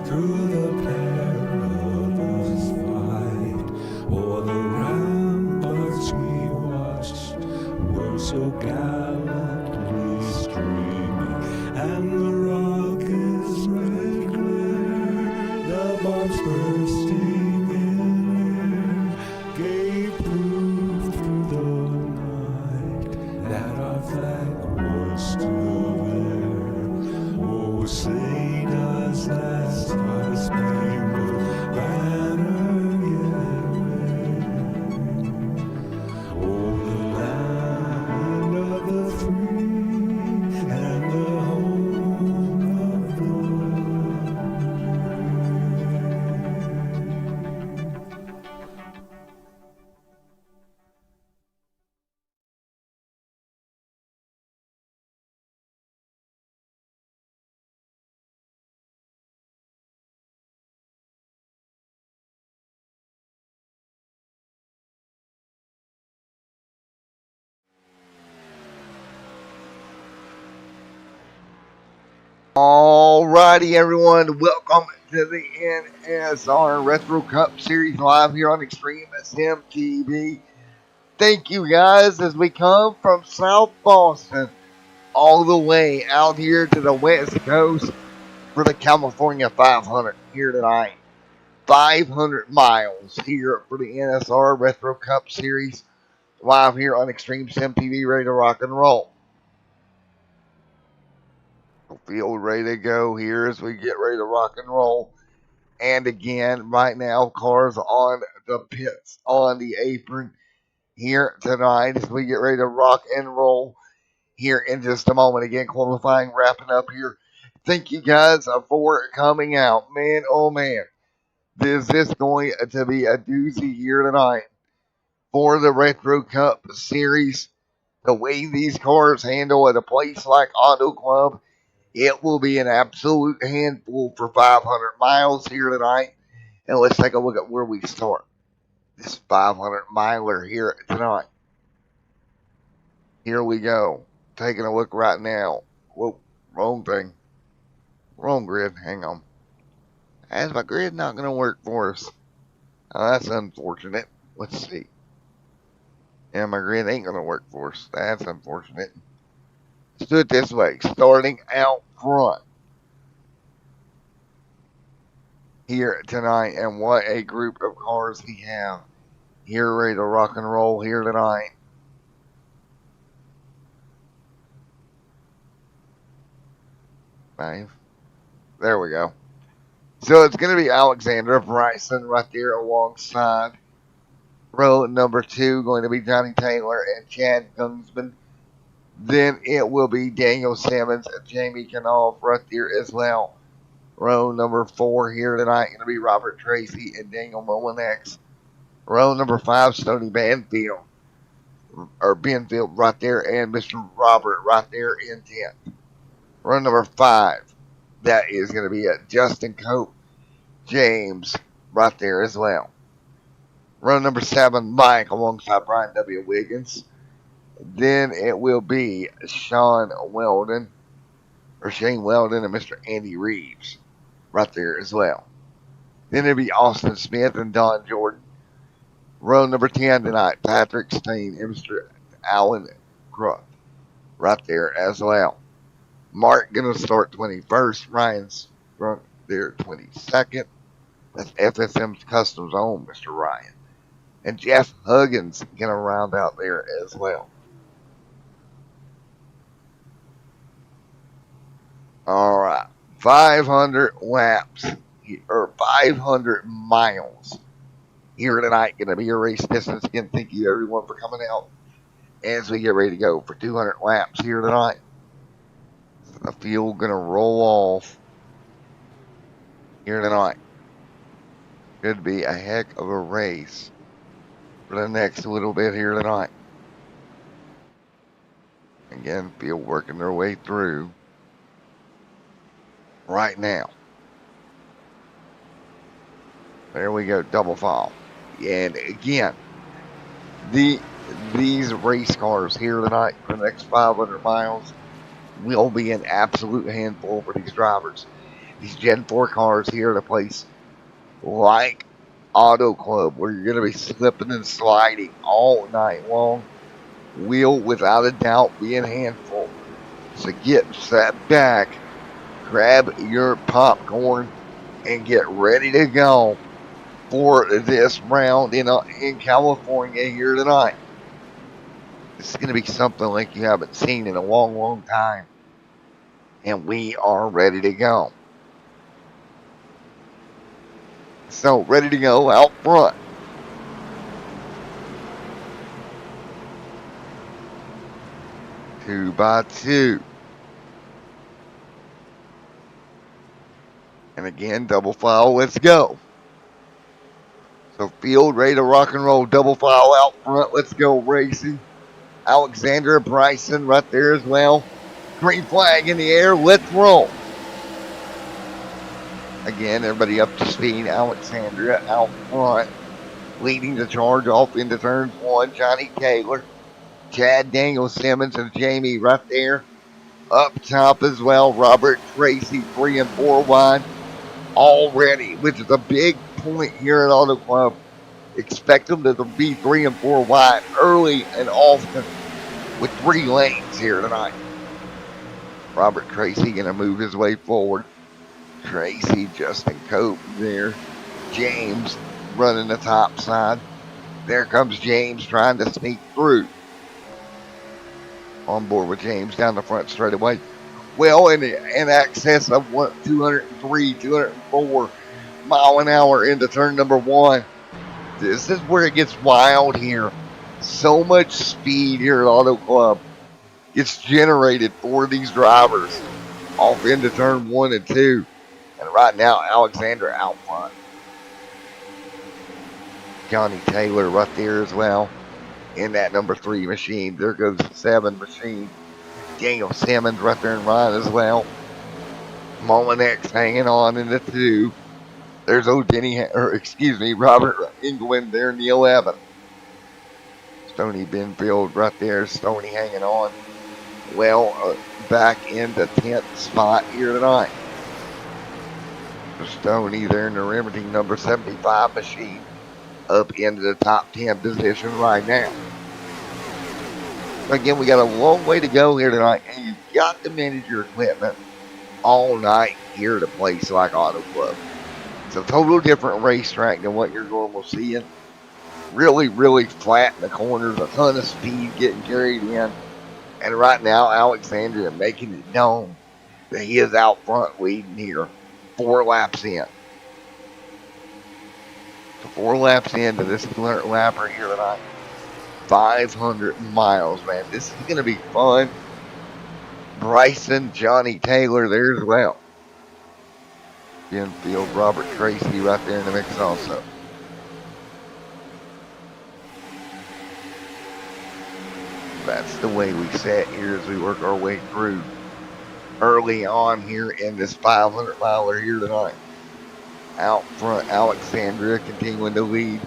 through the perilous fight. Alrighty, everyone, welcome to the NSR Retro Cup Series live here on Extreme Sim TV. Thank you guys as we come from South Boston all the way out here to the West Coast for the California 500 here tonight. 500 miles here for the NSR Retro Cup Series live here on Extreme Sim TV, ready to rock and roll. Field ready to go here as we get ready to rock and roll. And again, right now, cars on the pits, on the apron here tonight as we get ready to rock and roll here in just a moment. Again, qualifying wrapping up here. Thank you guys for coming out. Man, oh man, is this going to be a doozy here tonight for the Retro Cup Series? The way these cars handle at a place like Auto Club, it will be an absolute handful for 500 miles here tonight. And let's take a look at where we start. This 500 miler here tonight. Here we go. Taking a look right now. Whoa, wrong thing. Wrong grid. Hang on. As my grid not going to work for us. Oh, that's unfortunate. Let's see. Yeah, my grid ain't going to work for us. That's unfortunate. Let's do it this way. Starting out front here tonight. And what a group of cars we have here ready to rock and roll here tonight. Five. There we go. So it's going to be Alexander Bryson right there alongside row number 2, going to be Johnny Taylor and Chad Gunsman. Then it will be Daniel Simmons and Jamie Knopf right there as well. Row number 4 here tonight going to be Robert Tracy and Daniel Molinex. Row number 5, Stoney Benfield right there, and Mr. Robert right there in 10th. Row number 5, that is going to be Justin Cope, James right there as well. Row number 7, Mike alongside Brian W. Wiggins. Then it will be Shane Weldon and Mr. Andy Reeves right there as well. Then it'll be Austin Smith and Don Jordan. Row number 10 tonight, Patrick Steen and Mr. Alan Crook right there as well. Mark going to start 21st. Ryan's right there 22nd. That's FSM's Customs own, Mr. Ryan. And Jeff Huggins going to round out there as well. All right. 500 laps, or 500 miles here tonight. Going to be a race distance. Again, thank you everyone for coming out as we get ready to go for 200 laps here tonight. So the field going to roll off here tonight. Could be a heck of a race for the next little bit here tonight. Again, field working their way through right now. There we go, double file. And again, these race cars here tonight for the next 500 miles will be an absolute handful for these drivers. These Gen 4 cars here at a place like Auto Club, where you're going to be slipping and sliding all night long, will without a doubt be a handful. So get set back, grab your popcorn, and get ready to go for this round in California here tonight. This is going to be something like you haven't seen in a long, long time. And we are ready to go. So, ready to go out front. Two by two. And again, double file, let's go. So, field ready to rock and roll. Double file out front, let's go racing. Alexander Bryson right there as well. Green flag in the air, let's roll. Again, everybody up to speed. Alexandria out front, leading the charge off into turns 1. Johnny Taylor, Chad Daniel Simmons, and Jamie right there Up top as well, Robert Tracy 3 and 4 wide already, which is a big point here at Auto Club. Expect them to be 3 and 4 wide early and often with 3 lanes here tonight. Robert Tracy going to move his way forward. Tracy, Justin Cope there. James running the top side. There comes James trying to sneak through. On board with James down the front straightaway. Well, in excess of 203, 204 mile an hour into turn number 1. This is where it gets wild here. So much speed here at Auto Club gets generated for these drivers off into turn 1 and 2. And right now, Alexander out front. Johnny Taylor right there as well in that number 3 machine. There goes the 7 machine. Daniel Simmons right there in line as well. Molinex hanging on in the 2. There's Robert England there in the 11. Stoney Benfield right there. Stoney hanging on. Well, back in the 10th spot here tonight. Stoney there in the Remington number 75 machine. Up into the top 10 position right now. Again, we got a long way to go here tonight, and you've got to manage your equipment all night here at a place like Auto Club. It's a total different racetrack than what you're normal seeing. Really, really flat in the corners, a ton of speed getting carried in. And right now, Alexander making it known that he is out front leading here. 4 laps in. So 4 laps into this 200 lapper here tonight. 500 miles, man. This is going to be fun. Bryson, Johnny Taylor there as well. Benfield, Robert Tracy right there in the mix also. That's the way we set here as we work our way through early on here in this 500 miler here tonight. Out front, Alexandria continuing to lead.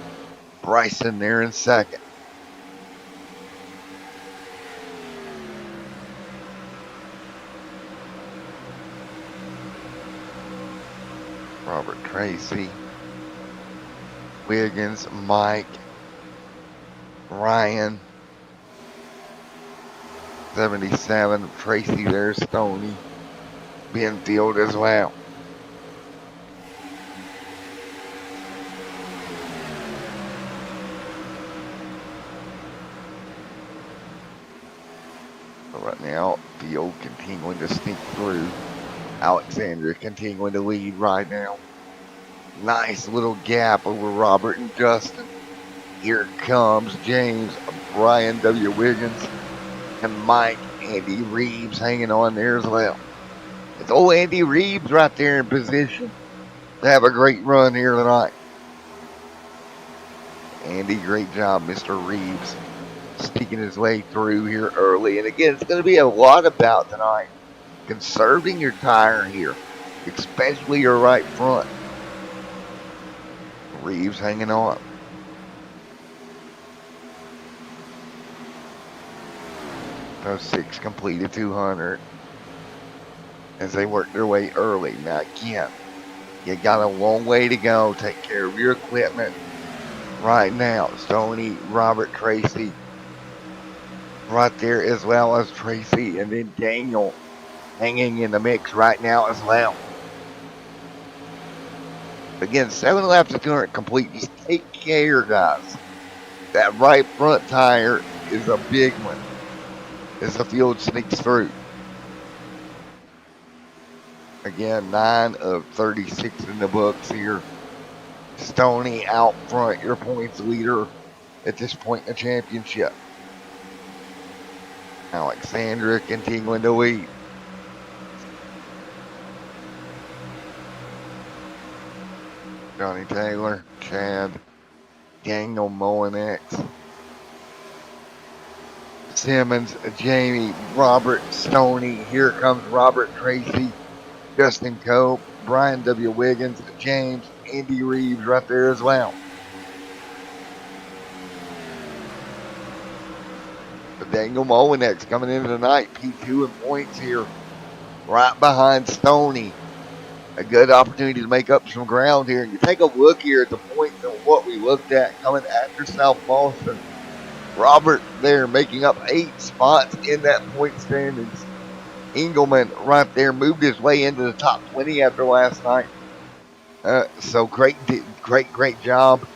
Bryson there in second. Robert Tracy, Wiggins, Mike, Ryan, 77, Tracy there, Stoney, Benfield as well. Right now, Field continuing to sneak through. Alexander continuing to lead right now. Nice little gap over Robert and Justin. Here comes James, Brian W. Wiggins, and Mike, Andy Reeves hanging on there as well. It's old Andy Reeves right there in position to have a great run here tonight. Andy, great job, Mr. Reeves, sneaking his way through here early. And again, it's going to be a lot about tonight. Conserving your tire here, especially your right front. Reeves hanging on. Those 6 completed 200 as they work their way early. Now again, you got a long way to go. Take care of your equipment right now. Stoney, Robert Tracy right there as well as Tracy, and then Daniel hanging in the mix right now as well. Again, 7 laps of 200 complete. Just take care, guys. That right front tire is a big one as the field sneaks through. Again, 9 of 36 in the books here. Stoney out front, your points leader at this point in the championship. Alexandra continuing to lead. Johnny Taylor, Chad, Daniel Molinex, Simmons, Jamie, Robert, Stoney. Here comes Robert Tracy, Justin Cope, Brian W. Wiggins, James, Andy Reeves right there as well. Daniel Mowinex coming into the night, P2 in points here, right behind Stoney. A good opportunity to make up some ground here. And you take a look here at the points of what we looked at coming after South Boston. Robert there making up 8 spots in that point standings. Engelman right there moved his way into the top 20 after last night. So great job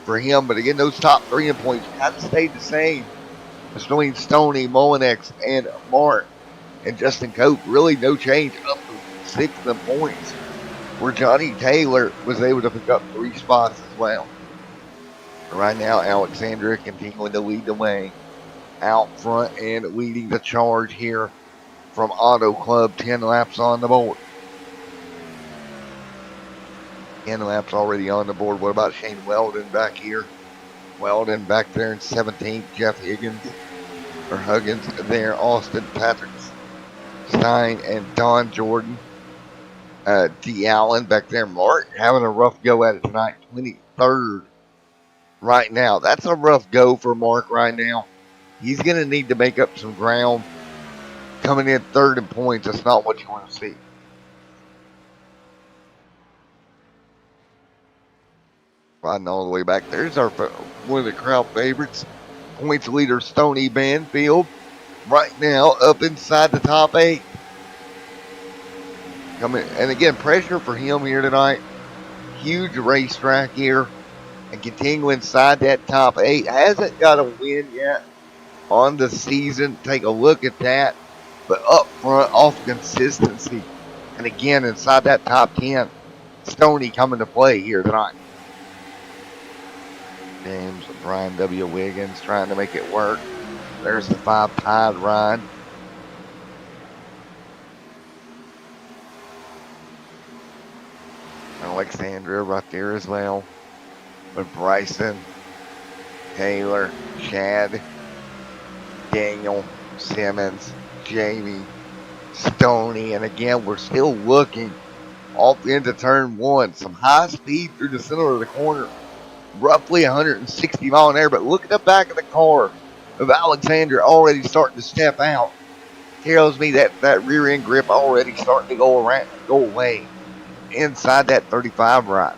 for him. But again, those top 3 in points kind of stayed the same between Stoney, Mowinex, and Mark and Justin Cope. Really no change up to 6th in points, where Johnny Taylor was able to pick up 3 spots as well. Right now, Alexandra continuing to lead the way out front and leading the charge here from Auto Club. 10 laps on the board. 10 laps already on the board. What about Shane Weldon back here? Weldon back there in 17th. Jeff Huggins there. Austin, Patrick Stein, and Don Jordan. D. Allen back there. Mark having a rough go at it tonight. 23rd right now. That's a rough go for Mark right now. He's going to need to make up some ground. Coming in 3rd in points, that's not what you want to see. Riding all the way back. There's one of the crowd favorites. Points leader Stoney Banfield. Right now up inside the top 8. Coming, and again, pressure for him here tonight. Huge racetrack here. And continuing inside that top 8. Hasn't got a win yet on the season. Take a look at that. But up front, off consistency. And again, inside that top 10. Stoney coming to play here tonight. James Brian W. Wiggins trying to make it work. There's the 5 Tide ride. Alexandria right there as well. With Bryson, Taylor, Chad, Daniel, Simmons, Jamie, Stoney. And again, we're still looking off into turn 1. Some high speed through the center of the corner. Roughly 160 mile an hour. But look at the back of the car of Alexander already starting to step out. Tells me that rear end grip already starting to go away inside that 35 ride.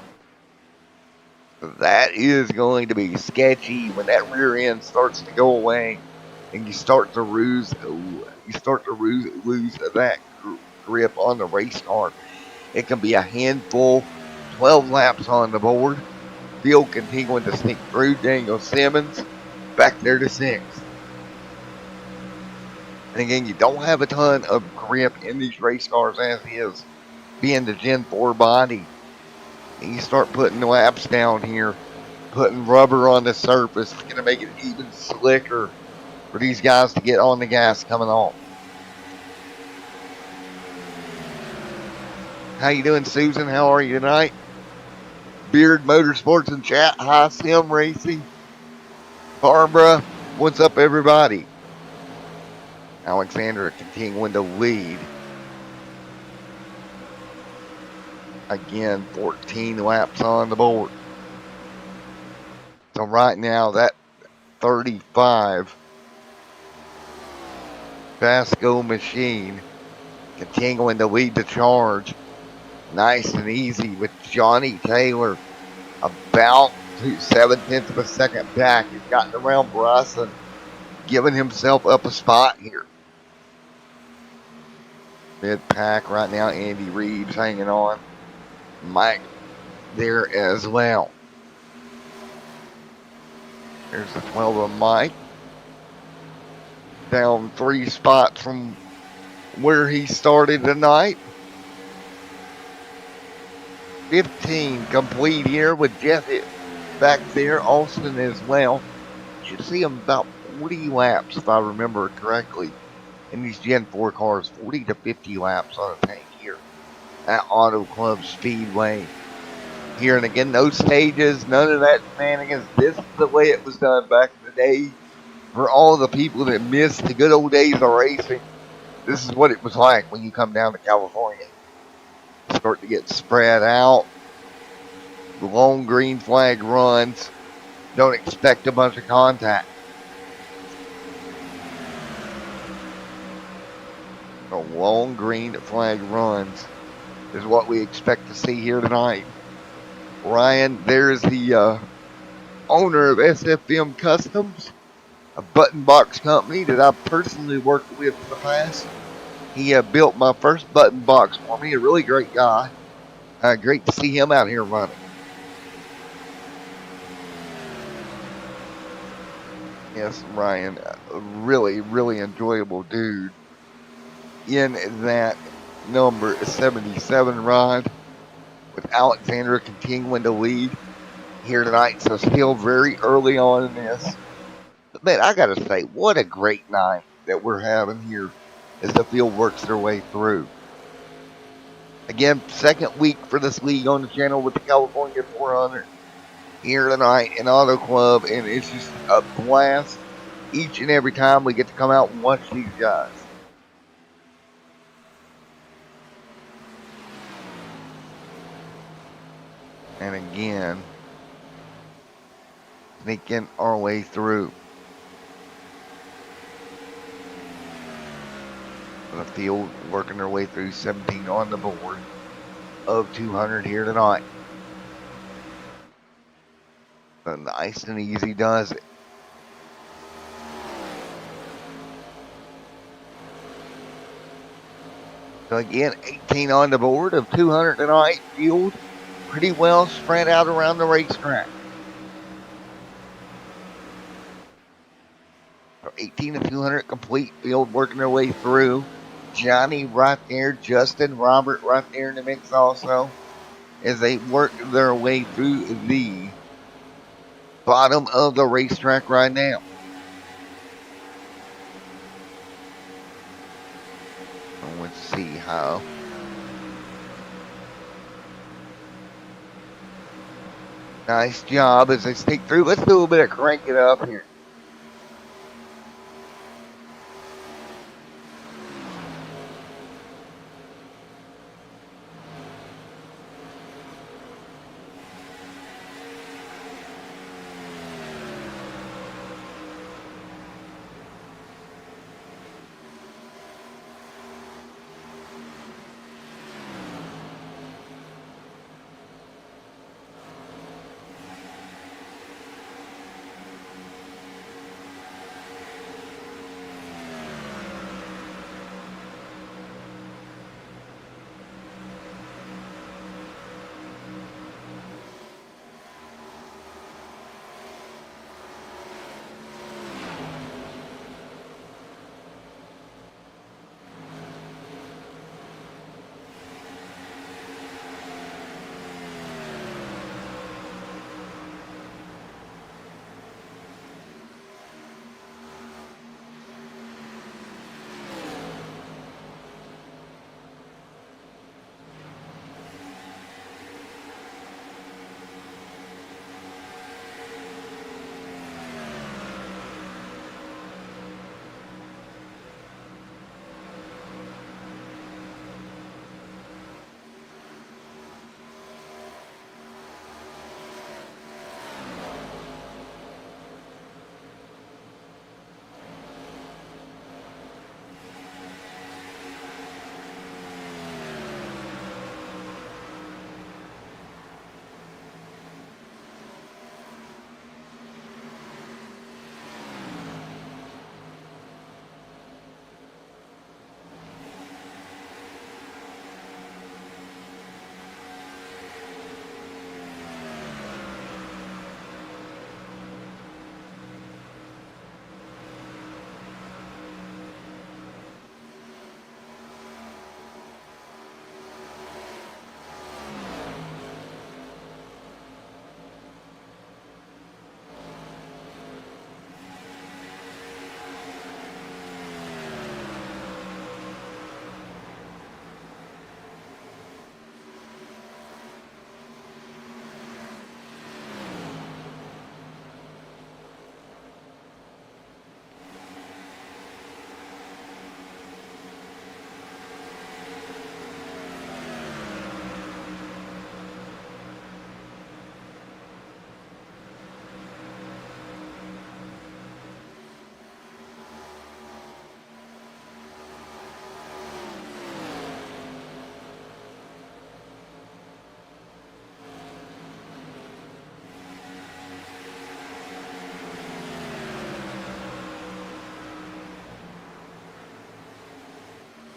That is going to be sketchy when that rear end starts to go away and you start to lose that grip on the race car. It can be a handful. 12 laps on the board. Field continuing to sneak through. Daniel Simmons back there to 6th. And again, you don't have a ton of grip in these race cars as is, being the Gen 4 body. And you start putting the laps down here, putting rubber on the surface. It's going to make it even slicker for these guys to get on the gas coming off. How you doing, Susan? How are you tonight? Beard Motorsports in chat. Hi, Sim Racing. Barbara, what's up, everybody? Alexander continuing to lead. Again, 14 laps on the board. So right now, that 35 Vasco machine continuing to lead the charge. Nice and easy with Johnny Taylor about 7/10 of a second back. He's gotten around Bryson, giving himself up a spot here. Mid-pack right now, Andy Reeves hanging on. Mike there as well. There's the 12 of Mike. Down 3 spots from where he started tonight. 15 complete here with Jeff back there. Austin as well. Should see him about 40 laps if I remember correctly in these Gen 4 cars. 40 to 50 laps on a tank here at Auto Club Speedway. Here and again, no stages, none of that shenanigans. This is the way it was done back in the day. For all the people that missed the good old days of racing, this is what it was like when you come down to California. Start to get spread out. Long green flag runs. Don't expect a bunch of contact. The long green flag runs is what we expect to see here tonight. Ryan, there's the owner of SFM Customs, a button box company that I've personally worked with in the past. He built my first button box for me, a really great guy. Great to see him out here running. Yes, Ryan, a really, really enjoyable dude in that number 77 ride with Alexandra continuing to lead here tonight. So still very early on in this. But man, I got to say, what a great night that we're having here as the field works their way through. Again, second week for this league on the channel with the California 400 here tonight in Auto Club, and it's just a blast each and every time we get to come out and watch these guys. And again, sneaking our way through the field, working their way through 17 on the board of 200 here tonight. And nice and easy does it. So again, 18 on the board of 200 tonight. Field pretty well spread out around the racetrack. 18 to 200 complete field working their way through. Johnny right there, Justin, Robert right there in the mix also, as they work their way through the bottom of the racetrack right now. Let's see how. Nice job as they sneak through. Let's do a little bit of crank it up here.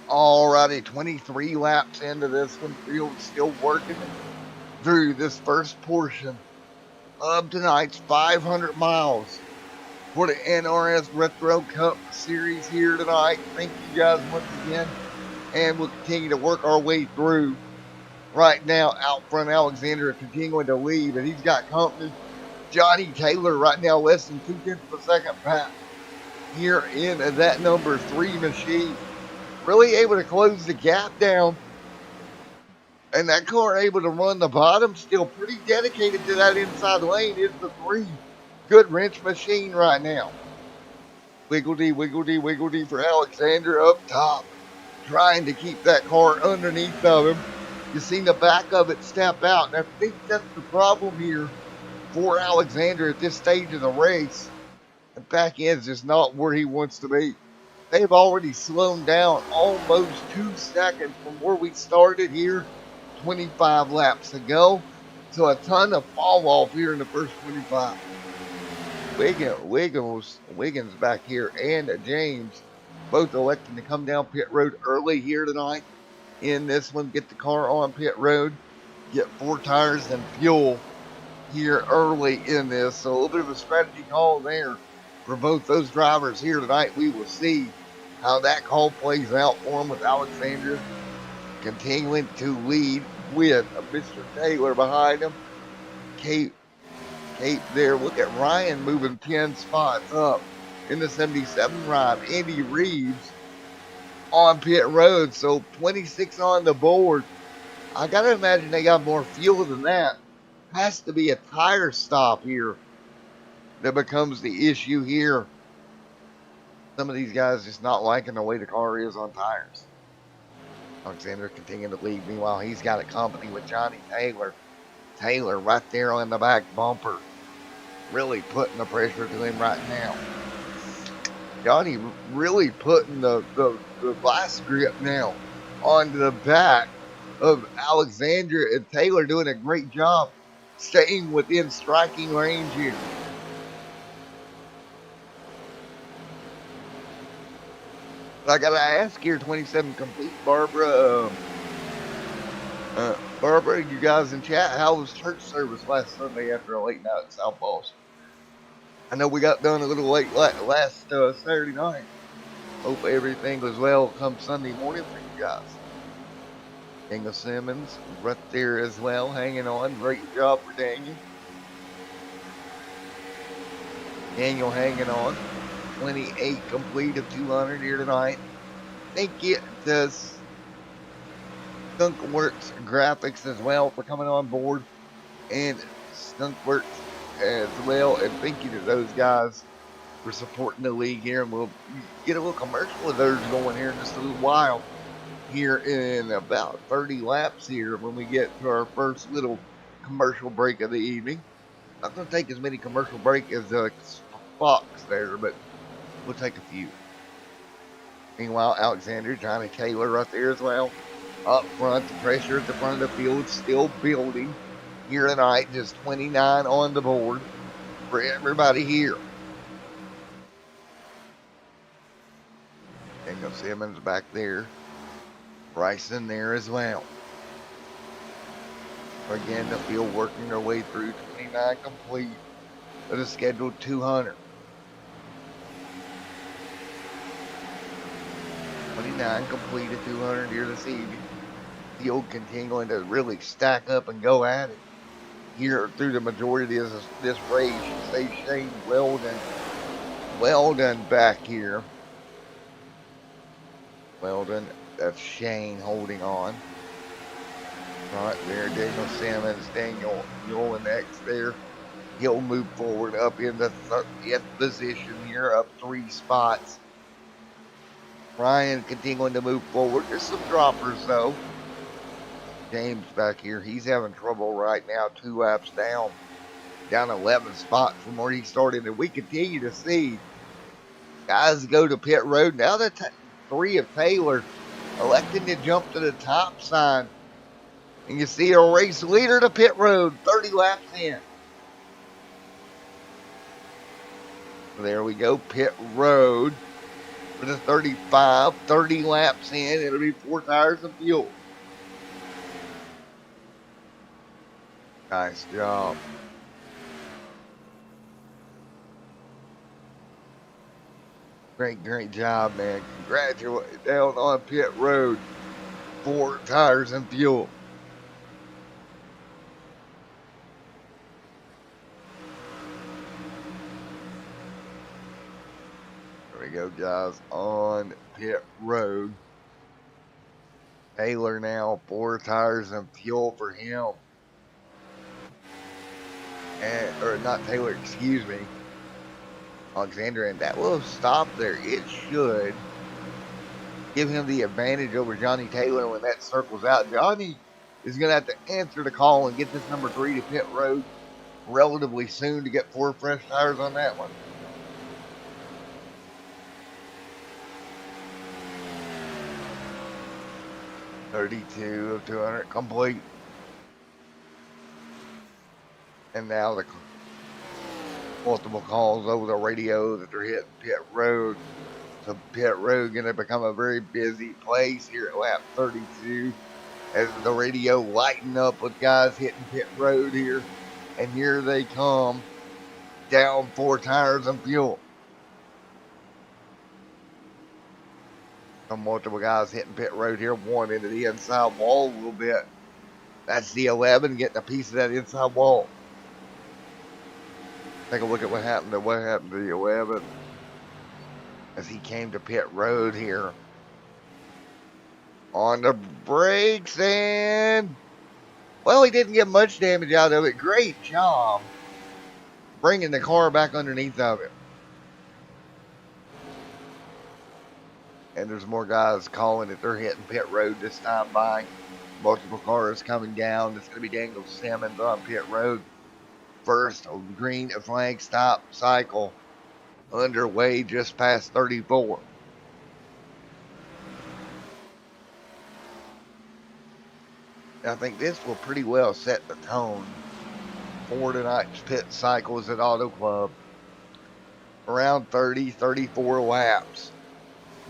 Alrighty, 23 laps into this one. Field still working through this first portion of tonight's 500 miles for the NRS Retro Cup Series here tonight. Thank you guys once again, and we'll continue to work our way through. Right now, out front, Alexander continuing to lead, and he's got company. Johnny Taylor right now less than 2/10 of a second back here in that number 3 machine. Really able to close the gap down, and that car able to run the bottom, still pretty dedicated to that inside lane is the 3. Good wrench machine right now. Wiggledy, wiggledy, wiggledy for Alexander up top, trying to keep that car underneath of him. You seen the back of it step out, and I think that's the problem here for Alexander at this stage of the race. The back end's just not where he wants to be. They've already slowed down almost 2 seconds from where we started here 25 laps ago. So a ton of fall off here in the first 25. Wiggins back here and James both electing to come down pit road early here tonight in this one. Get the car on pit road, get 4 tires and fuel here early in this. So a little bit of a strategy call there for both those drivers here tonight. We will see how that call plays out for them with Alexander continuing to lead with Mr. Taylor behind him. Cape there. Look at Ryan moving 10 spots up in the 77 ride. Andy Reeves on pit road, so 26 on the board. I gotta imagine they got more fuel than that. Has to be a tire stop here that becomes the issue here. Some of these guys just not liking the way the car is on tires. Alexander continuing to lead. Meanwhile, he's got a company with Johnny Taylor. Taylor right there on the back bumper, really putting the pressure to him right now. Johnny really putting the vice grip now onto the back of Alexander, and Taylor doing a great job staying within striking range here. I gotta ask here, 27 complete, Barbara. Barbara, you guys in chat, how was church service last Sunday after a late night at South Boston? I know we got done a little late last Saturday night. Hope everything was well come Sunday morning for you guys. Daniel Simmons right there as well, hanging on. Great job for Daniel. Daniel hanging on. 28 complete of 200 here tonight. Thank you to Skunkworks Graphics as well for coming on board, and Skunkworks as well, and thank you to those guys for supporting the league here. And we'll get a little commercial of theirs going here in just a little while, here in about 30 laps here when we get to our first little commercial break of the evening. Not going to take as many commercial break as Fox there, but we'll take a few. Meanwhile, Alexander, Johnny Taylor right there as well. Up front, the pressure at the front of the field still building here tonight. Just 29 on the board for everybody here. Daniel Simmons back there. Bryson there as well. Again, the field working their way through 29 complete of the scheduled 200. 29 completed 200 here this evening. Field continuing to really stack up and go at it here through the majority of this race. You say Shane Weldon back here. Weldon, that's Shane holding on. Right there, Daniel Simmons, Daniel next there. He'll move forward up in the 30th position here, up 3 spots. Ryan continuing to move forward. There's some droppers though. James back here, he's having trouble right now, 2 laps down 11 spots from where he started, and we continue to see guys go to pit road. Now the 3 of Taylor electing to jump to the top sign, and you see a race leader to pit road 30 laps in. There we go, pit road. for the 35, 30 laps in. It'll be 4 tires of fuel. Nice job. Great job, man. Congratulations down on pit road. 4 tires and fuel. There we go, guys, on pit road. Taylor now, 4 tires and fuel for him. Or not Taylor, excuse me. Alexander, and that will stop there. It should give him the advantage over Johnny Taylor when that circles out. Johnny is going to have to answer the call and get this number 3 to pit road relatively soon to get 4 fresh tires on that one. .32 of 200 complete. And now the multiple calls over the radio that they're hitting pit road. So pit road going to become a very busy place here at lap 32 as the radio lighting up with guys hitting pit road here. And here they come, down 4 tires and fuel. Some multiple guys hitting pit road here, one into the inside wall a little bit. That's the 11 getting a piece of that inside wall. Take a look at what happened to the 11 as he came to pit road here. On the brakes, and well, he didn't get much damage out of it. Great job bringing the car back underneath of it. And there's more guys calling that they're hitting pit road this time by. Multiple cars coming down. It's going to be Daniel Simmons on pit road. First green flag stop cycle underway just past 34. I think this will pretty well set the tone for tonight's pit cycles at Auto Club. Around 30, 34 laps.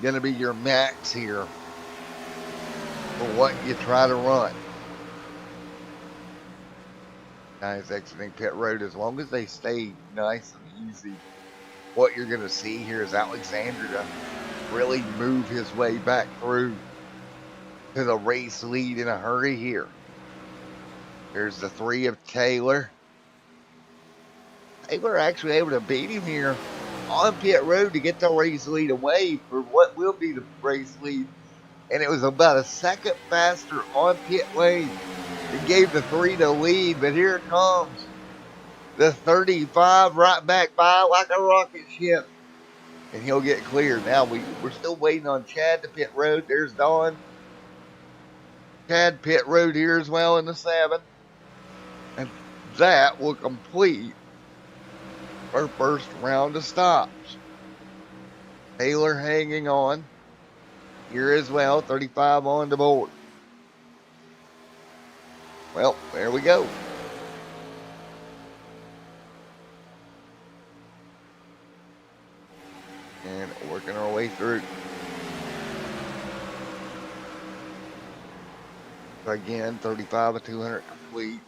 Going to be your max here for what you try to run. Guys exiting pit road, as long as they stay nice and easy, what you're going to see here is Alexander to really move his way back through to the race lead in a hurry here. Here's the 3 of Taylor. Taylor actually able to beat him here on pit road to get the race lead away for what will be the race lead. And it was about a second faster on pit lane. It gave the 3 the lead, but here it comes. The 35 right back by like a rocket ship. And he'll get clear. Now we're still waiting on Chad to pit road. There's Dawn. Chad pit road here as well in the 7. And that will complete our first round of stops. Taylor hanging on here as well. 35 on the board. Well, there we go. And working our way through. Again, 35 of 200 complete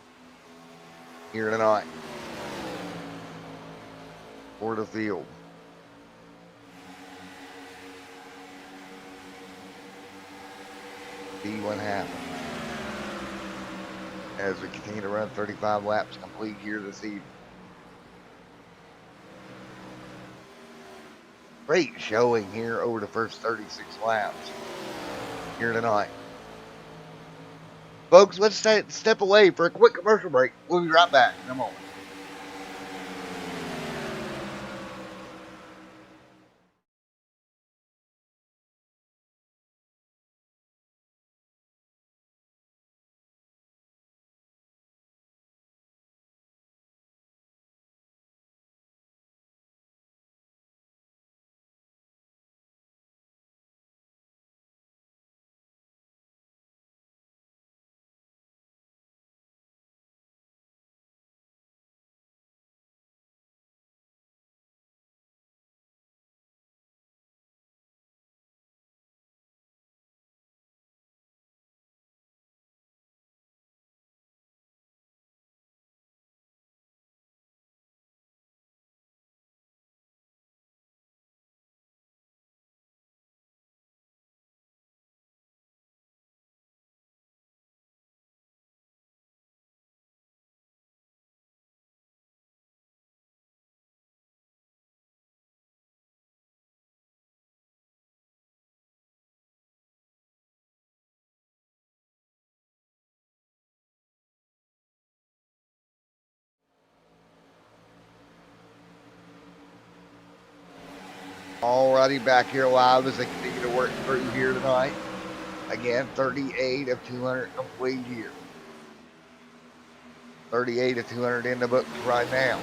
here tonight for the field. See what happens as we continue to run 35 laps complete here this evening. Great showing here over the first 36 laps here tonight. Folks, let's step away for a quick commercial break. We'll be right back in a moment. Alrighty, back here live as they continue to work through here tonight. Again, 38 of 200 complete here. 38 of 200 in the books right now.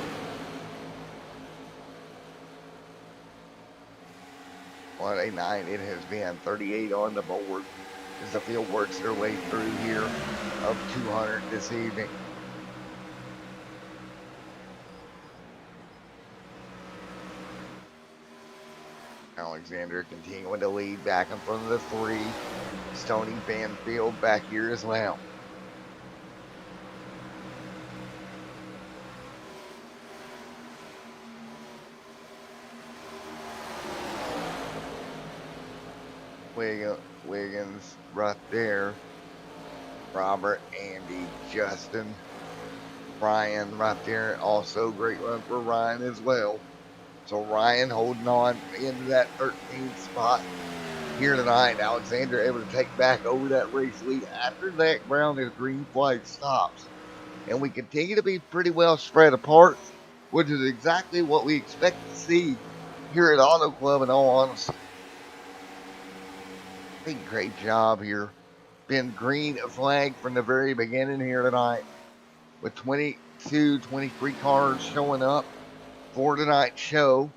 What a night it has been. 38 on the board as the field works their way through here of 200 this evening. Alexander continuing to lead back in front of the 3. Stony Banfield back here as well. Wiggins right there. Robert, Andy, Justin, Ryan right there. Also great run for Ryan as well. So Ryan holding on into that 13th spot here tonight. Alexander able to take back over that race lead after Zach Brown his green flag stops. And we continue to be pretty well spread apart, which is exactly what we expect to see here at Auto Club in all honesty. Great job here. Been green flag from the very beginning here tonight with 22, 23 cars showing up for tonight's show.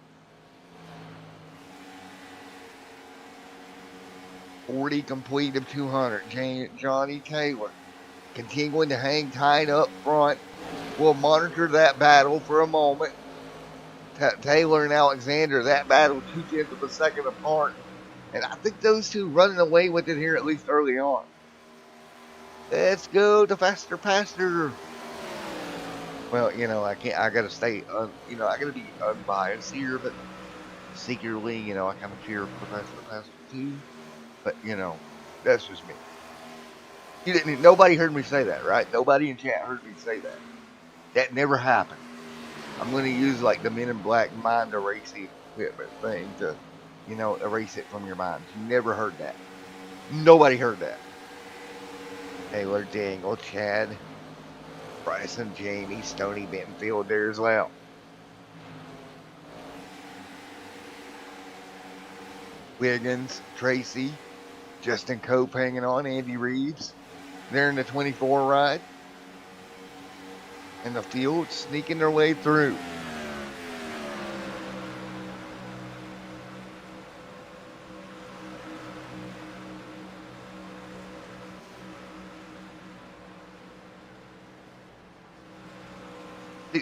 40 complete of 200. Johnny Taylor continuing to hang tight up front. We'll monitor that battle for a moment. Taylor and Alexander, that battle 2/10 of a second apart. And I think those two running away with it here at least early on. Let's go to faster pastor. Well, I can't, I gotta stay, I gotta be unbiased here, but secretly, I kind of cheer for faster pastor too. But, that's just me. Nobody heard me say that, right? Nobody in chat heard me say that. That never happened. I'm going to use like the Men in Black mind erasing equipment thing to, erase it from your mind. You never heard that. Nobody heard that. Taylor, Dangle, Chad, Bryson, Jamie, Stony Benfield there as well. Wiggins, Tracy, Justin Cope hanging on, Andy Reeves. They're in the 24 ride. And the field sneaking their way through.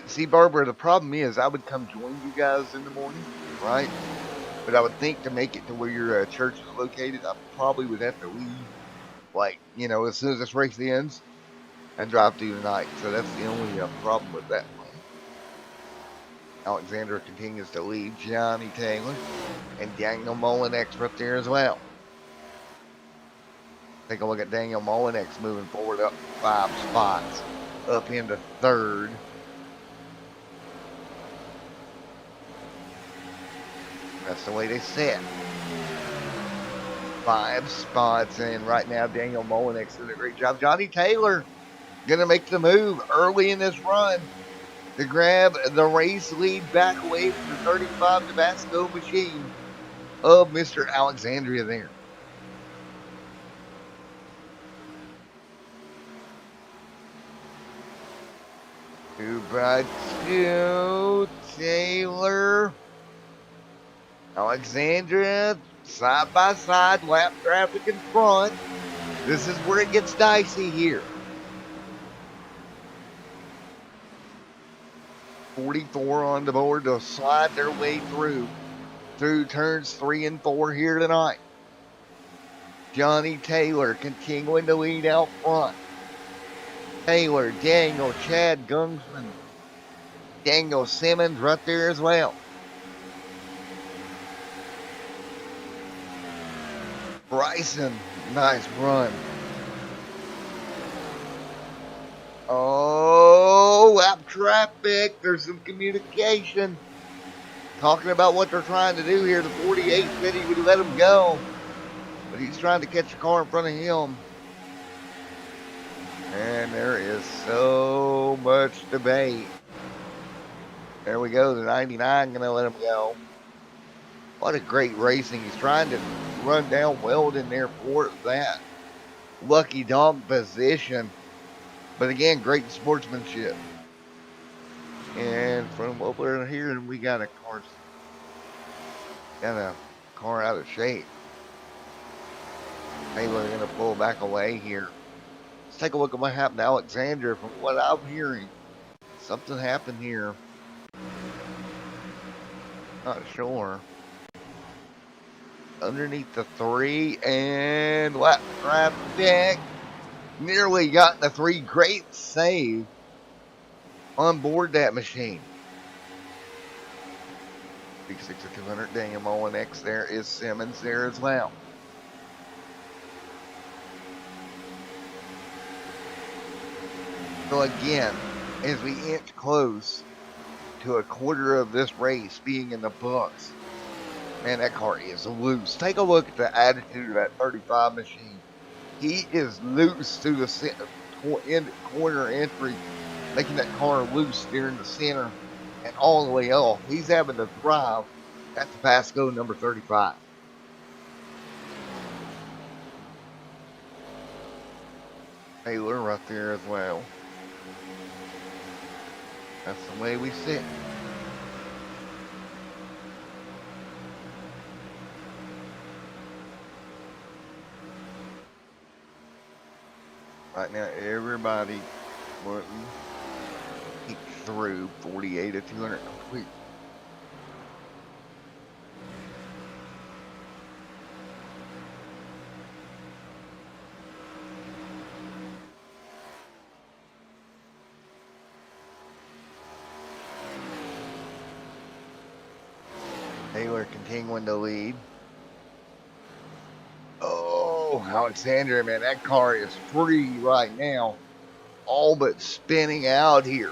See, Barbara, the problem is I would come join you guys in the morning, right? But I would think to make it to where your church is located, I probably would have to leave, as soon as this race ends and drive through tonight. So that's the only problem with that one. Alexander continues to lead Johnny Taylor and Daniel Molinex up there as well. Take a look at Daniel Molinex moving forward up 5 spots, up into 3rd. That's the way they sit. 5 spots, and right now Daniel Molinex doing a great job. Johnny Taylor going to make the move early in this run to grab the race lead back away from the 35 Tabasco machine of Mr. Alexandria there. Two by two, Taylor, Alexandria, side by side, lap traffic in front. This is where it gets dicey here. 44 on the board to slide their way through turns 3 and 4 here tonight. Johnny Taylor continuing to lead out front. Taylor, Daniel, Chad Gungsman, Daniel Simmons right there as well. Bryson, nice run. Oh, lap traffic. There's some communication. Talking about what they're trying to do here. The 48 said he would let him go, but he's trying to catch a car in front of him. And there is so much debate. There we go. The 99 going to let him go. What a great racing. He's trying to run down Weldon there for that lucky dog position. But again, great sportsmanship. And from what we're hearing, we got a car out of shape. Taylor going to pull back away here. Let's take a look at what happened to Alexander. From what I'm hearing, something happened here. Not sure. Underneath the 3 and lap traffic. Nearly got the 3. Great save on board that machine. 6,200 Daniel Mullinex. There is Simmons there as well. So again, as we inch close to a quarter of this race being in the books, man, that car is loose. Take a look at the attitude of that 35 machine. He is loose through the corner entry, making that car loose during the center and all the way off. He's having to drive at the Pasco number 35. Taylor right there as well. That's the way we sit. Right now, everybody wanting to peek through 48 to 200 complete. Taylor continuing to lead. Oh, Alexander, man, that car is free right now. All but spinning out here.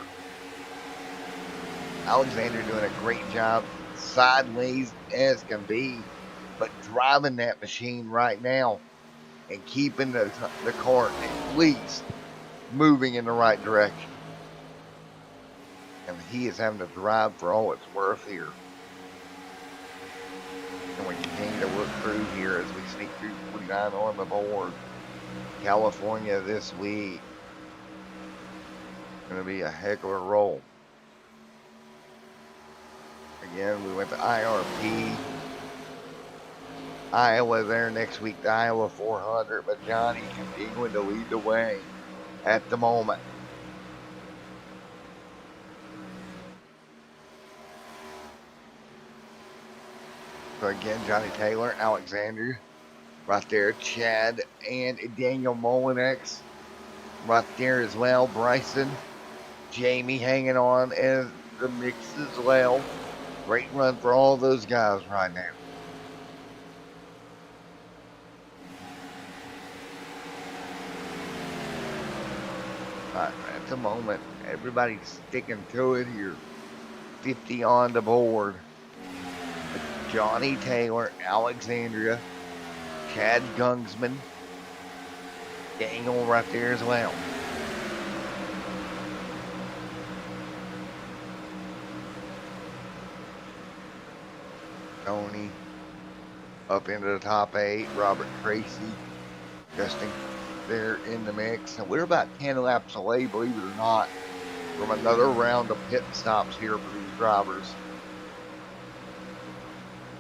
Alexander doing a great job, sideways as can be, but driving that machine right now and keeping the car at least moving in the right direction. And he is having to drive for all it's worth here. And we continue to look through here as we sneak through 49 on the board. California this week. Going to be a heck of a roll. Again, we went to IRP. Iowa there next week, the Iowa 400, but Johnny continuing to lead the way at the moment. So again, Johnny Taylor, Alexander, right there, Chad and Daniel Mullinex, right there as well. Bryson, Jamie hanging on as the mix as well. Great run for all those guys right now. At the moment, everybody's sticking to it here. 50 on the board. Johnny Taylor, Alexandria, Chad Gungsman, Daniel right there as well. Tony up into the top 8. Robert Tracy, Justin there in the mix. And we're about 10 laps away, believe it or not, from another round of pit stops here for these drivers.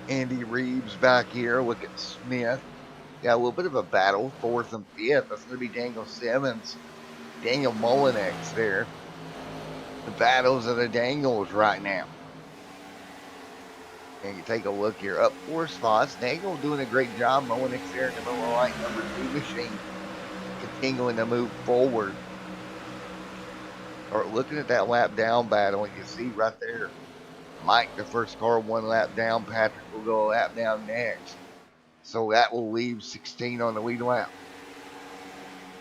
Andy Reeves back here. Look at Smith. Got a little bit of a battle, 4th and 5th. That's going to be Daniel Simmons, Daniel Mullinex there. The battles of the Daniels right now. And you take a look here, up 4 spots. Daniel doing a great job. Mullinex there in the middle of the line, number 2 machine, continuing to move forward. Or looking at that lap down battle, and you see right there, Mike, the first car, 1 lap down. Patrick will go a lap down next. So that will leave 16 on the lead lap.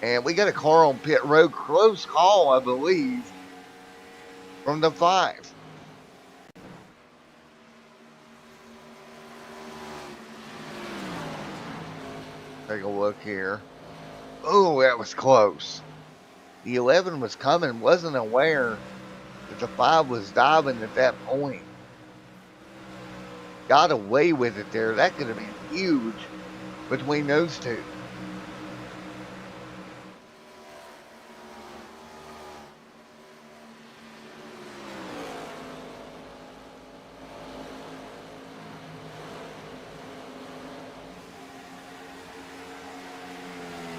And we got a car on pit road. Close call, I believe, from the 5. Take a look here. Oh, that was close. The 11 was coming. Wasn't aware that the 5 was diving at that point. got away with it there. That could have been huge between those two.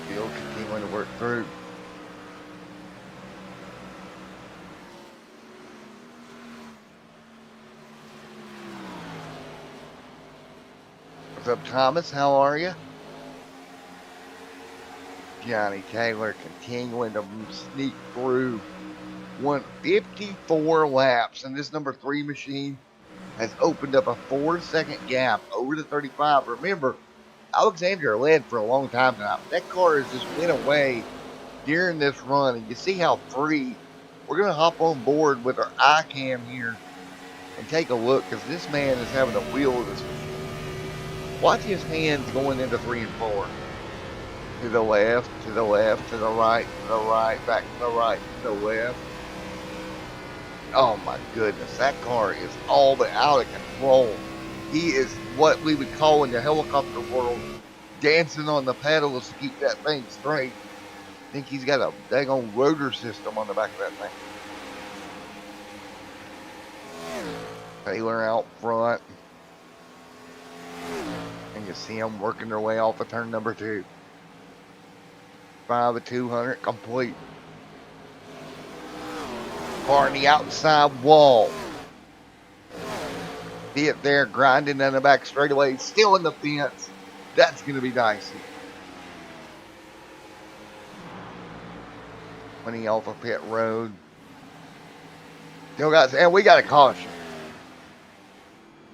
Still continuing to work through. What's up, Thomas? How are you? Johnny Taylor continuing to sneak through. 154 laps, and this number 3 machine has opened up a 4-second gap over the 35. Remember, Alexander led for a long time now. That car has just went away during this run, and you see how free. We're going to hop on board with our iCam here and take a look, because this man is having a wheel of this machine. Watch his hands going into 3 and 4. To the left, to the left, to the right, back to the right, to the left. Oh my goodness, that car is all but out of control. He is what we would call in the helicopter world dancing on the pedals to keep that thing straight. I think he's got a daggone rotor system on the back of that thing. Taylor out front. And you see them working their way off of turn number 2. 5 of 200 complete. Car on the outside wall. See it there grinding down the back straightaway. Still in the fence. That's going to be dicey. 20 off of pit road. Still got, and we got a caution.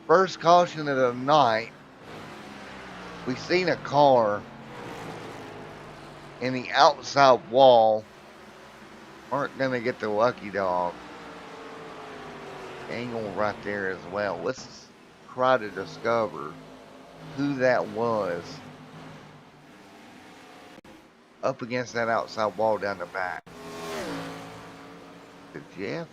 First caution of the night. We seen a car in the outside wall. Aren't going to get the lucky dog. Angle right there as well. Let's try to discover who that was up against that outside wall down the back. Is it Jeff?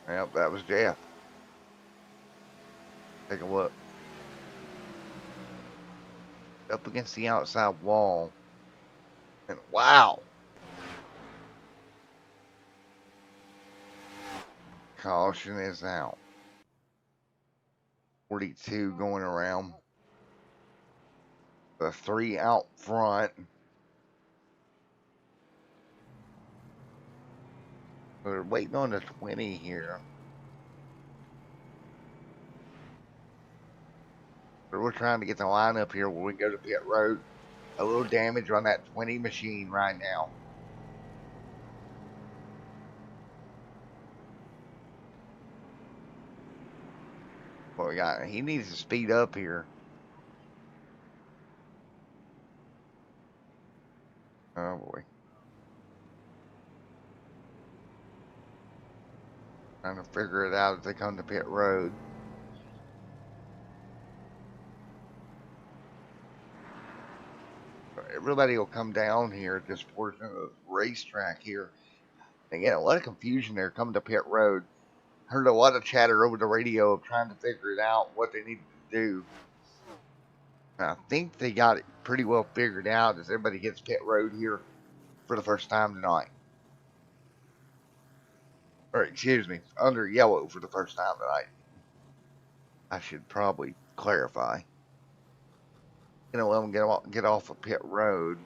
Yep, that was Jeff. Take a look. Up against the outside wall. And wow. Caution is out. 42 going around. The 3 out front. We're waiting on the 20 here. But we're trying to get the line up here when we go to pit road. A little damage on that 20 machine right now. What we got? He needs to speed up here. Oh boy. Trying to figure it out as they come to pit road. Everybody will come down here at this portion of the racetrack here. Again, a lot of confusion there coming to pit road. Heard a lot of chatter over the radio of trying to figure it out, what they needed to do. And I think they got it pretty well figured out as everybody hits pit road here for the first time tonight. Or excuse me, under yellow for the first time tonight. I should probably clarify. You know, let them get off of pit road.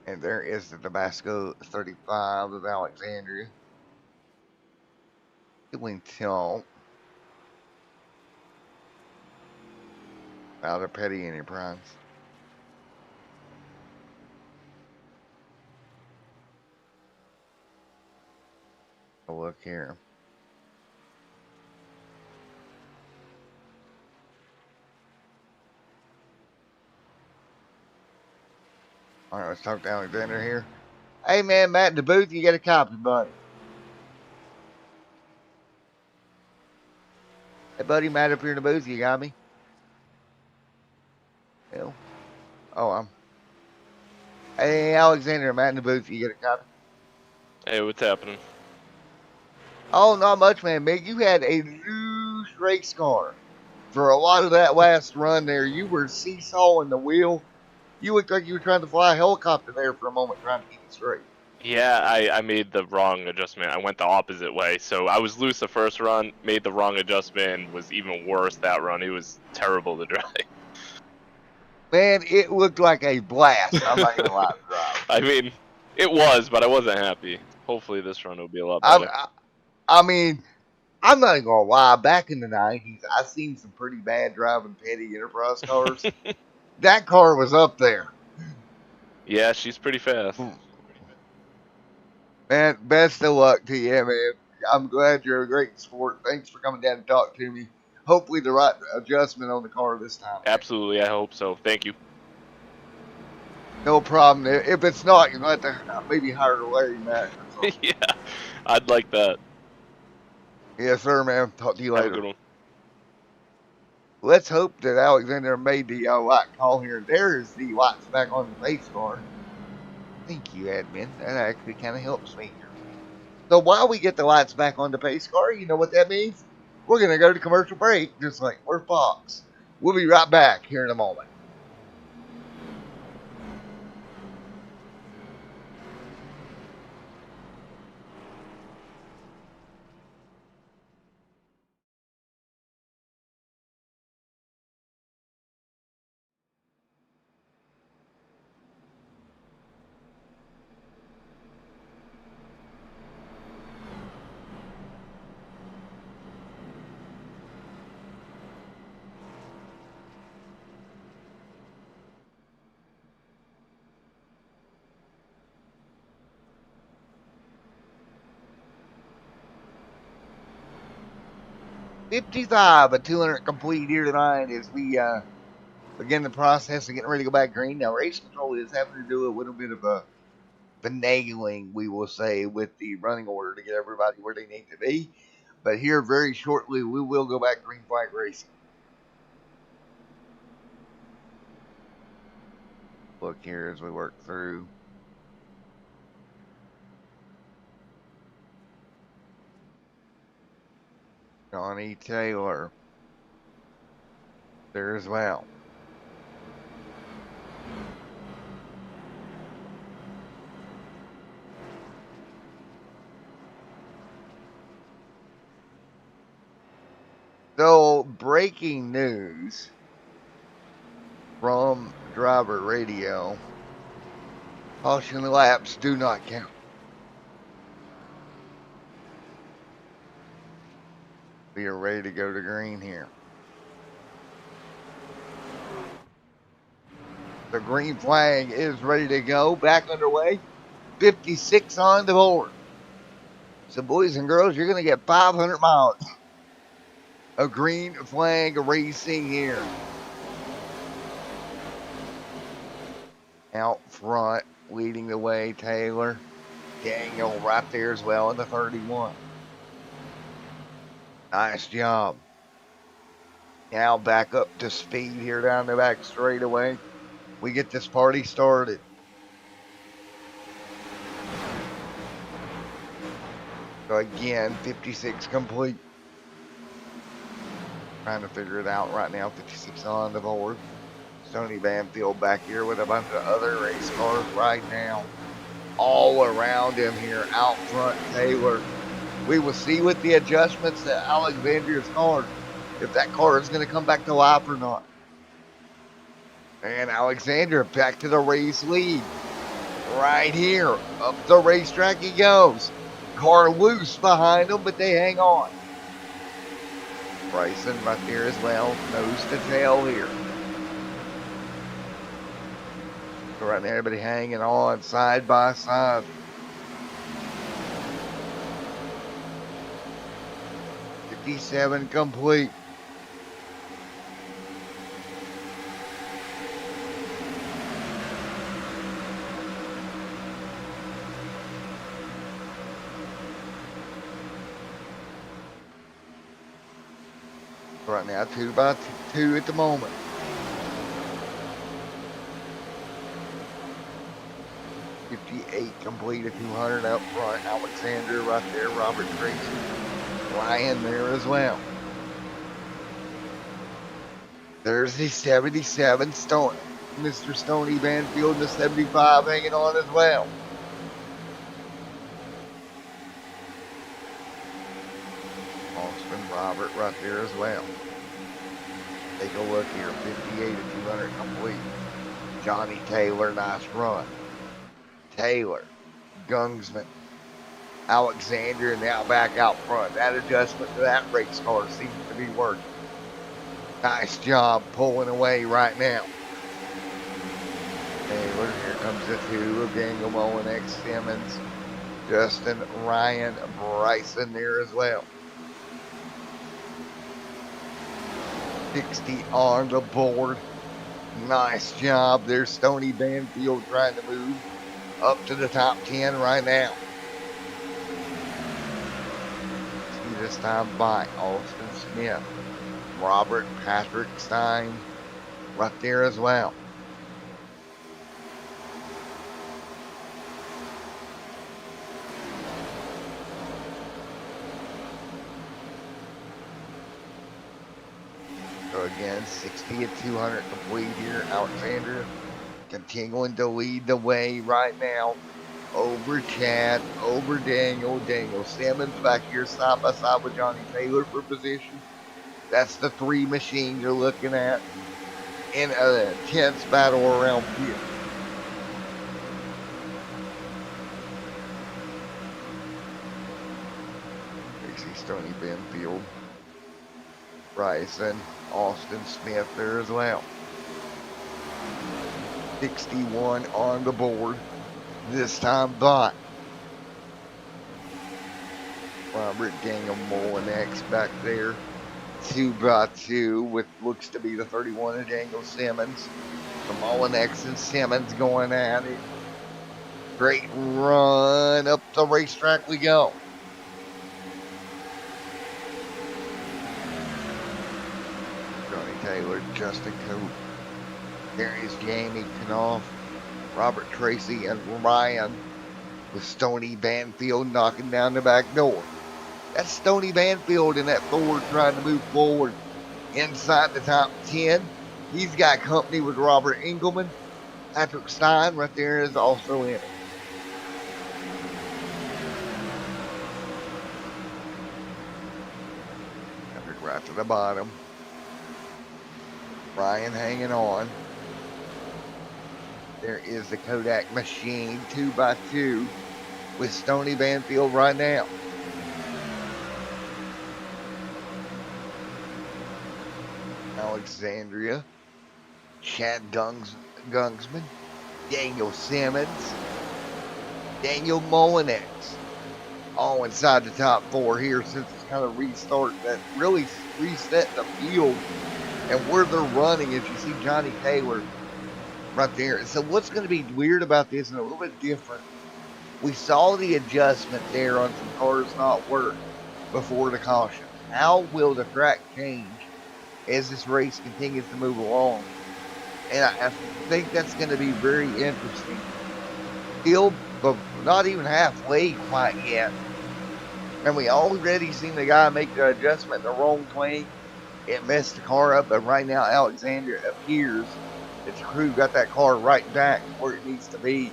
And there is the Tabasco 35 of Alexandria. Doing tilt. Out of Petty Enterprise. A look here. All right, let's talk to Alexander here. Hey, man, Matt in the booth, you got a copy, buddy. Hey, buddy, Matt up here in the booth, you got me? Hell. Oh, Hey, Alexander, Matt in the booth. You get a copy? Hey, what's happening? Oh, not much, man. Man, you had a loose race car for a lot of that last run there. You were seesawing the wheel. You looked like you were trying to fly a helicopter there for a moment, trying to keep it straight. Yeah, I made the wrong adjustment. I went the opposite way. So I was loose the first run, made the wrong adjustment, and was even worse that run. It was terrible to drive. Man, it looked like a blast. I'm not gonna lie to drive. I mean, it was, but I wasn't happy. Hopefully this run will be a lot I, better. I mean, I'm not gonna lie. Back in the '90s, I seen some pretty bad driving petty enterprise cars. That car was up there. Yeah, she's pretty fast. Man, best of luck to you, man. I'm glad you're a great sport. Thanks for coming down and talk to me. Hopefully the right adjustment on the car this time, man. Absolutely, I hope so. Thank you. No problem. If it's not, you're going to have to maybe hire Larry Mack or something. Yeah, I'd like that. Yes, sir, man. Talk to you Have a later. good one. Let's hope that Alexander made the right call here. There's the lights back on the pace car. Thank you, admin. That actually kind of helps me here. So while we get the lights back on the pace car, you know what that means? We're going to go to commercial break, just like we're Fox. We'll be right back here in a moment. $55 at 200 complete here tonight as we begin the process of getting ready to go back green. Now, race control is having to do a little bit of a finagling, we will say, with the running order to get everybody where they need to be. But here very shortly, we will go back green flag racing. Look here as we work through. Johnny Taylor there as well. So, breaking news from driver radio. Caution laps do not count. We are ready to go to green here. The green flag is ready to go. Back underway. 56 on the board. So, boys and girls, you're going to get 500 miles of green flag racing here. Out front, leading the way, Taylor. Daniel right there as well in the 31. Nice job. Now back up to speed here down the back straightaway. We get this party started. So again, 56 complete. Trying to figure it out right now. 56 on the board. Stoney Banfield back here with a bunch of other race cars right now. All around him here. Out front, Taylor. We will see with the adjustments that Alexandria's car, if that car is going to come back to life or not. And Alexandria back to the race lead. Right here. Up the racetrack he goes. Car loose behind him, but they hang on. Bryson right there as well. Nose to tail here. So right now everybody hanging on side by side. '57 complete. Right now, 2 by 2 at the moment. 58 complete, a 200 up front. Alexander right there, Robert Tracy, Ryan there as well. There's the 77 Stone, Mr. Stony Banfield, and the 75 hanging on as well. Austin Robert right there as well. Take a look here, 58 to 200 complete. Johnny Taylor, nice run. Taylor, Gungsman, Alexander now back out front. That adjustment to that race car seems to be working. Nice job pulling away right now. Taylor, here comes the two of Daniel Mullen, X Simmons, Justin, Ryan, Bryson there as well. 60 on the board. Nice job there. Stony Banfield trying to move up to the top 10 right now. See this time by Austin Smith, Robert Patrick Stein right there as well. So again, 60 at 200 complete here. Alexander continuing to lead the way right now over Chad, over Daniel. Daniel Simmons back here side by side with Johnny Taylor for position. That's the three machines you're looking at in an intense battle around here. Casey Stony Banfield, Bryson, Austin Smith there as well. 61 on the board. This time by Robert Daniel Mullen X back there. 2x2 with looks to be the 31 of Daniel Simmons. The Mullen X and Simmons going at it. Great run up the racetrack we go. Johnny Taylor, Justin Cope. There is Jamie Knopf, Robert Tracy, and Ryan with Stony Banfield knocking down the back door. That's Stony Banfield in that Ford trying to move forward inside the top 10. He's got company with Robert Engelman. Patrick Stein right there is also in it. Patrick right to the bottom. Ryan hanging on. There is the Kodak machine 2x2 with Stony Banfield right now. Alexandria, Chad Gungsman, Daniel Simmons, Daniel Mullinex, all inside the top 4 here since it's kind of restart that really reset the field and where they're running. As you see Johnny Taylor right there. So what's going to be weird about this and a little bit different, we saw the adjustment there on some cars not work before the caution. How will the track change as this race continues to move along? And I think that's going to be very interesting. Still, but not even halfway quite yet. And we already seen the guy make the adjustment the wrong way. It messed the car up, but right now Alexander appears that the crew got that car right back where it needs to be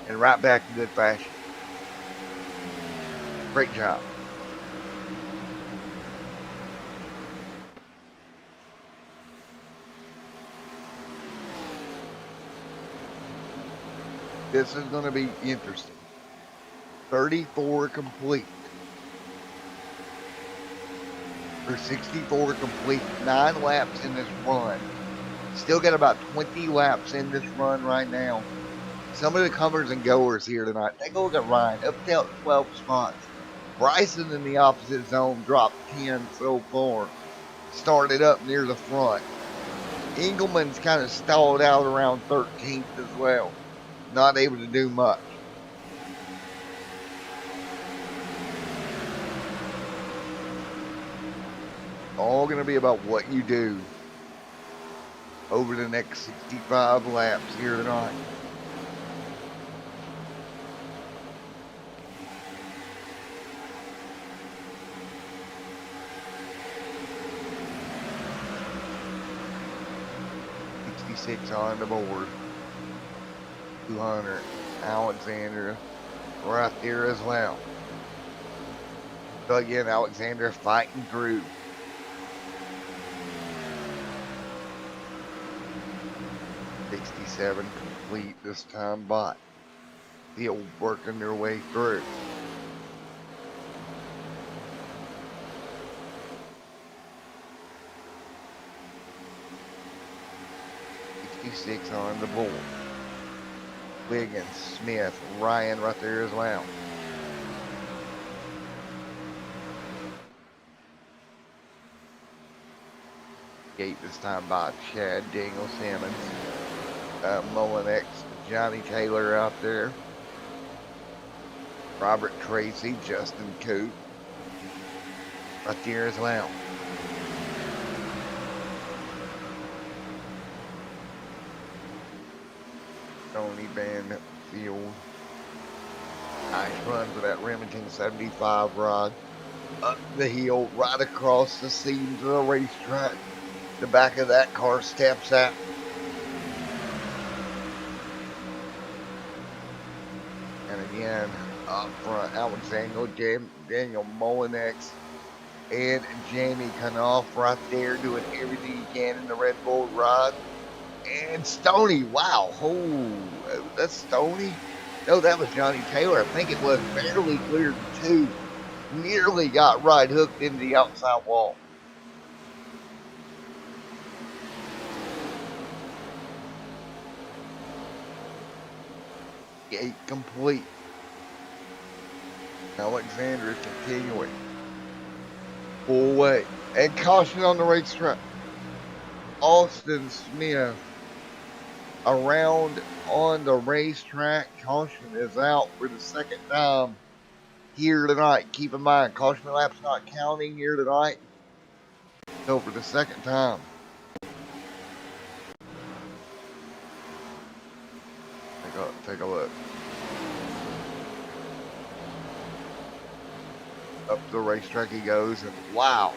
and right back in good fashion. Great job. This is going to be interesting. 34 complete. For 64 complete. 9 laps in this run. Still got about 20 laps in this run right now. Some of the comers and goers here tonight. Take a look at Ryan. Up to 12 spots. Bryson in the opposite zone dropped 10 so far. Started up near the front. Engelman's kind of stalled out around 13th as well. Not able to do much. All going to be about what you do over the next 65 laps here tonight. 66 on the board. 200. Alexander right there as well. So again, Alexander fighting through. 67 complete this time, but still working their way through. Six on the board. Wiggins, Smith, Ryan right there as well. Gate this time by Chad Daniel Simmons. Mullinex, Johnny Taylor out there. Robert Tracy, Justin Coop right there as well. Tony Banfield. Nice run for that Remington 75 rod. Up the hill, right across the seams of the racetrack. The back of that car steps out. And again, up front, Alexander, Daniel Mullinex, and Jamie Kanoff right there doing everything he can in the Red Bull rod. And Stoney, wow, oh, that's Stoney? No, that was Johnny Taylor. I think it was barely cleared the two. Nearly got right hooked into the outside wall. Gate complete. Alexander is continuing. Full way. And caution on the racetrack. Austin Smith around on the racetrack. Caution is out for the second time here tonight. Keep in mind, caution lap's not counting here tonight. So for the second time. Take a look. Up the racetrack he goes, and wow.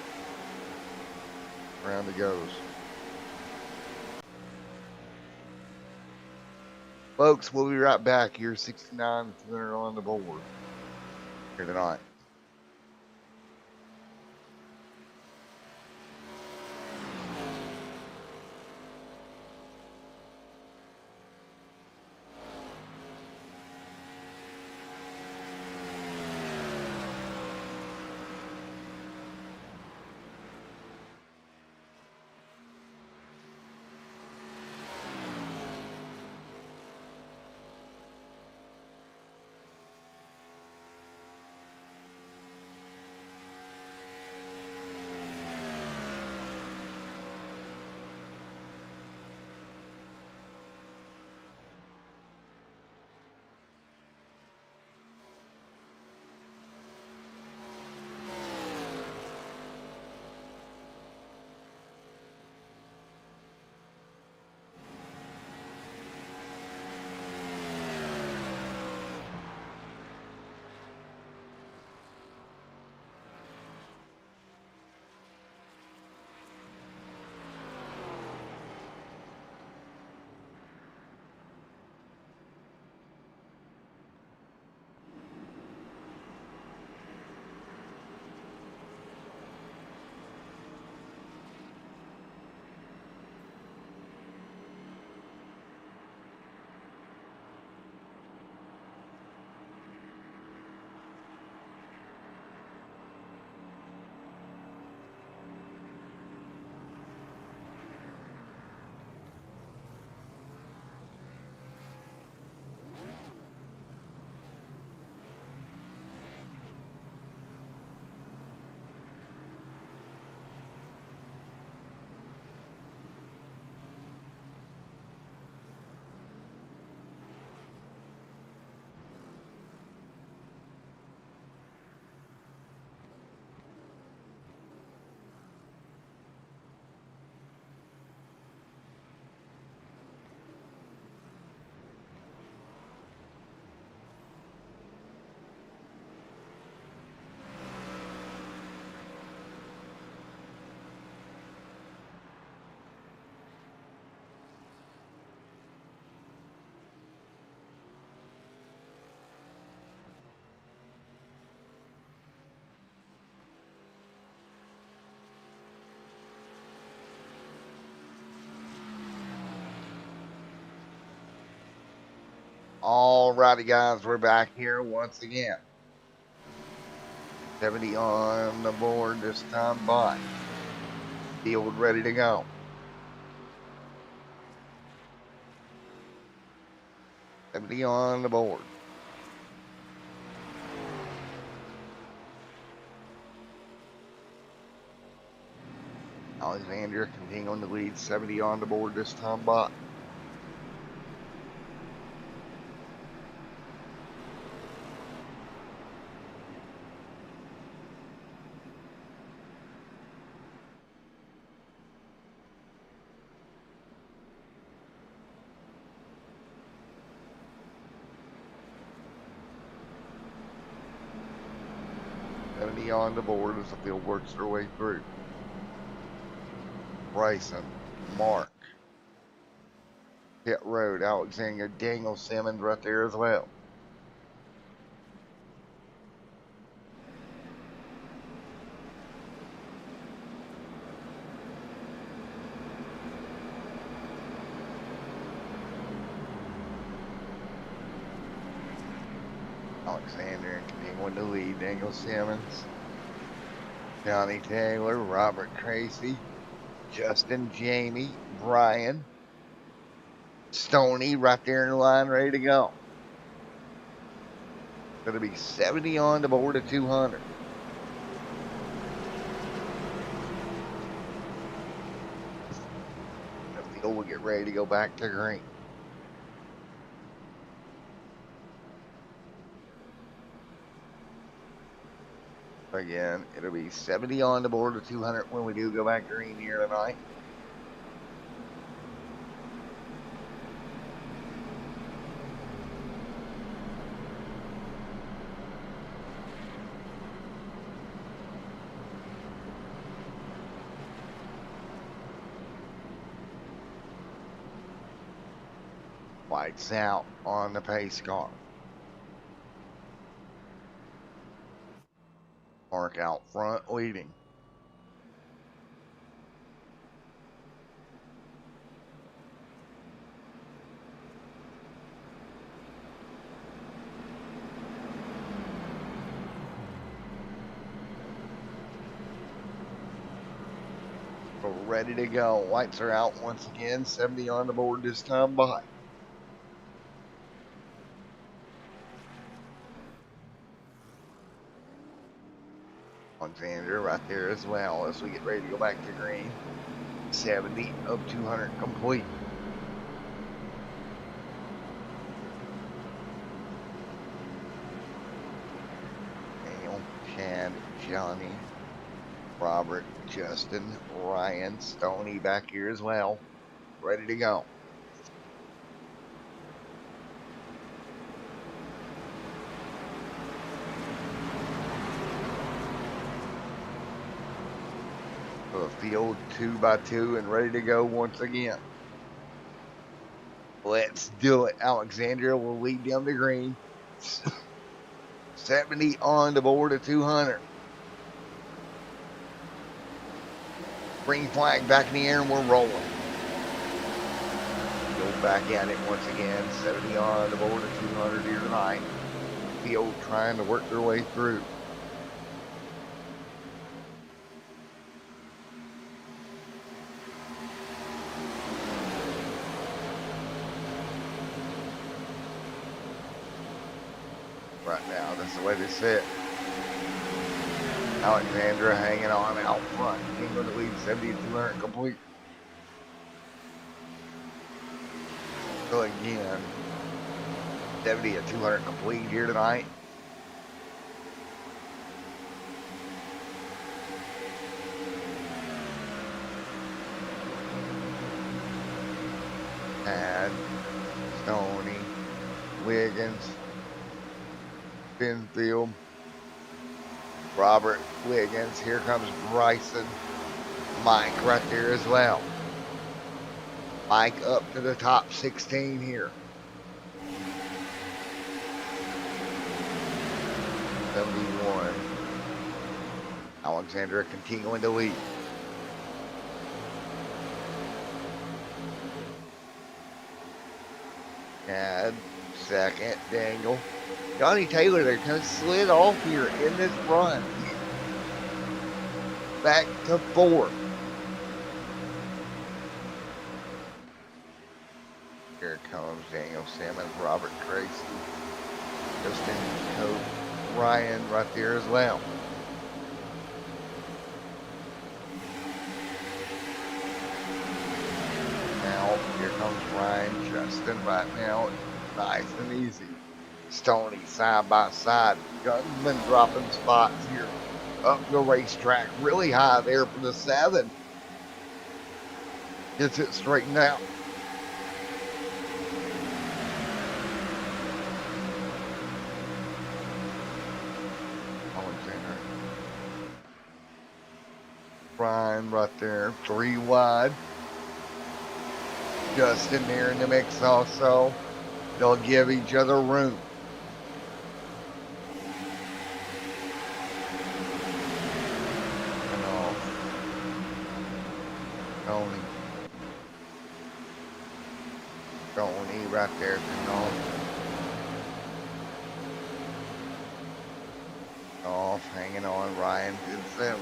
Around he goes. Folks, we'll be right back here. 69 200 on the board here tonight. Alrighty, guys, we're back here once again. 70 on the board this time by. Field ready to go. Seventy on the board. Alexander continuing to lead, 70 on the board this time by. On the board as the field works their way through. Bryson, Mark, Pit Road, Alexander, Daniel Simmons right there as well. Alexander continuing to lead, Daniel Simmons, Johnny Taylor, Robert Tracy, Justin, Jamie, Brian, Stoney right there in the line, ready to go. Going to be 70 on the board of 200. The field will get ready to go back to green. Again, it'll be 70 on the board of 200 when we do go back green here tonight. Lights out on the pace car. Mark out front leading. We're ready to go. Lights are out once again. 70 on the board this time by. Alexander right there as well as we get ready to go back to green. 70 of 200 complete. Daniel, Chad, Johnny, Robert, Justin, Ryan, Stoney back here as well. Ready to go. The field 2 by 2 and ready to go once again. Let's do it. Alexandria will lead down the green. 70 on the board of 200. Green flag back in the air and we're rolling. Go back at it once again. 70 on the board of 200 here tonight. Field trying to work their way through. Right now, that's the way they sit. Alexandra hanging on out front. He's going to lead 70 to 200 complete. So again, 70 to 200 complete here tonight. And Stoney, Wiggins, Penfield, Robert Wiggins. Here comes Bryson. Mike right there as well. Mike up to the top 16 here. 71. Alexandra continuing to lead. And second. Daniel. Johnny Taylor, they're kind of slid off here in this run. Back to 4th. Here comes Daniel Simmons, Robert Tracy, Justin Cope, Ryan right there as well. Now, here comes Ryan, Justin right now. Nice and easy. Stoney side by side. Gunman dropping spots here up the racetrack. Really high there for the 7. Gets it straightened out. Alexander. Ryan right there. 3 wide. Justin there in the mix also. They'll give each other room. And off. Tony right there. And off. Hanging on. Ryan did 7.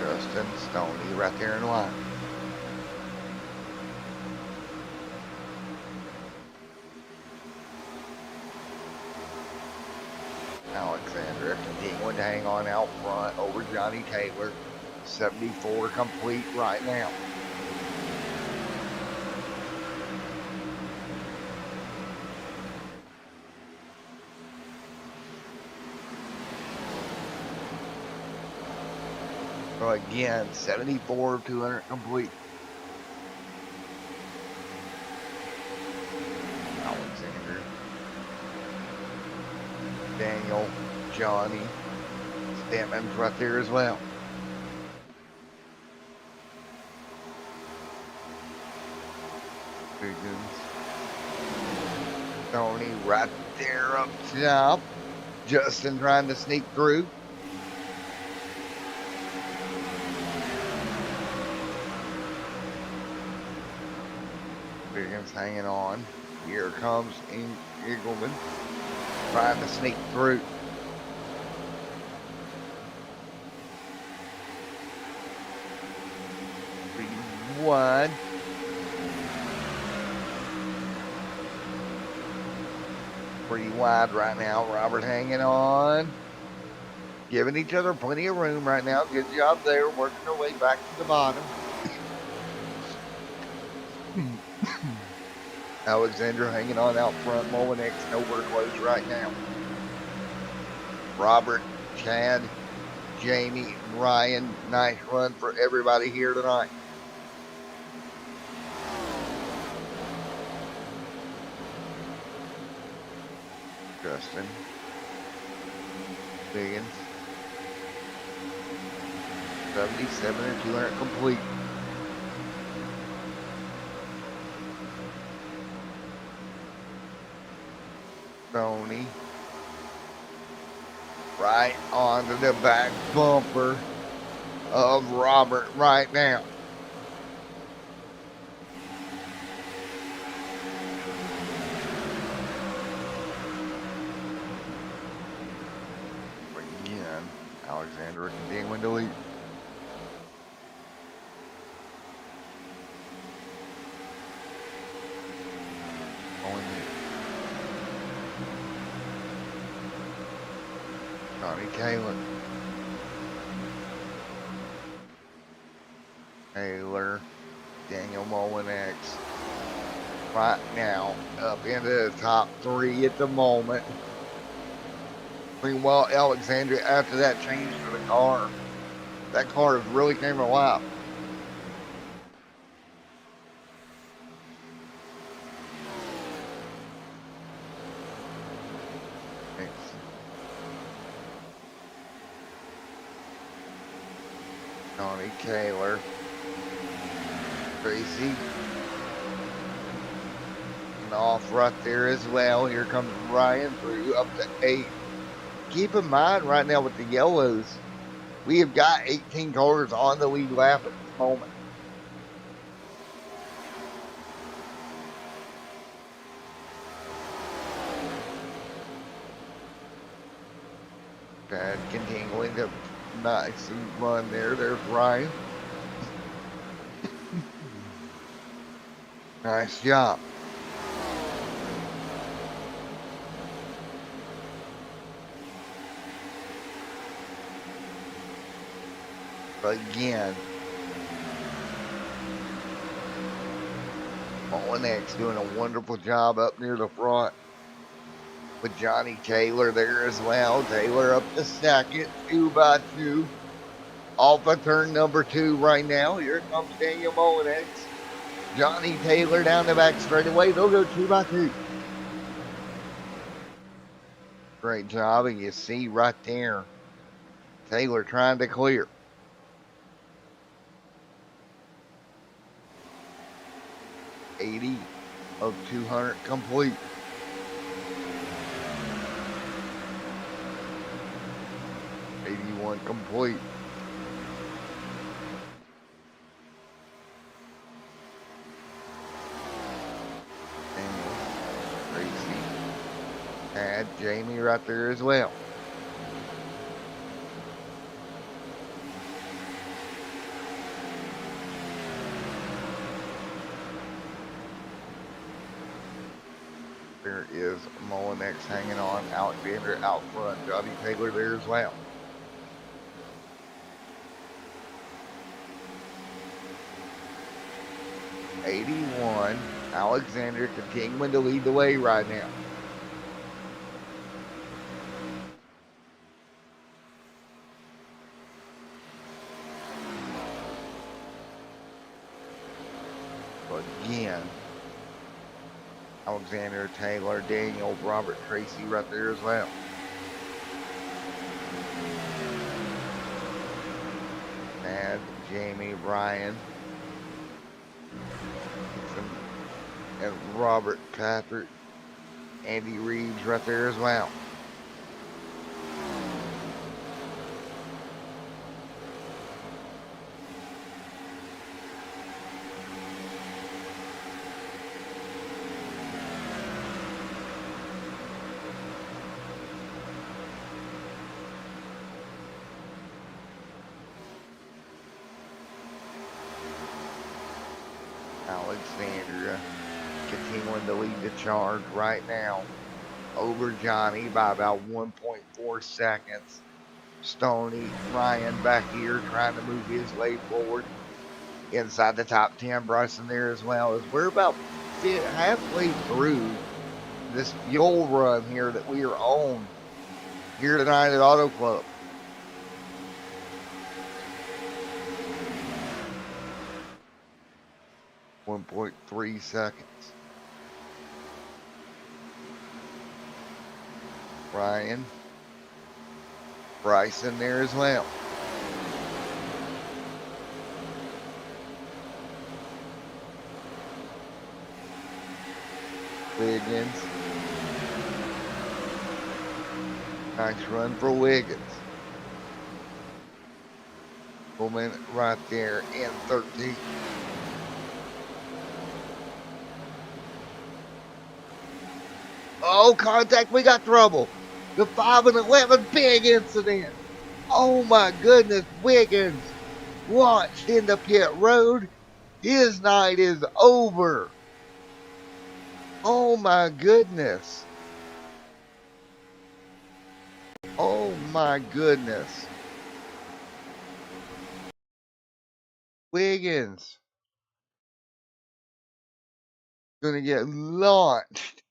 Justin Stoney right there in line. Alexander continuing to hang on out front over Johnny Taylor. 74 complete right now. So again, 74 of 200 complete. Alexander. Daniel, Johnny, Simmons right there as well. Tony right there up top. Justin trying to sneak through. Wiggins hanging on. Here comes Eagleman trying to sneak through. One. Pretty wide right now. Robert hanging on. Giving each other plenty of room right now. Good job there. Working their way back to the bottom. Alexander hanging on out front. Molinex nowhere close right now. Robert, Chad, Jamie, Ryan. Nice run for everybody here tonight. Justin. Biggins. 77 and 200 complete. Tony. Right onto the back bumper of Robert right now. Again, Alexander continuing to lead. Johnny Taylor, Daniel Molinex, right now up into the top 3 at the moment. Meanwhile, Alexandria, after that change to the car, that car has really came alive. Johnny Taylor, Tracy, and off right there as well. Here comes Ryan through up to 8. Keep in mind right now with the yellows, we have got 18 cars on the lead lap at this moment. Chad continuing to nicely run there. There's Ryan. Nice job. Again, Olenek doing a wonderful job up near the front with Johnny Taylor there as well. Taylor up to second, 2 by 2. Off of turn number 2 right now. Here comes Daniel Molenex. Johnny Taylor down the back straightaway. They'll go 2 by 2. Great job, and you see right there, Taylor trying to clear. $80 of 200 complete. $81 complete. Had Jamie right there as well. There is Molenex hanging on. Alexander out front. Johnny Taylor there as well. $81. Alexander continuing to lead the way right now. Again, Alexander, Taylor, Daniel, Robert, Tracy right there as well. And Jamie, Brian, and Robert, Patrick, Andy Reeves right there as well. Alexandria continuing to lead the charge right now over Johnny by about 1.4 seconds. Stoney, Ryan back here trying to move his way forward inside the top 10. Bryson there as well. As we're about halfway through this fuel run here that we are on here tonight at Auto Club. .3 seconds. Ryan, Bryson there as well. Wiggins. Nice run for Wiggins. Pullman right there in 13. Oh, contact, we got trouble. The 5 and 11, big incident. Oh my goodness, Wiggins launched into pit road. His night is over. Oh my goodness. Oh my goodness. Wiggins gonna get launched.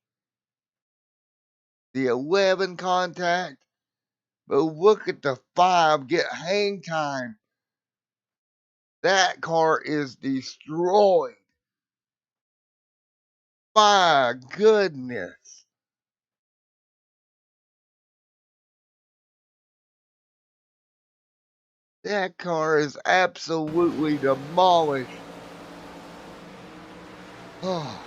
The 11 contact, but look at the 5 get hang time. That car is destroyed. My goodness. That car is absolutely demolished. Oh.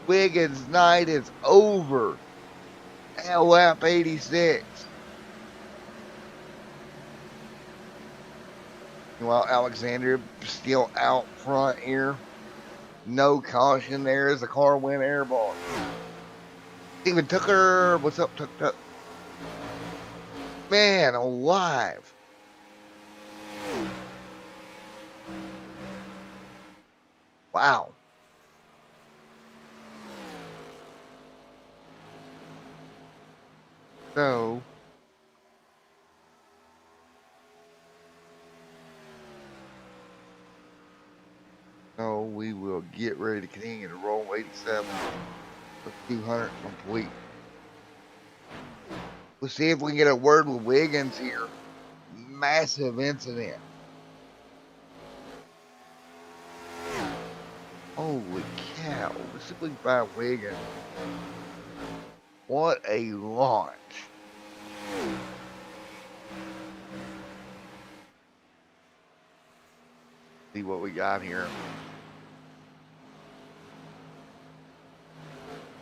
Wiggins' night is over at lap 86. Well, Alexander still out front here. No caution there as the car went airborne. Even Tucker, what's up, Tuck? Man alive. Wow. So, we will get ready to continue to roll 87 with 200 complete. We'll see if we can get a word with Wiggins here. Massive incident. Holy cow. Let's see if we can find Wiggins. What a launch. See what we got here.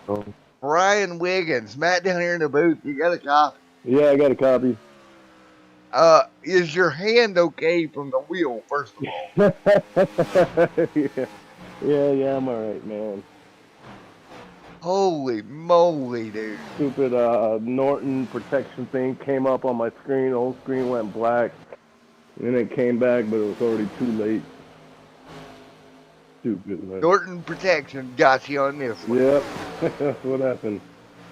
Oh. Brian Wiggins, Matt down here in the booth. You got a copy? Yeah, I got a copy. Is your hand okay from the wheel, first of all? yeah, I'm alright, man. Holy moly, dude. Stupid Norton protection thing came up on my screen. The whole screen went black. And then it came back, but it was already too late. Stupid, man. Norton protection got you on this one. Yep, that's what happened.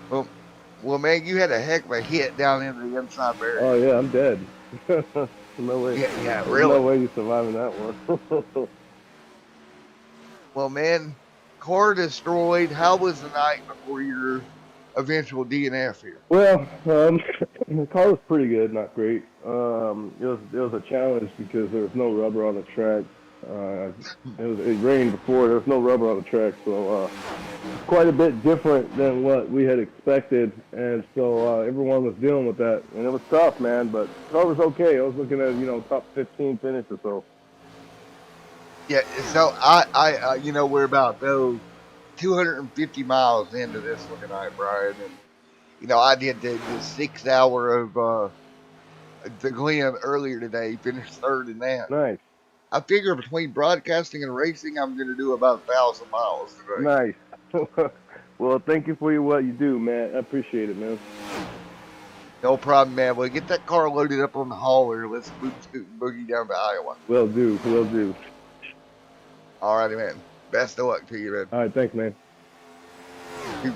Well, man, you had a heck of a hit down into the inside barrier. Oh, yeah, I'm dead. No way. Yeah, There's really. no way you're surviving that one. Well, man, car destroyed. How was the night before your eventual DNF here? Well, the car was pretty good, not great. It was a challenge because there was no rubber on the track. It rained before. There was no rubber on the track, so quite a bit different than what we had expected. And so everyone was dealing with that, and it was tough, man. But the car was okay. I was looking at top 15 finish or so. Yeah, so I we're about 250 miles into this one tonight, Brian, and I did the 6 hour of the Glen earlier today. Finished third in that. Nice. I figure between broadcasting and racing, I'm going to do about 1,000 miles today. Nice. Well, thank you for what you do, man. I appreciate it, man. No problem, man. We'll get that car loaded up on the hauler. Let's boot, scoot, and boogie down to Iowa. Will do. All righty, man. Best of luck to you, man. All right, thanks, man.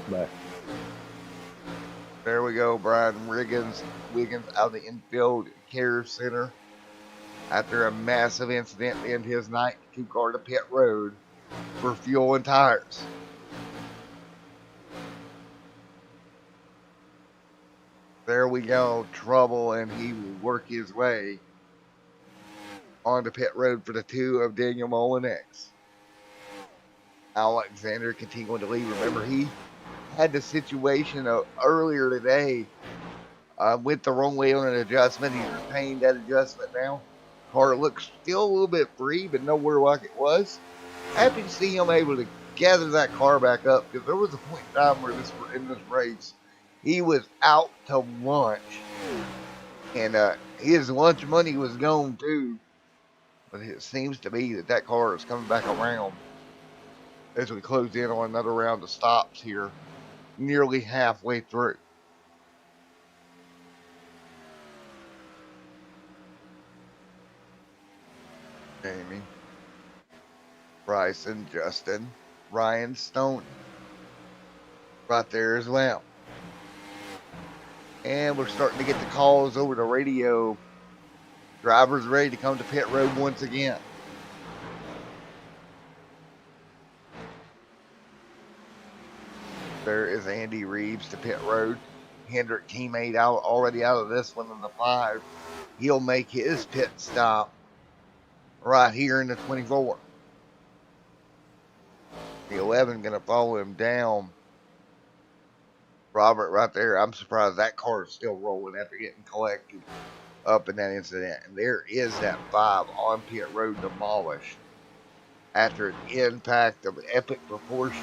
Bye. There we go, Brian Wiggins out of the infield care center. After a massive incident to end his night, took car to pit road for fuel and tires. There we go, trouble, and he will work his way onto pit road for the 2 of Daniel Molinex. Alexander continuing to lead. Remember, he had the situation earlier today. Went the wrong way on an adjustment. He's retained that adjustment now. Car looks still a little bit free, but nowhere like it was. Happy to see him able to gather that car back up, because there was a point in time where in this race, he was out to lunch. And his lunch money was gone too. But it seems to be that car is coming back around as we close in on another round of stops here, nearly halfway through. Jamie, Bryson, Justin, Ryan, Stone, right there as well. And we're starting to get the calls over the radio. Drivers ready to come to pit road once again. There is Andy Reeves to pit road. Hendrick teammate already out of this one in the 5. He'll make his pit stop right here in the 24. The 11 going to follow him down. Robert right there. I'm surprised that car is still rolling after getting collected up in that incident. And there is that 5 on pit road demolished after an impact of epic proportions.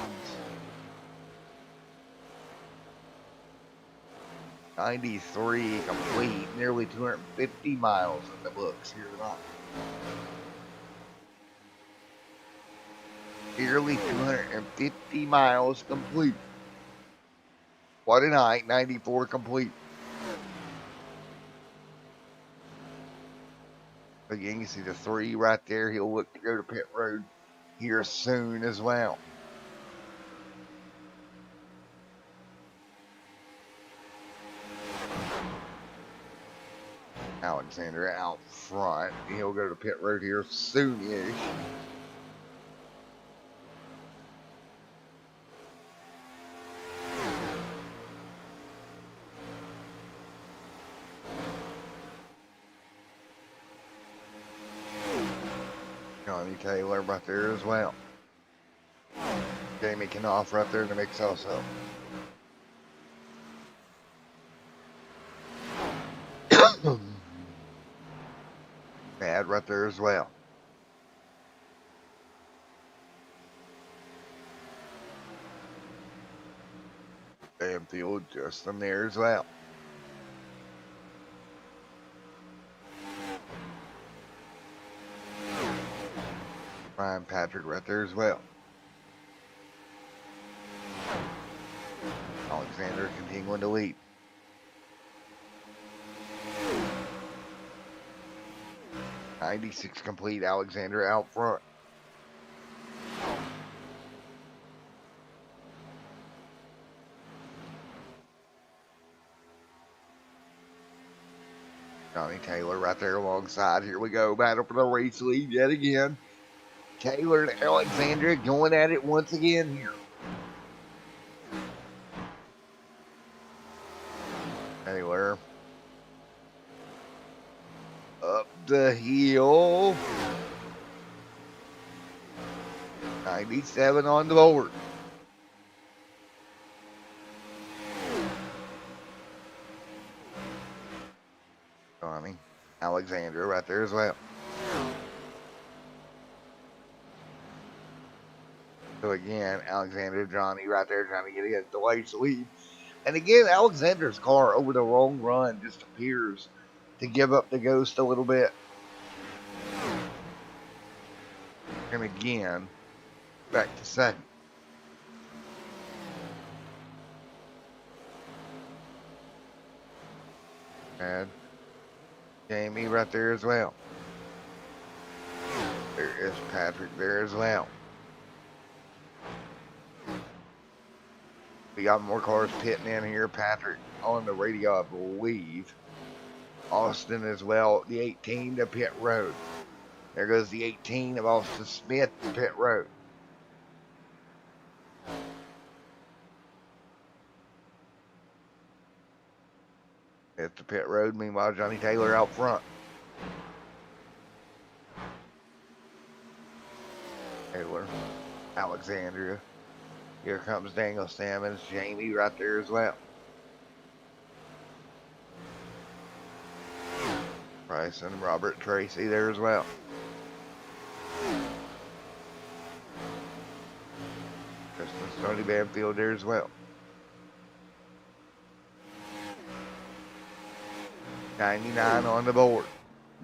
93 complete, nearly 250 miles in the books here tonight. Nearly 250 miles complete. What a night, 94 complete. Again, you see the 3 right there. He'll look to go to pit road here soon as well. Alexander out front. He'll go to pit road here soon-ish. Johnny Taylor right there as well. Jamie Knopf right there in the mix also. Bad right there as well. Banfield just in there as well. Ryan Patrick right there as well. Alexander continuing to lead. .96 complete. Alexander out front. Johnny Taylor right there alongside. Here we go. Battle for the race lead yet again. Taylor and Alexander going at it once again here. Taylor up the hill. 97 on the board. Johnny Alexander right there as well. So again, Alexander, Johnny right there trying to get against the race lead. And again, Alexander's car over the wrong run just appears to give up the ghost a little bit. And again, back to second. And Jamie right there as well. There is Patrick there as well. We got more cars pitting in here. Patrick on the radio, I believe. Austin as well. The 18 to pit road. There goes the 18 of Austin Smith to pit road. At the pit road. Meanwhile, Johnny Taylor out front. Taylor. Alexandria. Here comes Daniel Sammons. Jamie right there as well. Price and Robert Tracy there as well. Justin Stoney Banfield there as well. 99 on the board.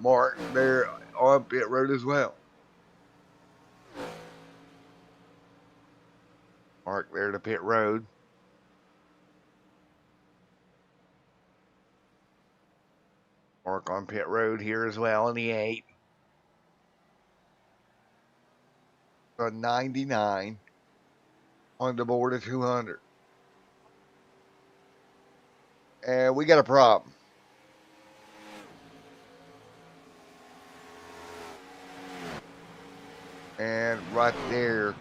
Mark there on pit road as well. Mark there to pit road. Mark on pit road here as well in the 8. So 99 on the board of 200. And we got a problem. And right there,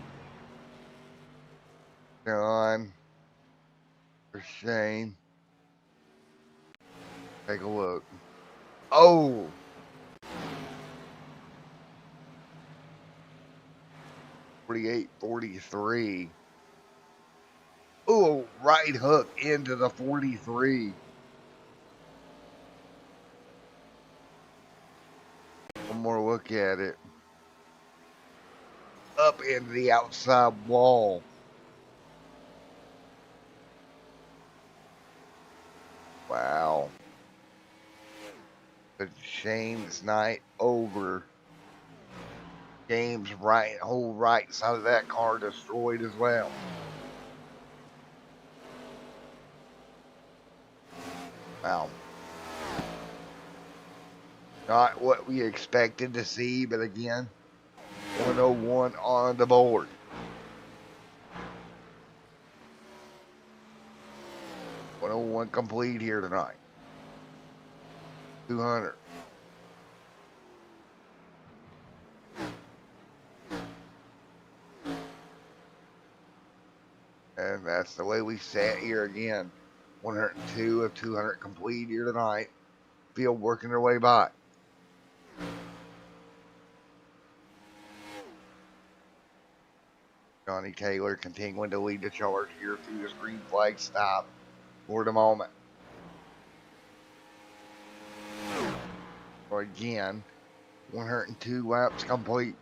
John, for Shane. Take a look. Oh! .48.43. Oh, right hook into the 43. One more look at it. Up into the outside wall. Wow. But Shane's night over. James right, whole right side of that car destroyed as well. Wow. Not what we expected to see, but again, 101 on the board. $101 complete here tonight. 200. And that's the way we sat here again. 102 of 200 complete here tonight. Field working their way by. Johnny Taylor continuing to lead the charge here through this green flag stop for the moment. So again, 102 laps complete.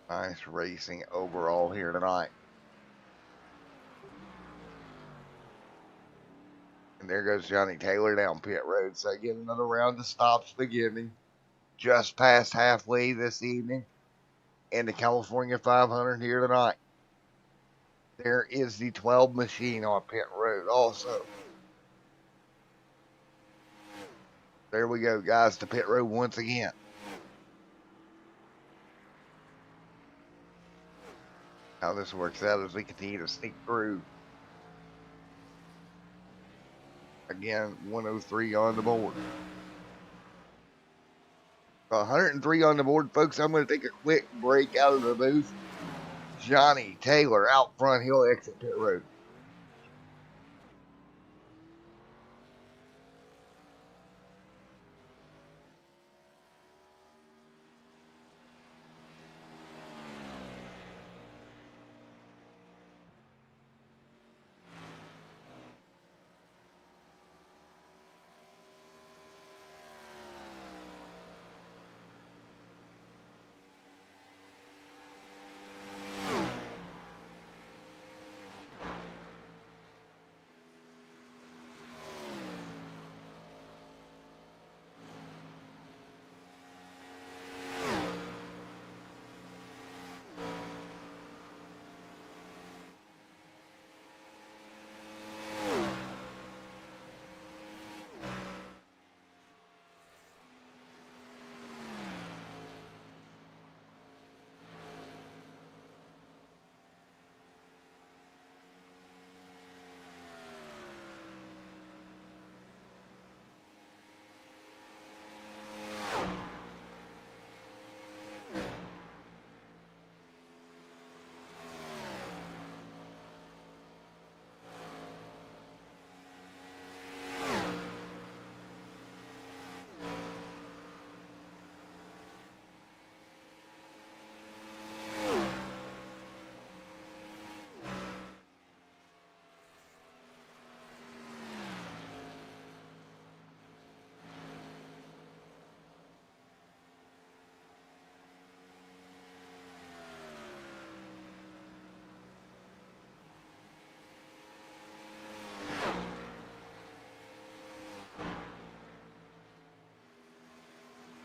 Nice racing overall here tonight. And there goes Johnny Taylor down pit road. So again, another round of stops beginning. Just past halfway this evening in the California 500 here tonight. There is the 12 machine on pit road also. There we go, guys, to pit road once again. How this works out as we continue to sneak through. Again, 103 on the board. 103 on the board, folks. I'm going to take a quick break out of the booth. Johnny Taylor out front. He'll exit pit road.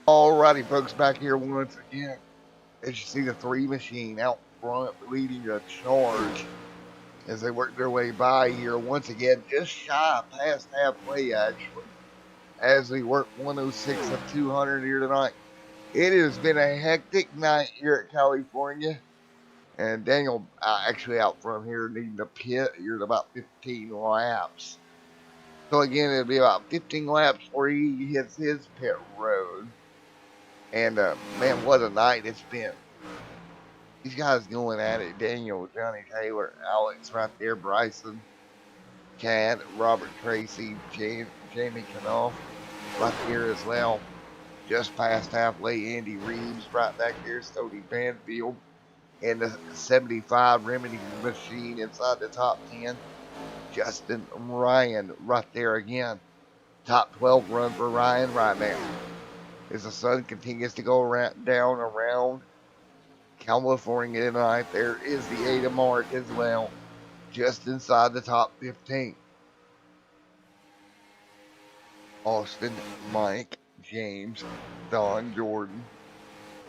Alrighty, folks, back here once again. As you see the 3 machine out front leading a charge as they work their way by here once again, just shy past halfway actually, as we work 106 of 200 here tonight. It has been a hectic night here at California, and Daniel actually out front here needing to pit here at about 15 laps. So again, it'll be about 15 laps before he hits his pit road. And man, what a night it's been. These guys going at it. Daniel, Johnny Taylor, Alex right there, Bryson, Chad, Robert Tracy, Jamie Knopf right there as well. Just past halfway, Andy Reeves right back there, Stody Banfield, and the 75 Remedy machine inside the top 10. Justin Ryan right there again. Top 12 run for Ryan right now. As the sun continues to go down around California tonight, there is the Ada mark as well, just inside the top 15. Austin, Mike, James, Don, Jordan,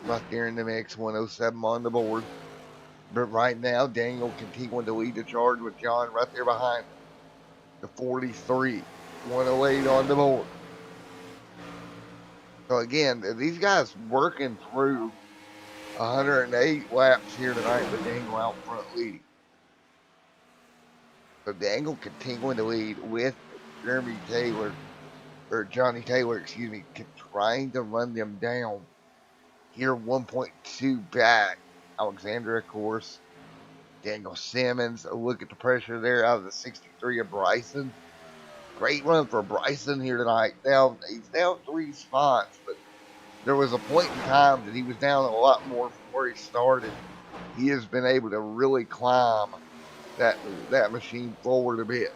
right there in the mix, 107 on the board. But right now, Daniel continuing to lead the charge with John right there behind the 43. 108 on the board. So again, these guys working through 108 laps here tonight with Daniel out front leading. So Daniel continuing to lead with Johnny Taylor, excuse me, trying to run them down. Here 1.2 back. Alexander, of course. Daniel Simmons, a look at the pressure there out of the 63 of Bryson. Great run for Bryson here tonight. He's down 3 spots, but there was a point in time that he was down a lot more from where he started. He has been able to really climb that machine forward a bit.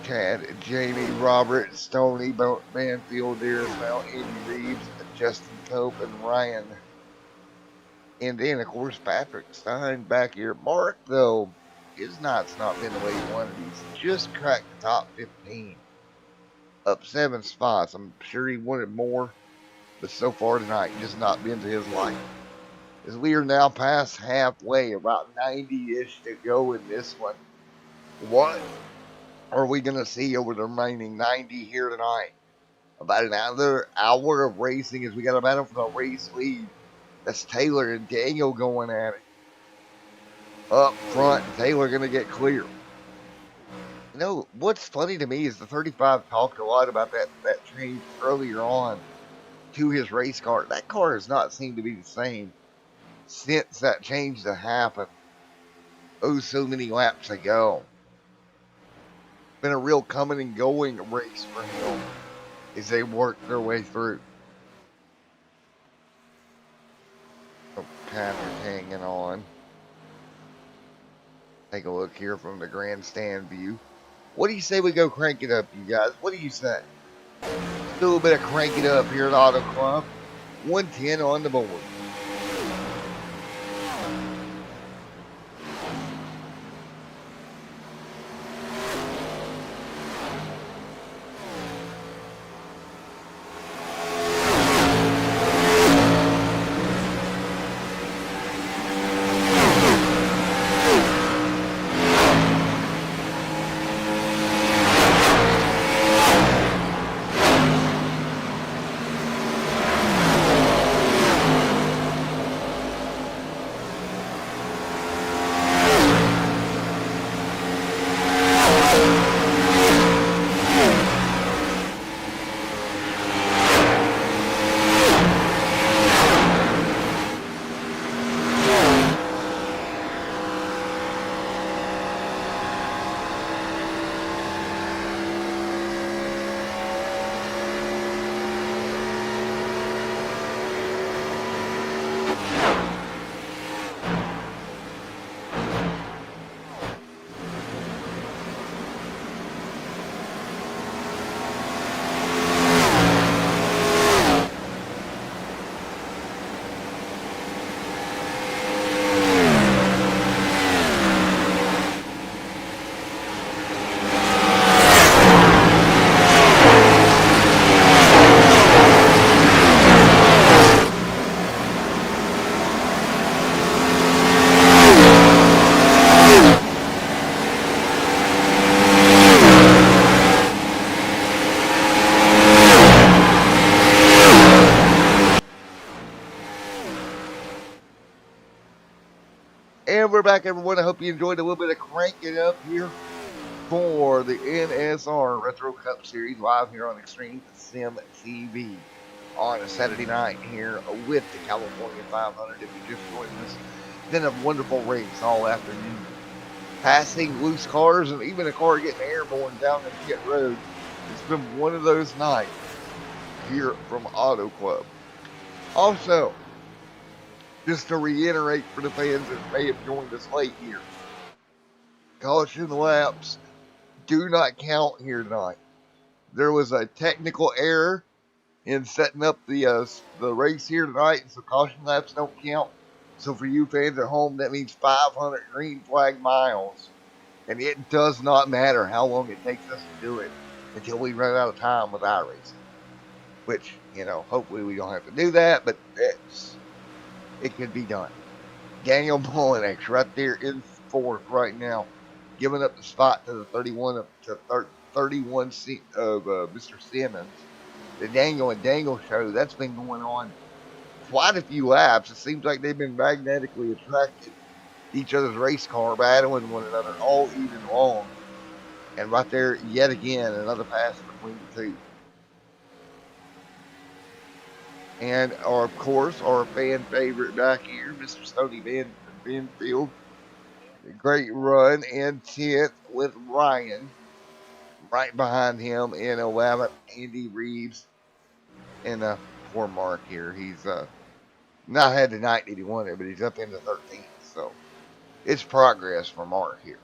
Chad, Jamie, Robert, Stoney, Banfield there as well, Andy Reeves, Justin Cope, and Ryan. And then, of course, Patrick Stein back here. Mark, though, his night's not been the way he wanted. He's just cracked the top 15. Up 7 spots. I'm sure he wanted more, but so far tonight, just not been to his liking. As we are now past halfway, about 90-ish to go in this one. What are we going to see over the remaining 90 here tonight? About another hour of racing as we got a battle for the race lead. That's Taylor and Daniel going at it. Up front, Taylor going to get clear. You know, what's funny to me is the 35 talked a lot about that change earlier on to his race car. That car has not seemed to be the same since that change to happen. Oh, so many laps ago. Been a real coming and going race for him as they work their way through. Oh, Patrick hanging on. Take a look here from the grandstand view. What do you say we go crank it up, you guys? What do you say? A little bit of crank it up here at Auto Club. 110 on the board. And we're back, everyone. I hope you enjoyed a little bit of cranking up here for the NSR Retro Cup Series live here on Extreme Sim TV on a Saturday night here with the California 500. If you just joined us, been a wonderful race all afternoon. Passing loose cars and even a car getting airborne down the pit road. It's been one of those nights here from Auto Club. Also, just to reiterate for the fans that may have joined us late here, caution laps do not count here tonight. There was a technical error in setting up the race here tonight, so caution laps don't count. So for you fans at home, that means 500 green flag miles, and it does not matter how long it takes us to do it until we run out of time with iRacing. Which, you know, hopefully we don't have to do that, but it can be done. Daniel Mullinex right there in 4th right now, giving up the spot to the 31 of Mr. Simmons. The Daniel and Dangle show, that's been going on quite a few laps. It seems like they've been magnetically attracted to each other's race car, battling one another all evening long. And right there, yet again, another pass between the two. And of course, our fan favorite back here, Mr. Stony Benfield. Great run in 10th with Ryan. Right behind him in 11th, Andy Reeves. And poor Mark here. He's not had the night that he wanted, but he's up into 13th. So it's progress for Mark here.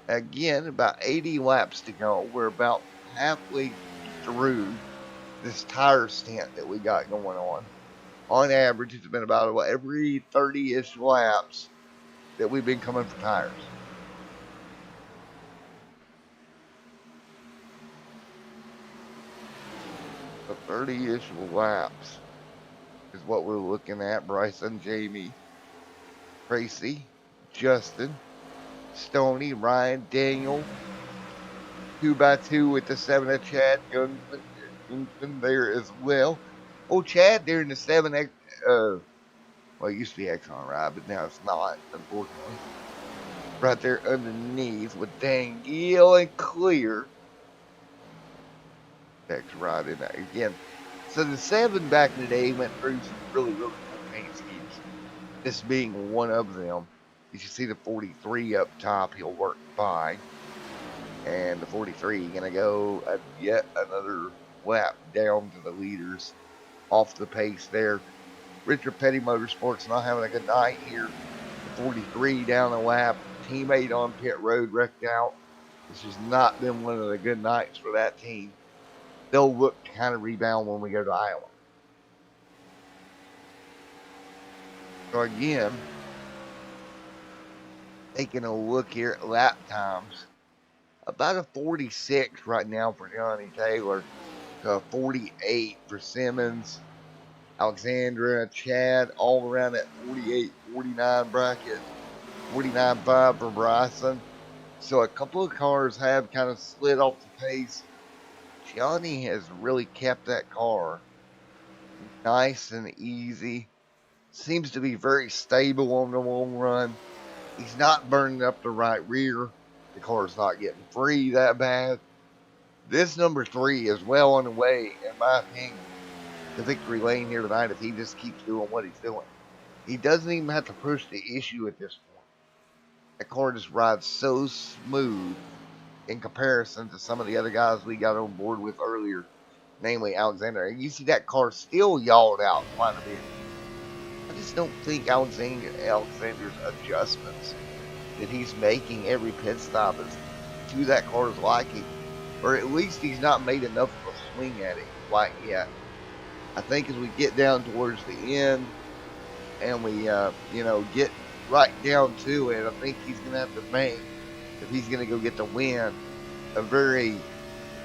Again, about 80 laps to go. We're about halfway through this tire stint that we got going on. On average, it's been about every 30-ish laps that we've been coming for tires. So 30-ish laps is what we're looking at. Bryson, Jamie, Tracy, Justin, Stoney, Ryan, Daniel, 2x2 with the 7 of Chad Gunsman there as well. Oh, Chad there in the 7X, well, it used to be Exxon Ride, but now it's not, unfortunately. Right there underneath with Daniel and Clear. X Ride in that again. So the 7 back in the day went through some really, really cool paint schemes. This being one of them. You can see the 43 up top, he'll work by. And the 43 going to go yet another lap down to the leaders off the pace there. Richard Petty Motorsports not having a good night here. The 43 down the lap. Teammate on pit road wrecked out. This has not been one of the good nights for that team. They'll look to kind of rebound when we go to Iowa. So again, taking a look here at lap times. About a 46 right now for Johnny Taylor. To a 48 for Simmons. Alexandra, Chad, all around that 48, 49 bracket. 49.5 for Bryson. So a couple of cars have kind of slid off the pace. Johnny has really kept that car nice and easy. Seems to be very stable on the long run. He's not burning up the right rear. The car's not getting free that bad. This number 3 is well on the way, in my opinion, to victory lane here tonight if he just keeps doing what he's doing. He doesn't even have to push the issue at this point. That car just rides so smooth in comparison to some of the other guys we got on board with earlier, namely Alexander. And you see that car still yawed out quite a bit. I just don't think Alexander's adjustments that he's making every pit stop is to that car's liking, or at least he's not made enough of a swing at it quite yet. I think as we get down towards the end and we, get right down to it, I think he's going to have to make, if he's going to go get the win, a very,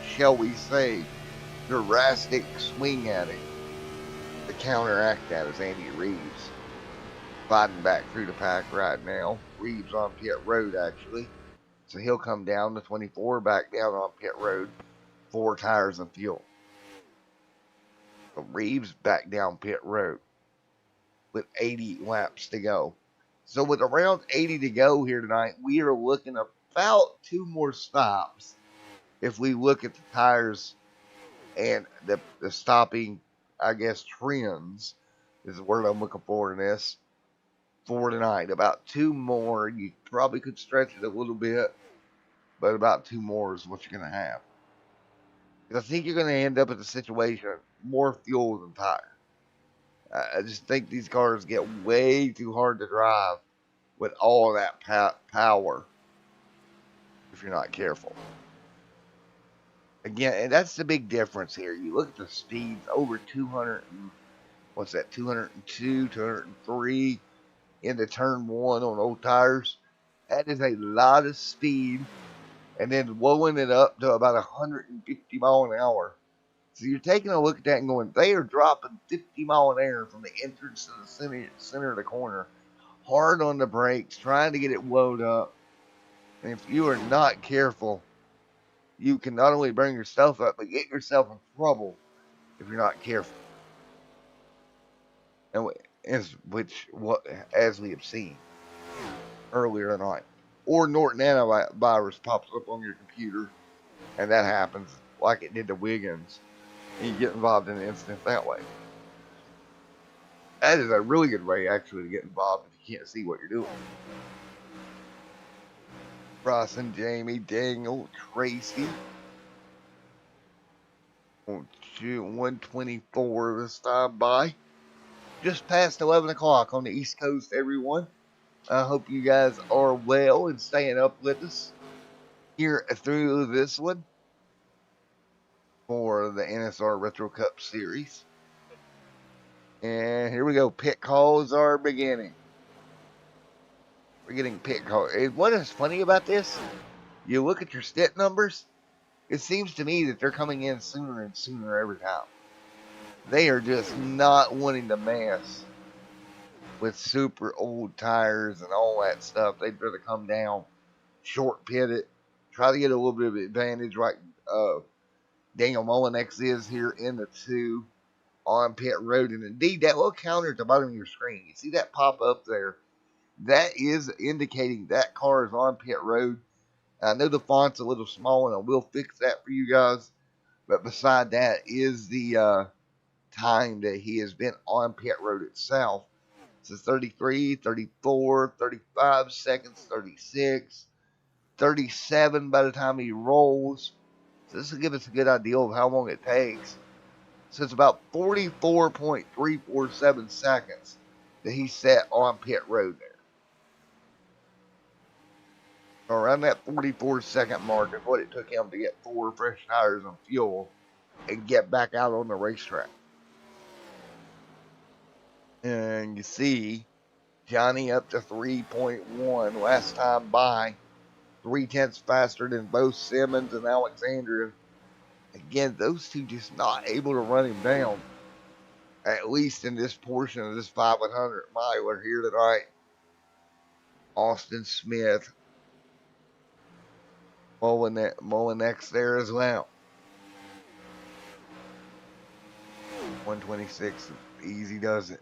shall we say, drastic swing at it to counteract that as Andy Reeves sliding back through the pack right now. Reeves on pit road, actually. So he'll come down to 24, back down on pit road, 4 tires and fuel. So Reeves back down pit road with 80 laps to go. So with around 80 to go here tonight, we are looking about 2 more stops. If we look at the tires and the stopping, I guess, trends is the word I'm looking for in this for tonight. About 2 more. You probably could stretch it a little bit, but about 2 more is what you're going to have. Because I think you're going to end up in a situation more fuel than tire. I just think these cars get way too hard to drive with all that power if you're not careful. Again, and that's the big difference here. You look at the speeds over 200, 202, 203 into turn 1 on old tires. That is a lot of speed. And then blowing it up to about 150 mile an hour. So you're taking a look at that and going, they are dropping 50 mile an hour from the entrance to the center of the corner hard on the brakes, trying to get it wound up. And if you are not careful, you can not only bring yourself up, but get yourself in trouble if you're not careful. And as we have seen earlier tonight, or Norton antivirus pops up on your computer, and that happens like it did to Wiggins, and you get involved in an incident that way. That is a really good way, actually, to get involved if you can't see what you're doing. Ross and Jamie, Daniel, Tracy. 124 this time by. Just past 11 o'clock on the East Coast, everyone. I hope you guys are well and staying up with us here through this one for the NSR Retro Cup Series. And here we go. Pit calls are beginning. We're getting pit calls. What is funny about this? You look at your stint numbers, it seems to me that they're coming in sooner and sooner every time. They are just not wanting to mess with super old tires and all that stuff. They'd rather come down, short pit it, try to get a little bit of advantage like Daniel Mullinex is here in the 2 on pit road. And indeed, that little counter at the bottom of your screen, you see that pop up there? That is indicating that car is on pit road. I know the font's a little small, and I will fix that for you guys. But beside that is the time that he has been on pit road itself. So 33, 34, 35 seconds, 36, 37 by the time he rolls. So this will give us a good idea of how long it takes. So it's about 44.347 seconds that he set on pit road there. Around that 44-second mark is what it took him to get 4 fresh tires and fuel and get back out on the racetrack. And you see Johnny up to 3.1 last time by. 0.3 faster than both Simmons and Alexander. Again, those two just not able to run him down. At least in this portion of this 500 miler here tonight. Austin Smith. Mullinex there as well. 126. Easy does it.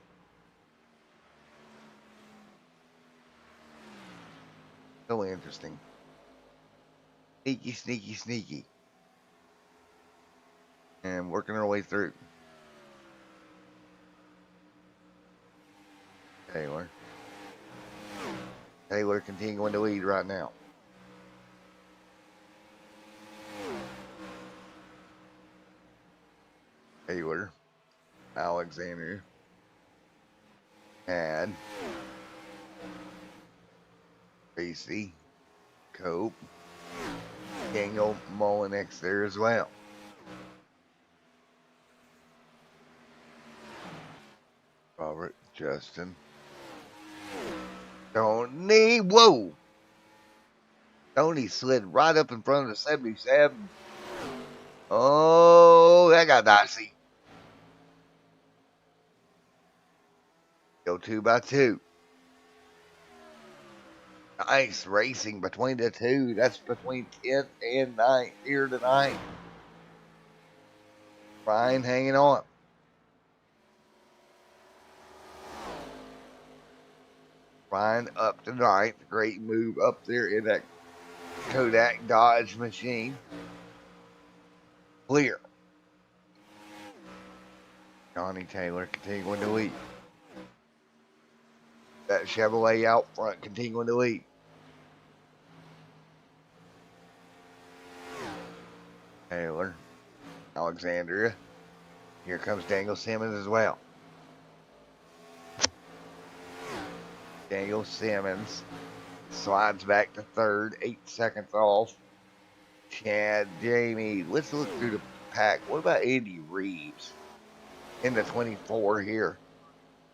So interesting. Sneaky, sneaky, sneaky. And working our way through. Taylor continuing to lead right now. Taylor, Alexander, and Tracy, Cope, Daniel Mullinex there as well. Robert, Justin, Tony, whoa! Tony slid right up in front of the 77. Oh, that got dicey. Go 2 by 2. Nice racing between the two. That's between 10th and 9th here tonight. Ryan hanging on. Ryan up to 9th. Great move up there in that Kodak Dodge machine. Clear. Johnny Taylor continuing to lead. That Chevrolet out front continuing to lead. Taylor. Alexandria. Here comes Daniel Simmons as well. Daniel Simmons slides back to 3rd, 8 seconds off. Chad, Jamie. Let's look through the pack. What about Andy Reeves in the 24 here?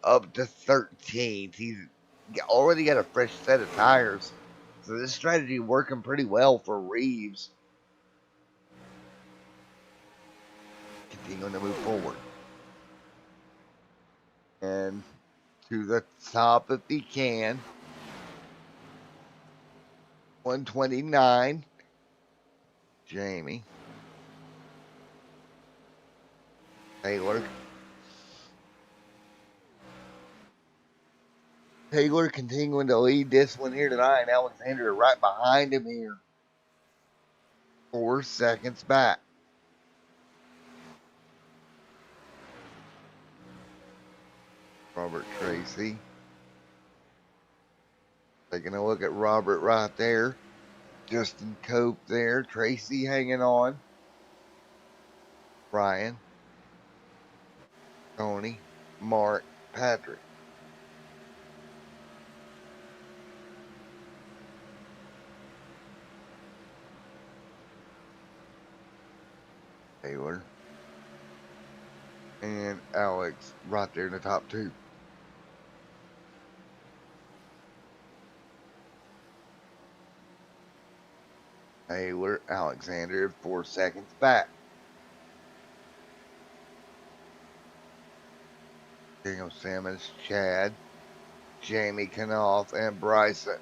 Up to 13th. He's already got a fresh set of tires. So this strategy working pretty well for Reeves. Continuing to move forward. And to the top if he can. 129. Jamie. Taylor. Taylor continuing to lead this one here tonight. Alexander right behind him here. 4 seconds back. Robert Tracy. Taking a look at Robert right there. Justin Cope there. Tracy hanging on. Ryan. Tony. Mark. Patrick. Taylor. And Alex right there in the top 2. Taylor, Alexander, 4 seconds back. Daniel Simmons, Chad, Jamie Knopf, and Bryson.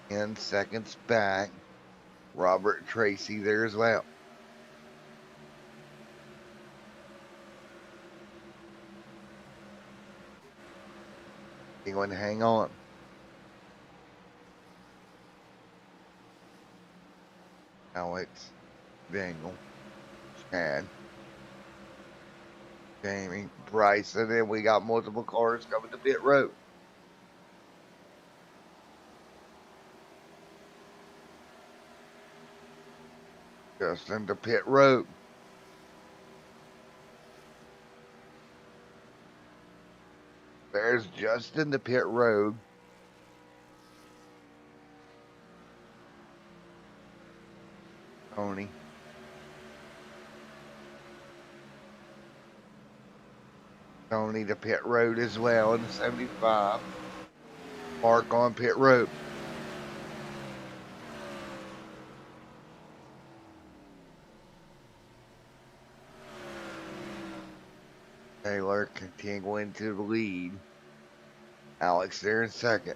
In seconds back. Robert Tracy there as well. Anyone hang on. Alex, Daniel, Chad, Jamie, Bryson, and we got multiple cars coming to pit road. Justin to pit road. There's Justin to pit road. Tony. Tony to pit road as well in the 75. Mark on pit road. Taylor continuing to the lead. Alex there in second.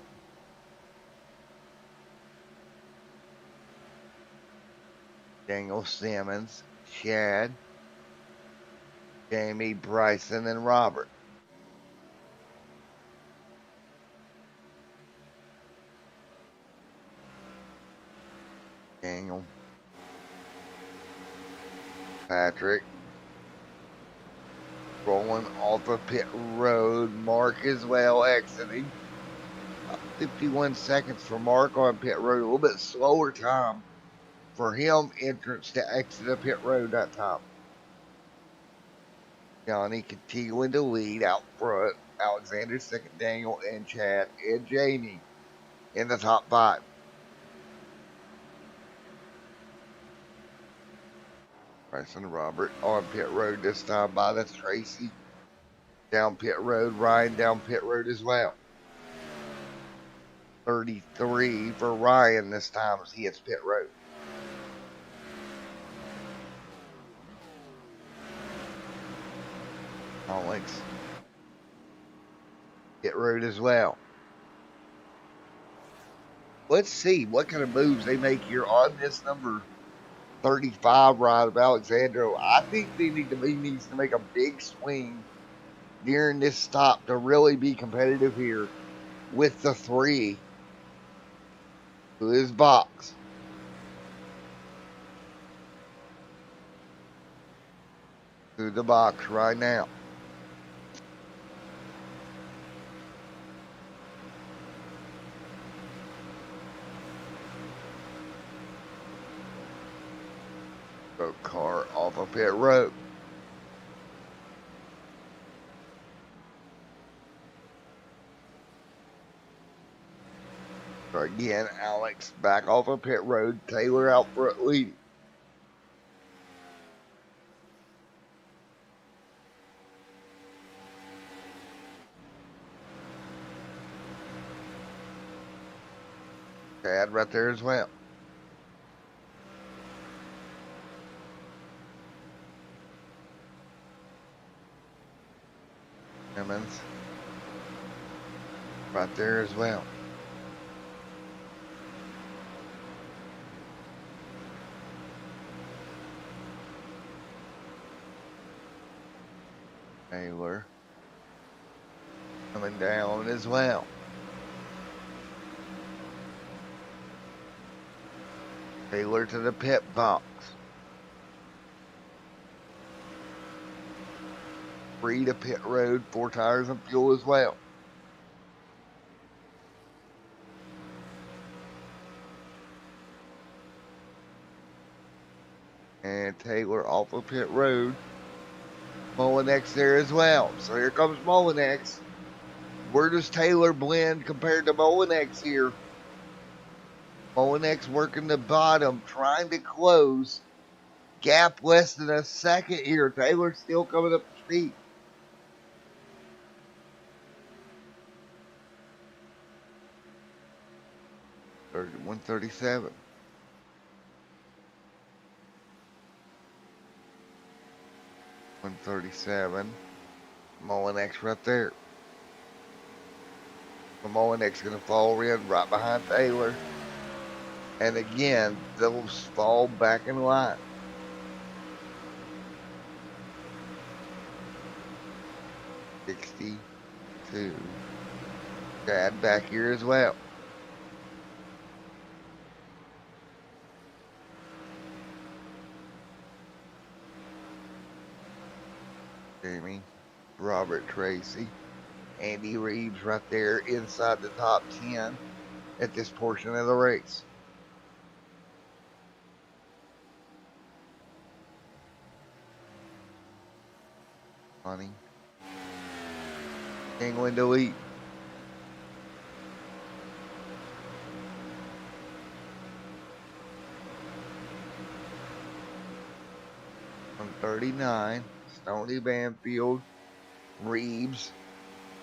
Daniel Simmons, Chad, Jamie, Bryson, and Robert. Daniel, Patrick, rolling off of pit road. Mark as well exiting. 51 seconds for Mark on pit road. A little bit slower time for him entrance to exit the pit road that time. Johnny continuing to lead out front. Alexander second, Daniel and Chad and Jamie in the top 5. Bryson Robert on pit road this time by the Tracy. Down pit road. Ryan down pit road as well. 33 for Ryan this time as he hits pit road. Alex. Pit road as well. Let's see what kind of moves they make here on this number 35 ride of Alexandro. I think he needs to make a big swing during this stop to really be competitive here with the 3 to his box. To the box right now. Go car off of pit road. So again, Alex back off of pit road. Taylor out front leading. Chad right there as well. Emmons right there as well. Taylor coming down as well. Taylor to the pit box. Free to pit road, 4 tires and fuel as well. And Taylor off of pit road. Molinex there as well. So here comes Molinex. Where does Taylor blend compared to Molinex here? Molinex working the bottom, trying to close. Gap less than a second here. Taylor still coming up to speed. Or 137. Molinex right there. Molinex going to fall in right behind Taylor. And again, they'll fall back in line. 62. Chad back here as well. Jamie, Robert Tracy, Andy Reeves right there inside the top 10 at this portion of the race. Funny. England to lead. On 39, Stoney Banfield, Reeves,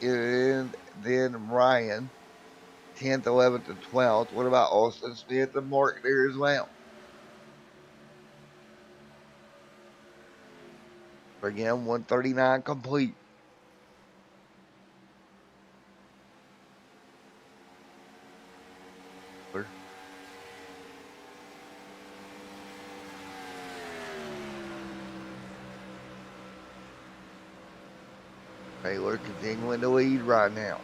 and then Ryan, 10th, 11th, and 12th. What about Austin Smith and Mark there as well? Again, 139 complete. Taylor continuing to lead right now.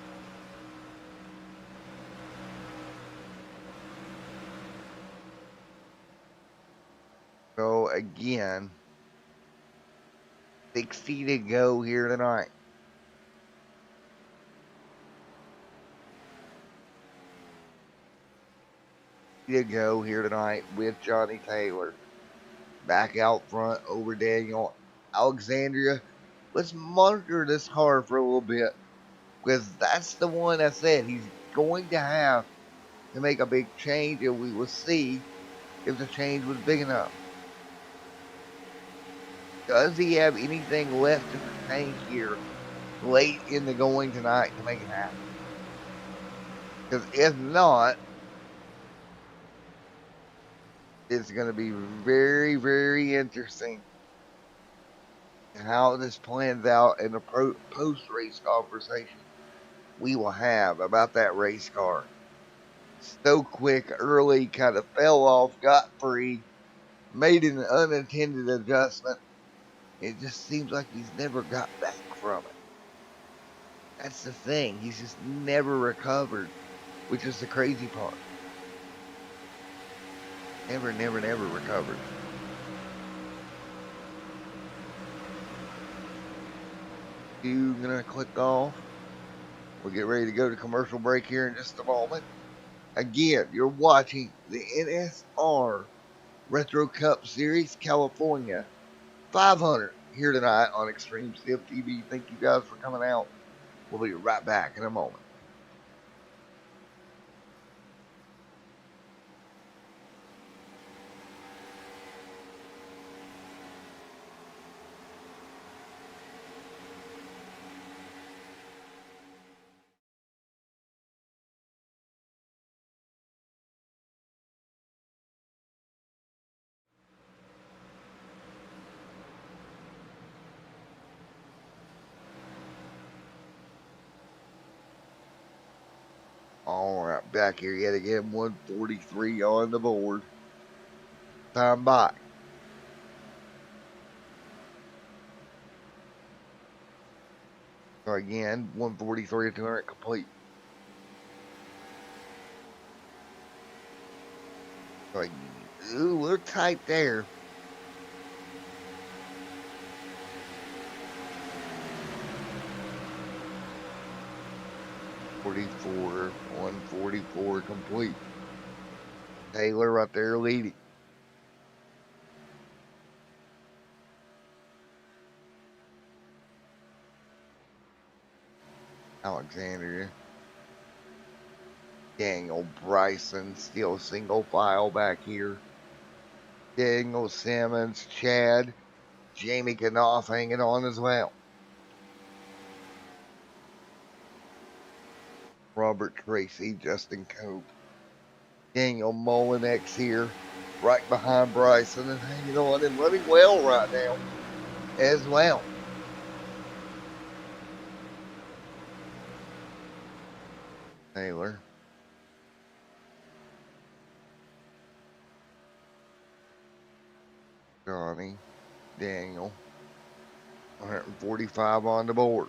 So again, 60 to go here tonight. To go here tonight with Johnny Taylor. Back out front over Daniel Alexandria. Let's monitor this car for a little bit, because that's the one I said he's going to have to make a big change, and we will see if the change was big enough. Does he have anything left in the tank here late in the going tonight to make it happen? Because if not, it's going to be very, very interesting how this plans out in the post-race conversation we will have about that race car. So quick, early, kind of fell off, got free, made an unintended adjustment. It just seems like he's never got back from it. That's the thing. He's just never recovered, which is the crazy part. Never recovered. You gonna click off. We'll get ready to go to commercial break here in just a moment. Again, you're watching the NSR Retro Cup Series California 500 here tonight on Extreme Sim TV. Thank you guys for coming out. We'll be right back in a moment. back here yet again. 143 on the board. Time by. So again, 143 to 200 complete. So, ooh, look tight there. .44, 144 complete. Taylor right there leading. Alexandria. Daniel Bryson still single file back here. Daniel Simmons, Chad, Jamie Knopf hanging on as well. Robert Tracy, Justin Cope. Daniel Molinex here, right behind Bryson and hanging on and running well right now as well. Taylor. Johnny. Daniel. 145 on the board.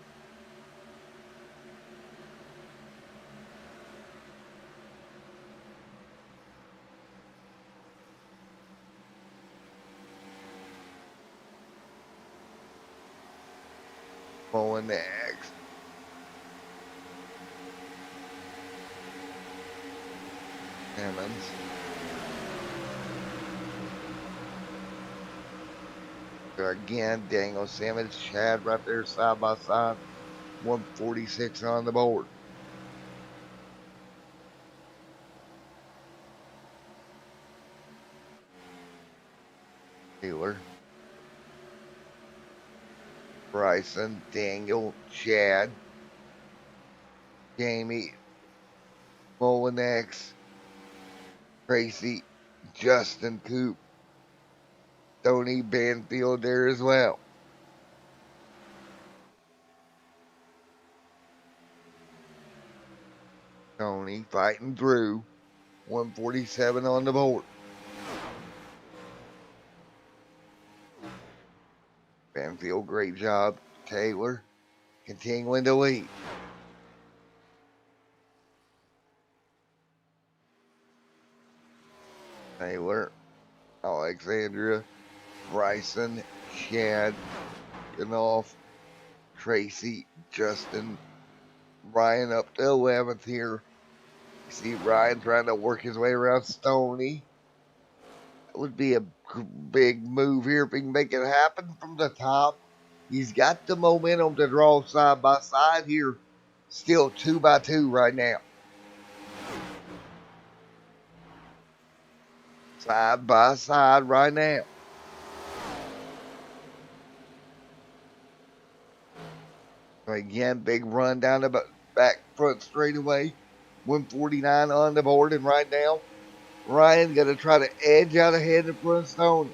Molinex. Simmons. Again, Daniel Simmons, Chad right there side by side. 146 on the board. Taylor. Bryson, Daniel, Chad, Jamie, Molinex, Tracy, Justin Coop, Tony Banfield there as well. Tony fighting through. 147 on the board. Banfield, great job. Taylor continuing to lead. Taylor, Alexandria, Bryson, Chad, Knopf, Tracy, Justin, Ryan up to 11th here. You see Ryan trying to work his way around Stoney. That would be a big move here if he can make it happen from the top. He's got the momentum to draw side by side here. Still 2 by 2 right now. Side by side right now. So again, big run down the back front straightaway. 149 on the board, and right now, Ryan going to try to edge out ahead in front of Stoney.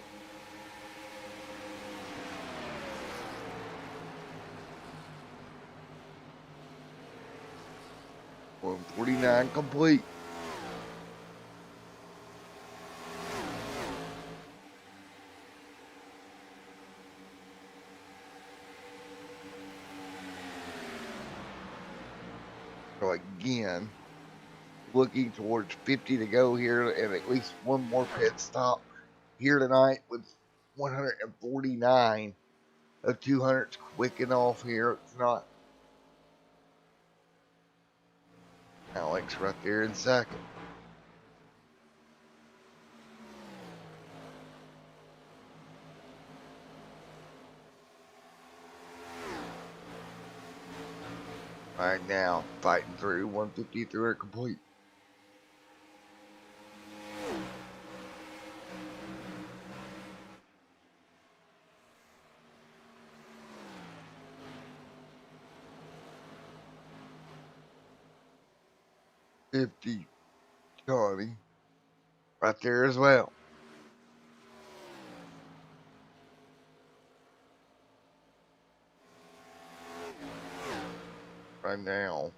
.149 complete. So again, looking towards 50 to go here and at least one more pit stop here tonight with 149 of 200s quicking off here. It's not. Alex right there in second. Right now, fighting through 150 through her complete. .50, Johnny, right there as well. Right now,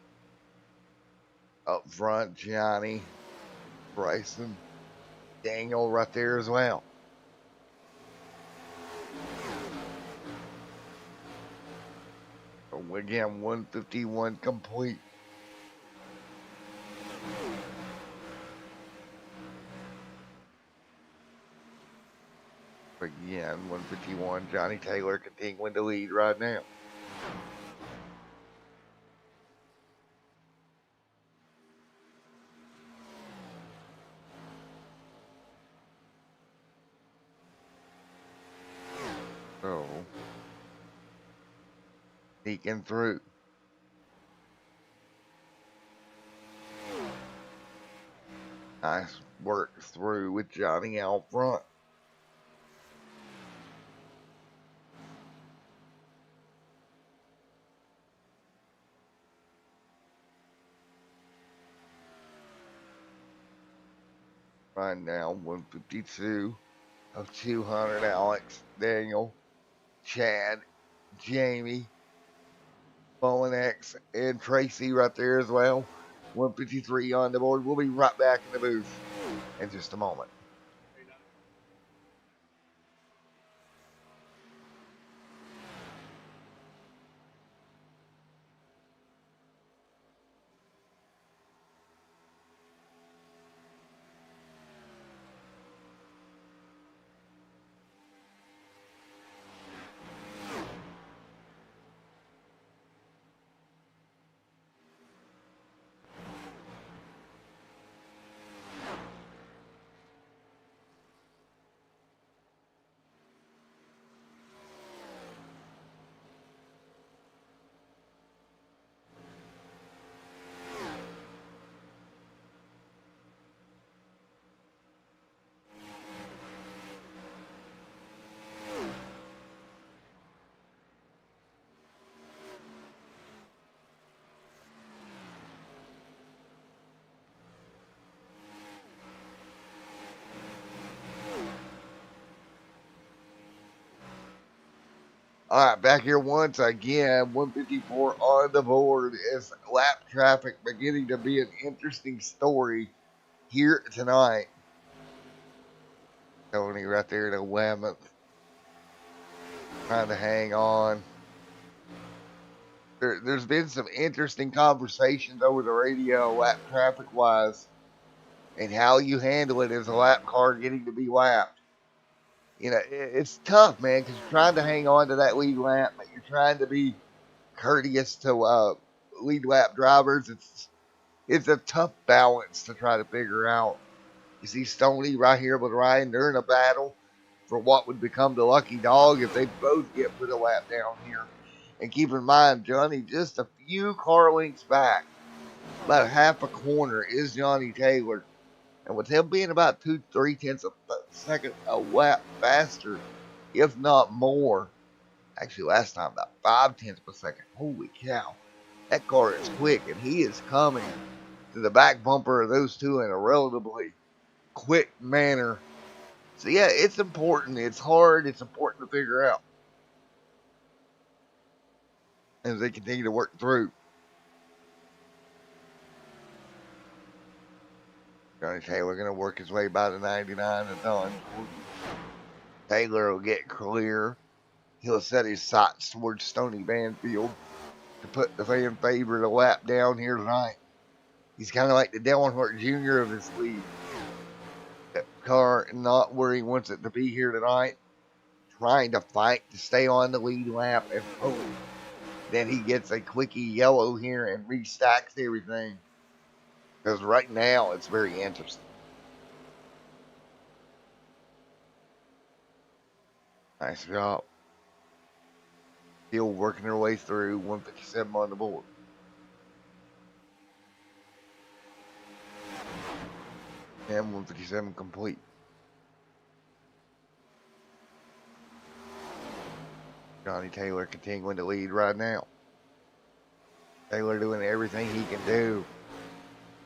Up front, Johnny, Bryson, Daniel right there as well. So again, 151 complete. Again, 151, Johnny Taylor continuing to lead right now. So, sneaking through. Nice work through with Johnny out front. Right now, 152 of 200. Alex, Daniel, Chad, Jamie, Bowen X, and Tracy right there as well. 153 on the board. We'll be right back in the booth in just a moment. All right, back here once again, 154 on the board as lap traffic beginning to be an interesting story here tonight. Tony right there in 11th, trying to hang on. There's been some interesting conversations over the radio, lap traffic wise, and how you handle it as a lap car getting to be lapped. You know, it's tough, man, because you're trying to hang on to that lead lap, but you're trying to be courteous to lead lap drivers. It's a tough balance to try to figure out. You see Stoney right here with Ryan. They're in a battle for what would become the lucky dog if they both get put a lap down here. And keep in mind, Johnny just a few car lengths back, about half a corner, is Johnny Taylor. And with him being about 2-3 tenths of a second a lap faster, if not more, actually last time about 5 tenths per second. Holy cow. That car is quick, and he is coming to the back bumper of those two in a relatively quick manner. So, yeah, it's important. It's hard. It's important to figure out as they continue to work through. Johnny Taylor going to work his way by the 99 and done. Taylor will get clear. He'll set his sights towards Stony Banfield to put the fan favorite a lap down here tonight. He's kind of like the Dale Earnhardt Jr. of his league. That car not where he wants it to be here tonight. Trying to fight to stay on the lead lap and hope that he gets a quickie yellow here and restacks everything. Because right now it's very interesting. Nice job. Still working their way through 157 on the board. And 157 complete. Johnny Taylor continuing to lead right now. Taylor doing everything he can do.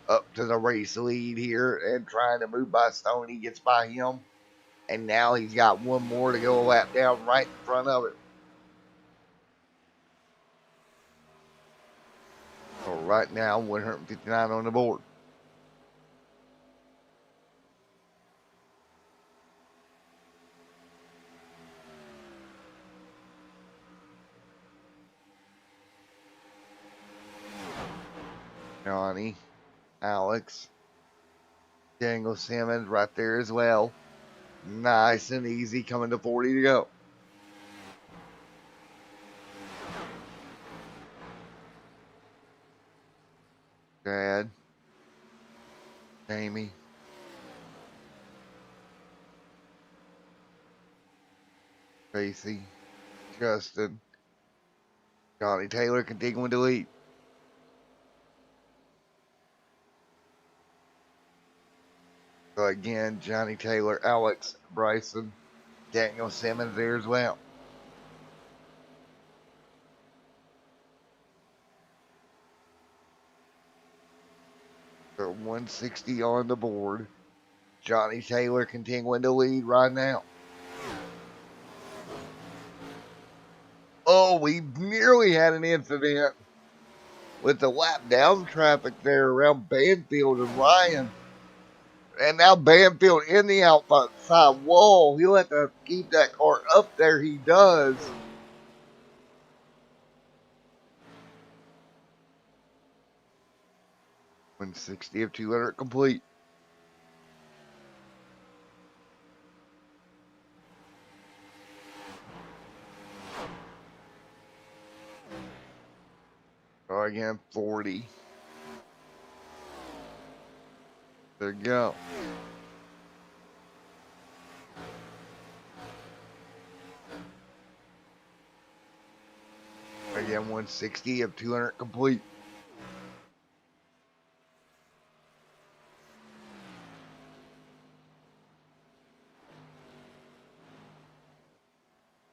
Up to the race lead here and trying to move by Stoney. Gets by him. And now he's got one more to go a lap down right in front of it. So right now, 159 on the board. Johnny, Alex, Daniel Simmons right there as well. Nice and easy, coming to 40 to go. Dad, Jamie, Tracy, Justin, Johnny Taylor continuing to lead. So again, Johnny Taylor, Alex, Bryson, Daniel Simmons there as well. So 160 on the board. Johnny Taylor continuing to lead right now. Oh, we nearly had an incident with the lap down traffic there around Banfield and Ryan. And now Banfield in the outside wall. He'll have to keep that car up there. He does. $160 of 200 complete. So again, 40. There you go. Again, 160 of 200 complete.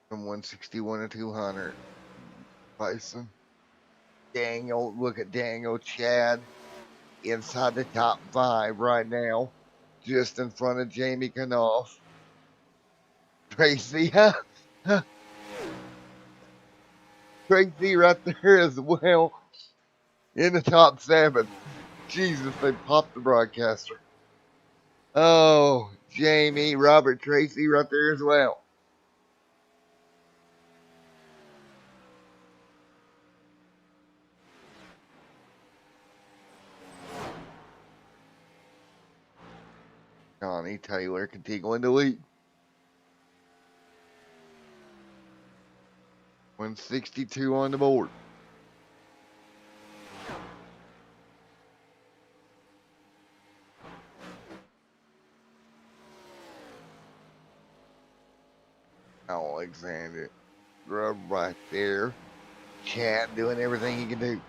From 161 to 200. Bison. Daniel, look at Daniel, Chad. Inside the top 5 right now. Just in front of Jamie Knopf. Tracy, Tracy right there as well. In the top 7. Jesus, they popped the broadcaster. Oh, Jamie, Robert, Tracy right there as well. Johnny Taylor continuing to lead. 162 on the board. Alexander Grubb right there. Chad doing everything he can do.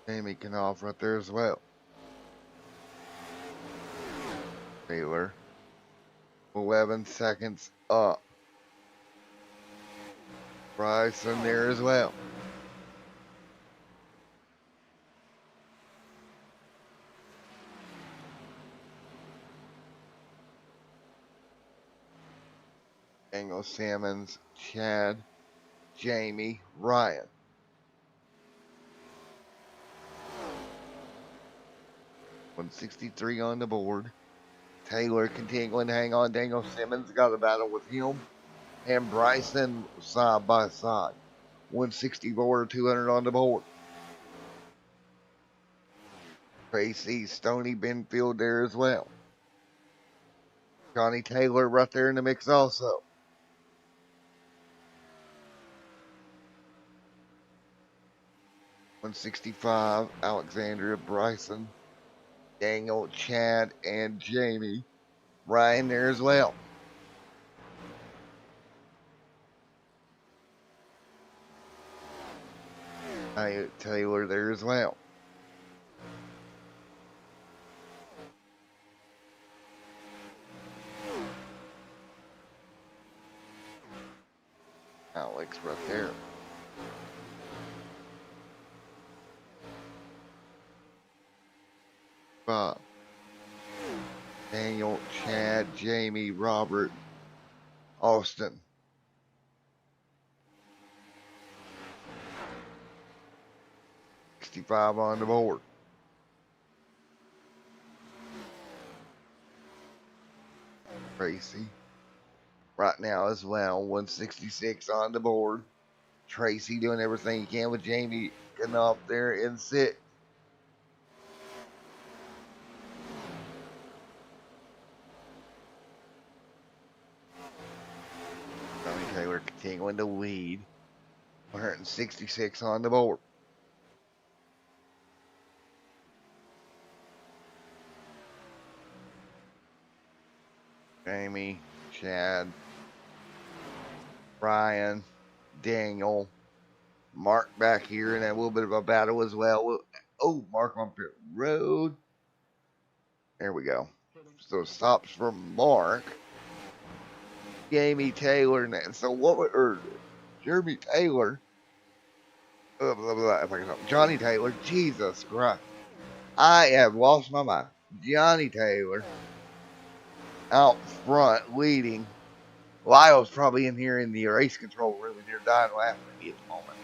Jamie Knopf right there as well. Taylor. 11 seconds up. Bryson there as well. Daniel Simmons, Chad, Jamie, Ryan. $163 on the board. Taylor continuing to hang on. Daniel Simmons got a battle with him and Bryson side by side. 164 to 200 on the board. Tracy, Stoney, Benfield there as well. Johnny Taylor right there in the mix also. $165, Alexandria, Bryson, Daniel, Chad, and Jamie. Ryan there as well. Taylor there as well. Alex right there. Bob, Daniel, Chad, Jamie, Robert, Austin. $65 on the board. Tracy. Right now as well, 166 on the board. Tracy doing everything he can with Jamie getting off there in 6th. Johnny Taylor continuing to lead. 166 on the board. Jamie, Chad, Brian, Daniel, Mark back here, and a little bit of a battle as well. Oh, Mark on pit road. There we go. So stops for Mark. Jamie Taylor. So what? Or Jeremy Taylor. Blah, blah, blah, Johnny Taylor. Jesus Christ. I have lost my mind. Johnny Taylor out front leading. Lyle's probably in here in the race control room and you're dying laughing at me at the moment.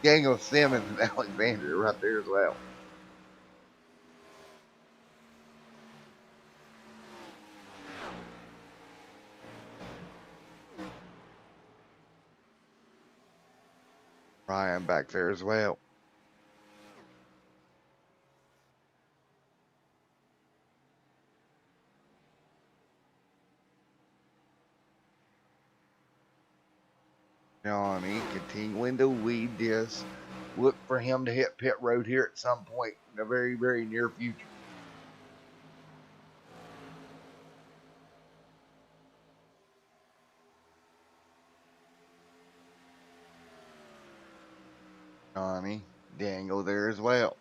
Daniel Simmons and Alexander right there as well. Ryan back there as well. Johnny continuing to lead this. Look for him to hit pit road here at some point in the very, very near future. Johnny, Daniel there as well.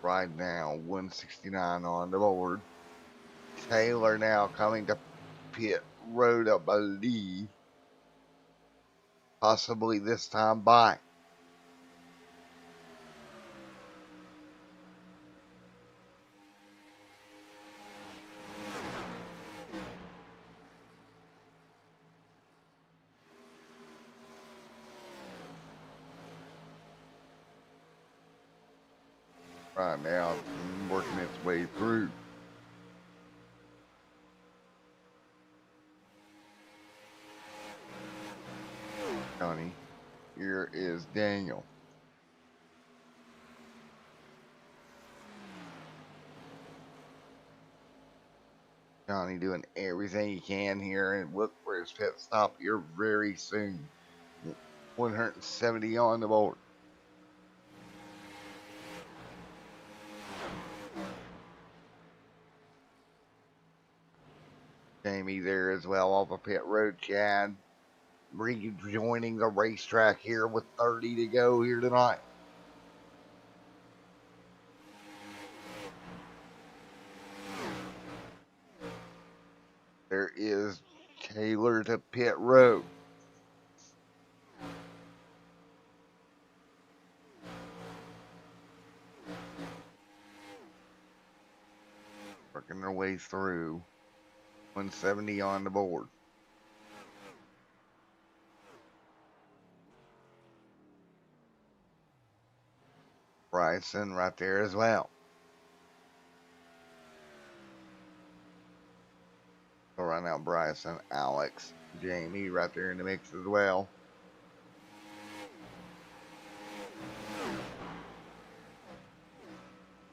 Right now, 169 on the board. Taylor now coming to pit road, I believe. Possibly this time by. Right now, working its way through. Johnny, here is Daniel. Johnny doing everything he can here and look for his pit stop here very soon. 170 on the board. Jamie there as well off of pit road. Chad rejoining the racetrack here with 30 to go here tonight. There is Taylor to pit road. Working their way through. 170 on the board. Bryson right there as well. So right now, Bryson, Alex, Jamie right there in the mix as well.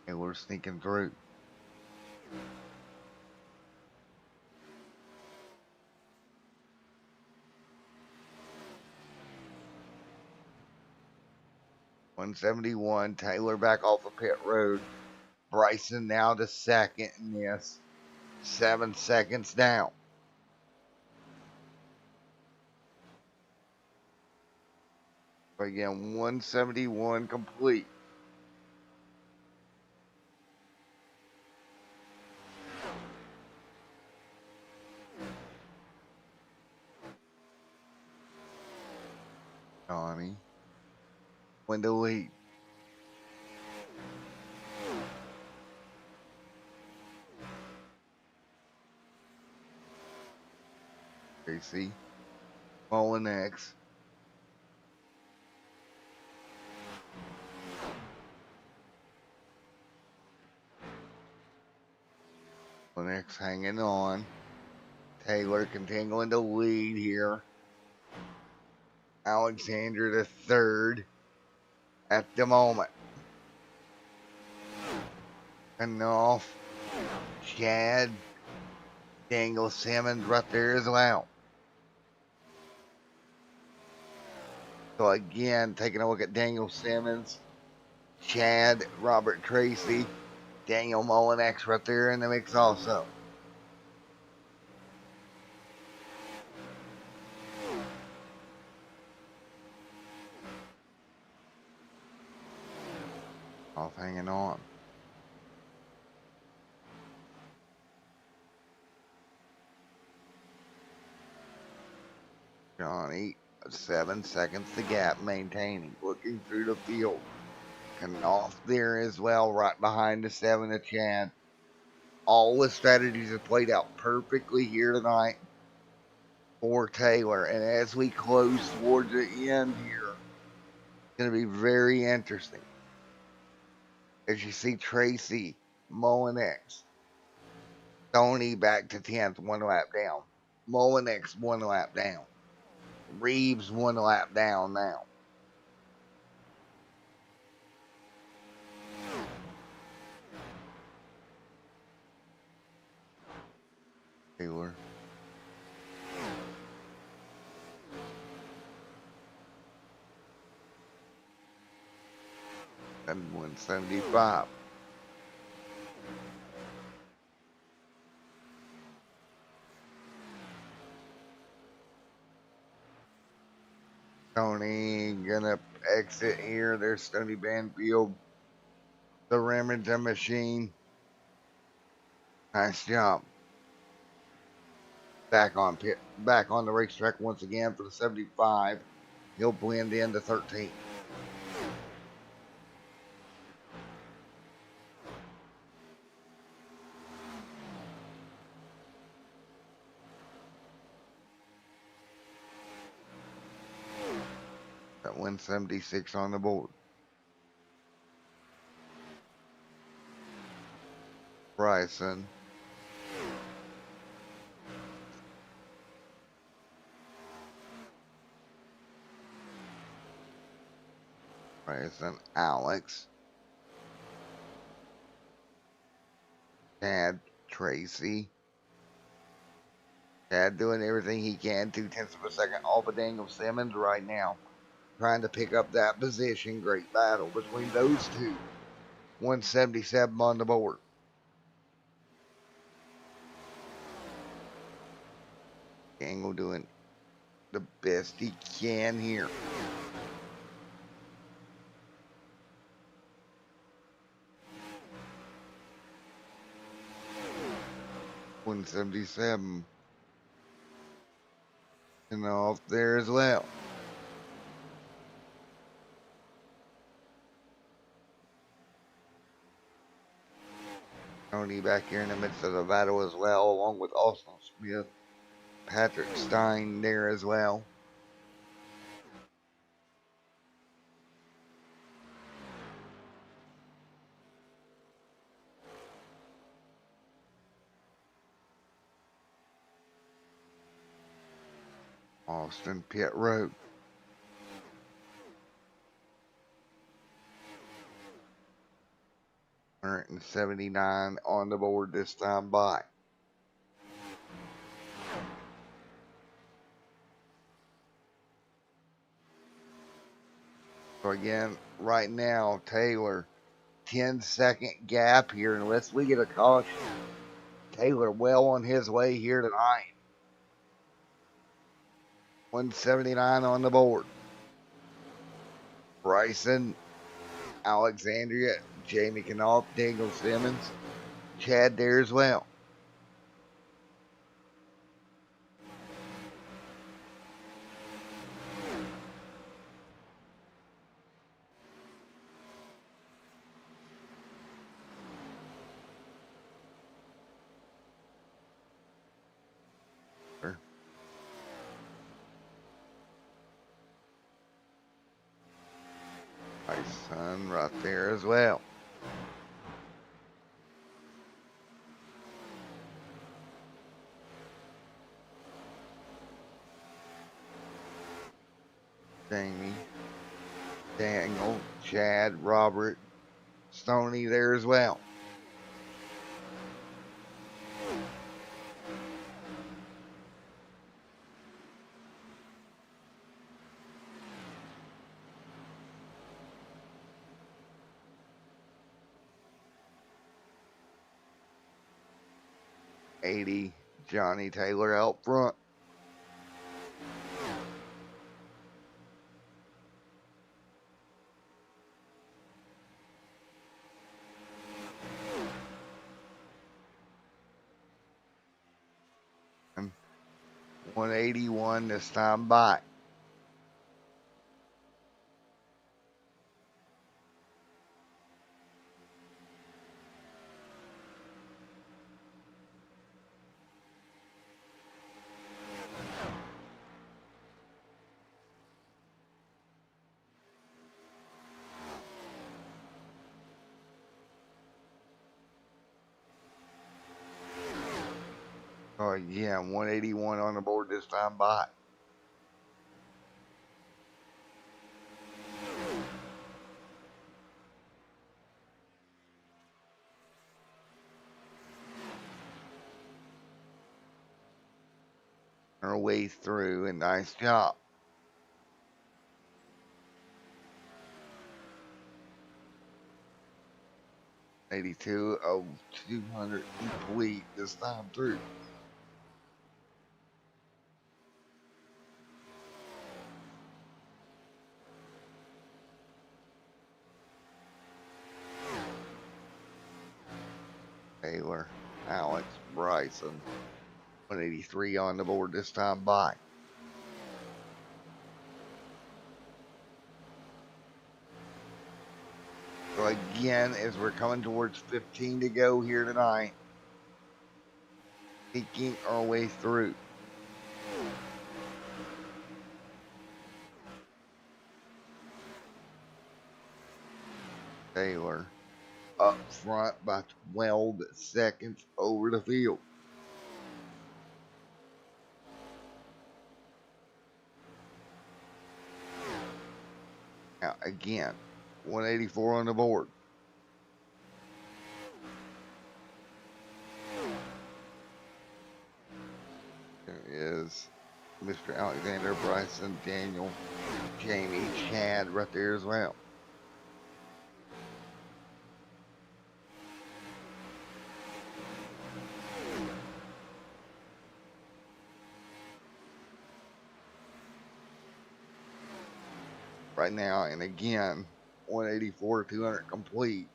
And we're sneaking through. .171, Taylor back off of pit road. Bryson now to second in this. 7 seconds down. Again, 171 complete. Johnny. Window lead. Tracy. Mullen X. Mullen X hanging on. Taylor continuing to lead here. Alexander the third at the moment. And off. Chad. Daniel Simmons right there as well. So again, taking a look at Daniel Simmons, Chad, Robert Tracy, Daniel Mullinex right there in the mix also. Off hanging on. Johnny, 7 seconds the gap, maintaining, looking through the field. Knopf there as well, right behind the 7 of Chad. All the strategies have played out perfectly here tonight for Taylor. And as we close towards the end here, it's going to be very interesting. As you see Tracy, Mullinex, Tony back to 10th, 1 lap down. Mullinex 1 lap down. Reeves 1 lap down now. Taylor. And 175. Tony gonna exit here. There's Tony Banfield. The Remington machine. Nice job. Back on the racetrack once again for the 75. He'll blend into 13. Got 176 on the board. Bryson. Bryson, Alex. Chad, Tracy. Chad doing everything he can, 2/10 of a second off of Daniel Simmons right now. Trying to pick up that position. Great battle between those two. 177 on the board. Daniel doing the best he can here. $177. And off there as well. Tony back here in the midst of the battle as well, along with Austin Smith. Patrick Stein there as well. Austin Pit Road. $179 on the board this time by. So again, right now, Taylor, 10-second gap here unless we get a caution. Taylor well on his way here tonight. 179 on the board. Bryson, Alexandria, Jamie Knopf, Daniel Simmons, Chad there as well. Bryson right there as well. Jamie, Daniel, Chad, Robert, Stoney there as well. Johnny Taylor out front. And 181 this time by. Oh yeah, 181 on the board this time by. Our way through, and nice job. '82 of 200 complete this time through. Taylor, Alex, Bryson, 183 on the board this time by. So again, as we're coming towards 15 to go here tonight, making our way through. Taylor up front by 12 seconds over the field. Now again, 184 on the board. There is Mr. Alexander, Bryson, Daniel, Jamie, Chad right there as well. Right now, and again, 184, 200 complete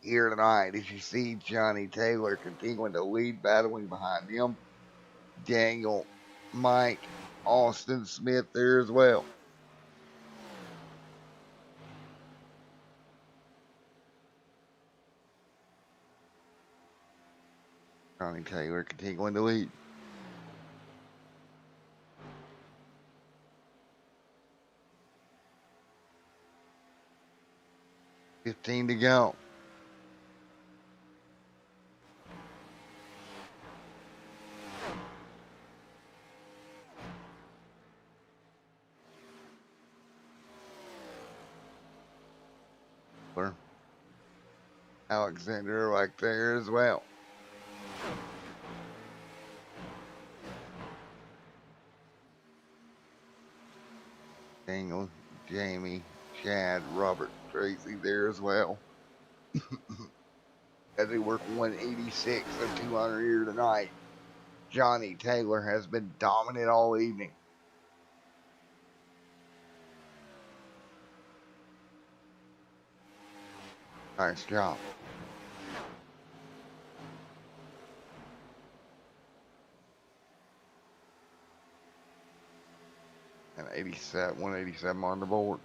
here tonight. As you see Johnny Taylor continuing to lead, battling behind him. Daniel, Mike, Austin Smith there as well. Johnny Taylor continuing to lead. $15 to go. Alexander right there as well. Daniel, Jamie, Chad, Robert, Tracy there as well. As they work 186 of 200 here tonight. Johnny Taylor has been dominant all evening. Nice job. And 187 on the board.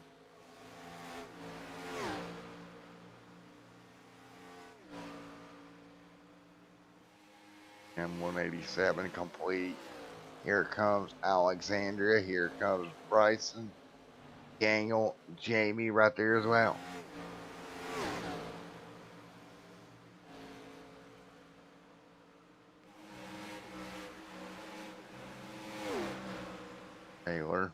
And 187 complete. Here comes Alexandria. Here comes Bryson. Daniel, Jamie right there as well. Taylor.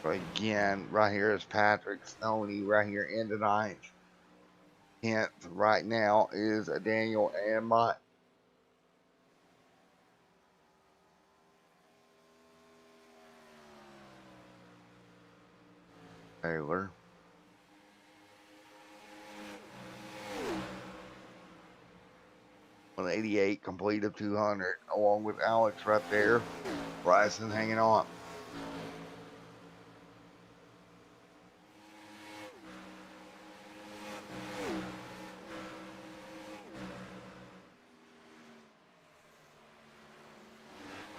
Again, right here is Patrick Stoney right here in the ninth. 10th right now is Daniel and Mike. Taylor. On 88, complete of 200, along with Alex right there. Bryson hanging on.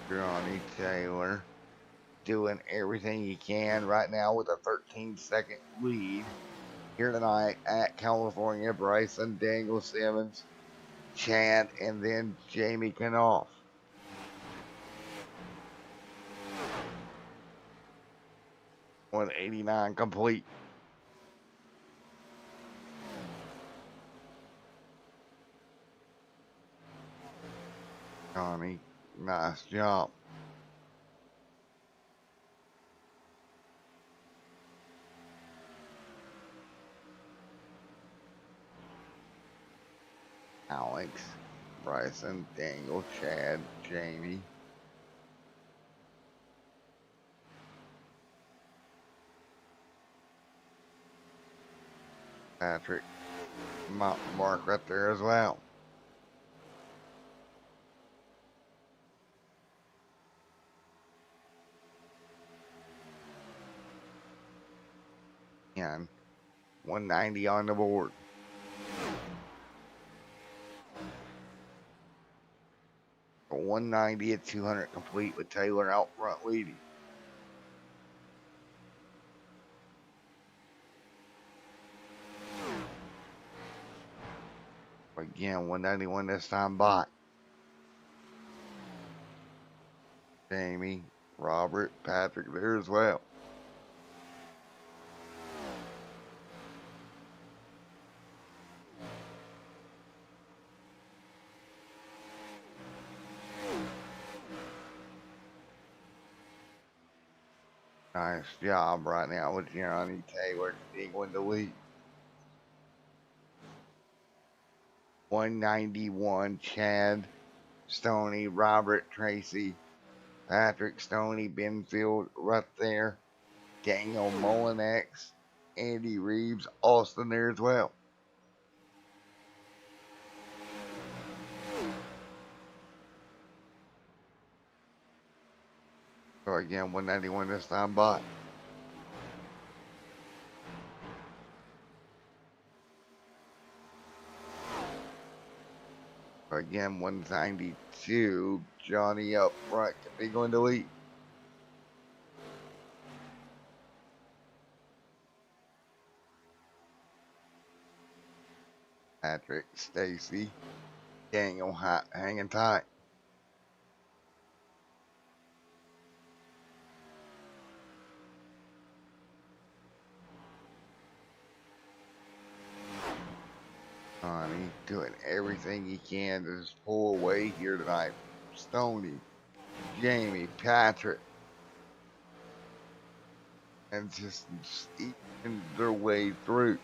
Johnny Taylor doing everything he can right now with a 13-second lead here tonight at California. Bryson, Daniel Simmons, Chad, and then Jamie Knopf. On 89 complete. Johnny, nice job. Alex, Bryson, Daniel, Chad, Jamie. Patrick, Mark right there as well. And 190 on the board. A 190 at 200 complete with Taylor out front leading. Again, 191 this time by Jamie, Robert, Patrick there as well. Nice job right now with Johnny Taylor continuing the lead. 191, Chad, Stoney, Robert, Tracy, Patrick, Stoney, Benfield right there. Daniel Molinex, Andy Reeves, Austin there as well. So again, 191 this time by. Again, 192. Johnny up front. Can be going to lead. Patrick, Stacy, Daniel hanging tight. Johnny doing everything he can to just pull away here tonight. Stoney, Jamie, Patrick, and just eating their way through.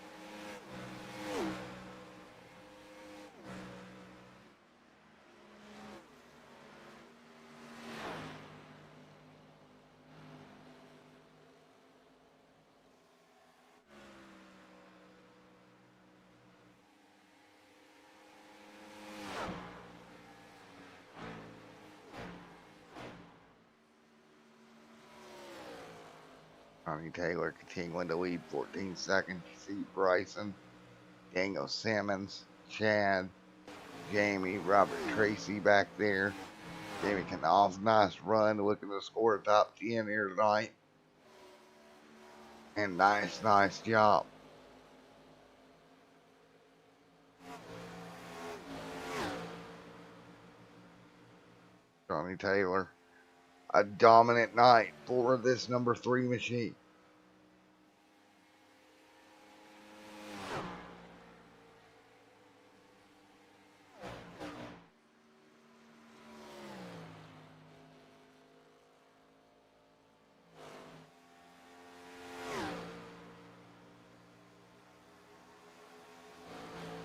Johnny Taylor continuing to lead 14 seconds. You see Bryson, Daniel Simmons, Chad, Jamie, Robert Tracy back there. Jamie Knopf, nice run, looking to score a top 10 here tonight. And nice job. Johnny Taylor A dominant night for this number 3 machine.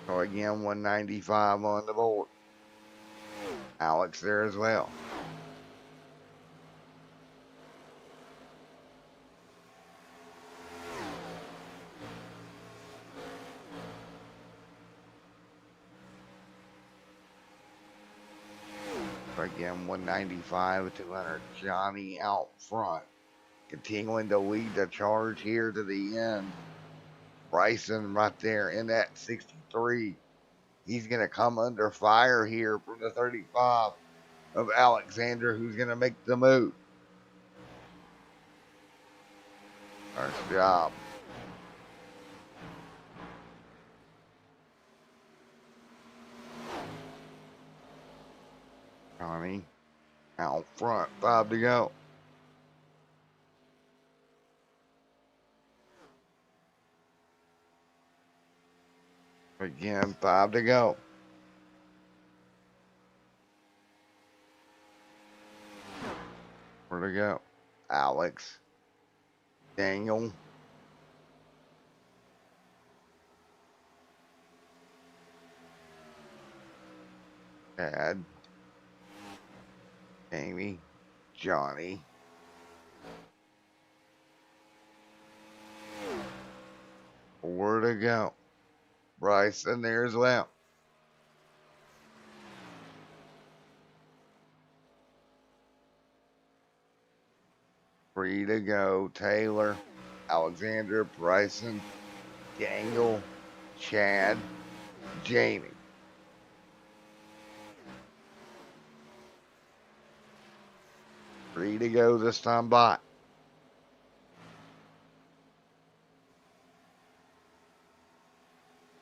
So again, 195 on the board. Alex there as well. Again, 195 200. Johnny out front, continuing to lead the charge here to the end. Bryson right there in that 63. He's going to come under fire here from the 35 of Alexander, who's going to make the move. Nice job. Johnny out front, 5 to go. Again, 5 to go. Where to go? Alex. Daniel. Chad. Amy. Johnny. Where to go? Bryson there as well. Three to go. Taylor, Alexander, Bryson, Daniel, Chad, Jamie. Three to go this time by.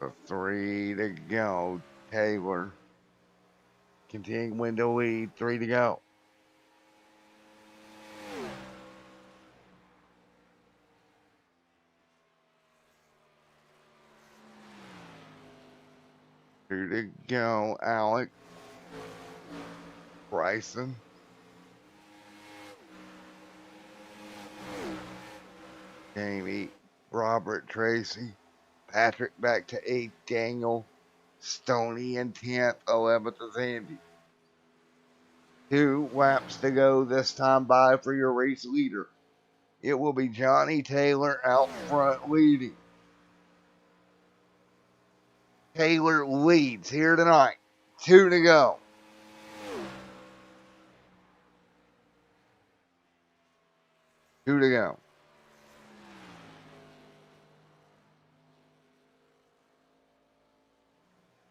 So 3 to go. Taylor. Continuing to lead. 3 to go. Two to go. Alex. Bryson. Jamie. Robert, Tracy. Patrick back to 8th. Daniel. Stoney in 10th. 11th is Andy. 2 laps to go this time by for your race leader. It will be Johnny Taylor out front leading. Taylor leads here tonight. 2 to go. Two to go.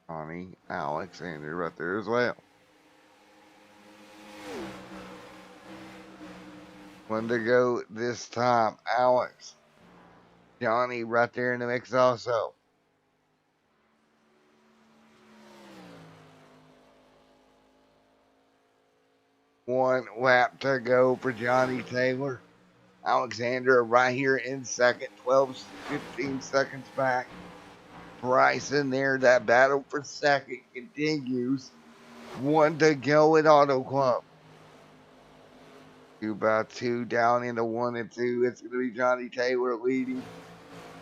Johnny, Alex, Andrew right there as well. 1 to go this time. Alex. Johnny right there in the mix also. One lap to go for Johnny Taylor. Alexander right here in second. 12, 15 seconds back. Bryson there. That battle for second continues. 1 to go at Auto Club. 2 by 2 down into 1 and 2. It's going to be Johnny Taylor leading.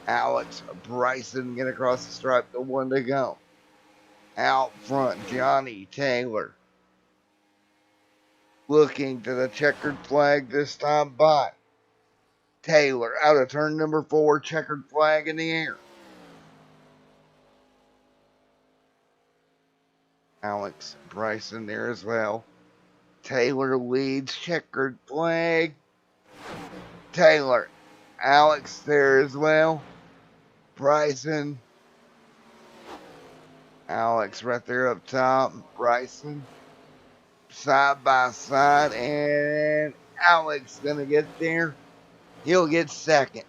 Alex Bryson get across the stripe to 1 to go. Out front, Johnny Taylor. Looking to the checkered flag this time by Taylor out of turn number 4, checkered flag in the air. Alex Bryson there as well. Taylor leads, checkered flag. Taylor. Alex there as well. Bryson. Alex right there up top. Bryson. Side by side. And Alex gonna get there. He'll get second.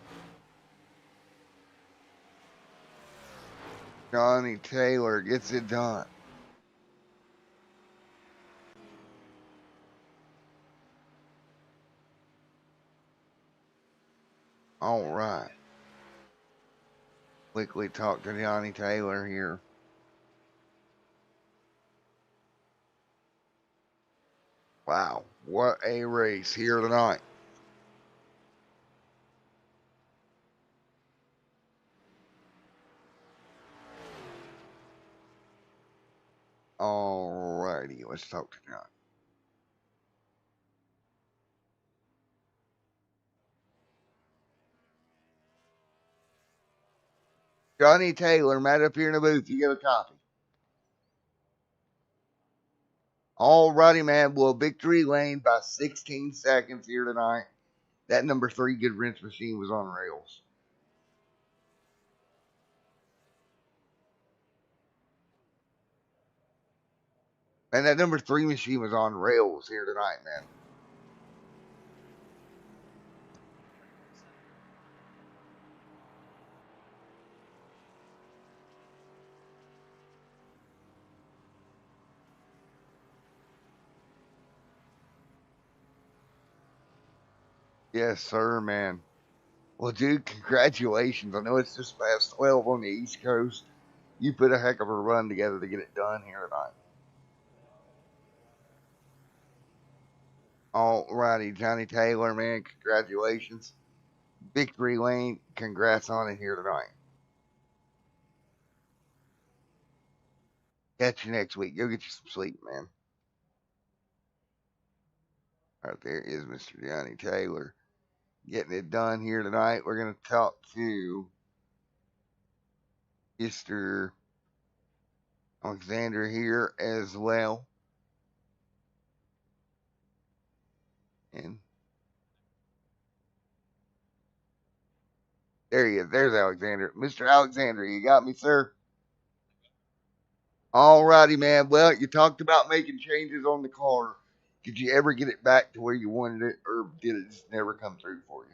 Johnny Taylor gets it done. All right. Quickly talk to Johnny Taylor here. Wow, what a race here tonight. Alrighty, let's talk to John. Johnny Taylor, Matt up here in the booth. You get a copy. Alrighty, man. Well, victory lane by 16 seconds here tonight. That number 3 Good Rinse machine was on rails. And that number 3 machine was on rails here tonight, man. Yes, sir, man. Well, dude, congratulations. I know it's just past 12 on the East Coast. You put a heck of a run together to get it done here tonight. Alrighty, Johnny Taylor, man, congratulations. Victory lane, congrats on it here tonight. Catch you next week. Go get you some sleep, man. Right there is Mr. Johnny Taylor getting it done here tonight. We're going to talk to Mr. Alexander here as well. And there he is. There's Alexander. Mr. Alexander, you got me, sir? Alrighty, man. Well, you talked about making changes on the car. Did you ever get it back to where you wanted it, or did it just never come through for you?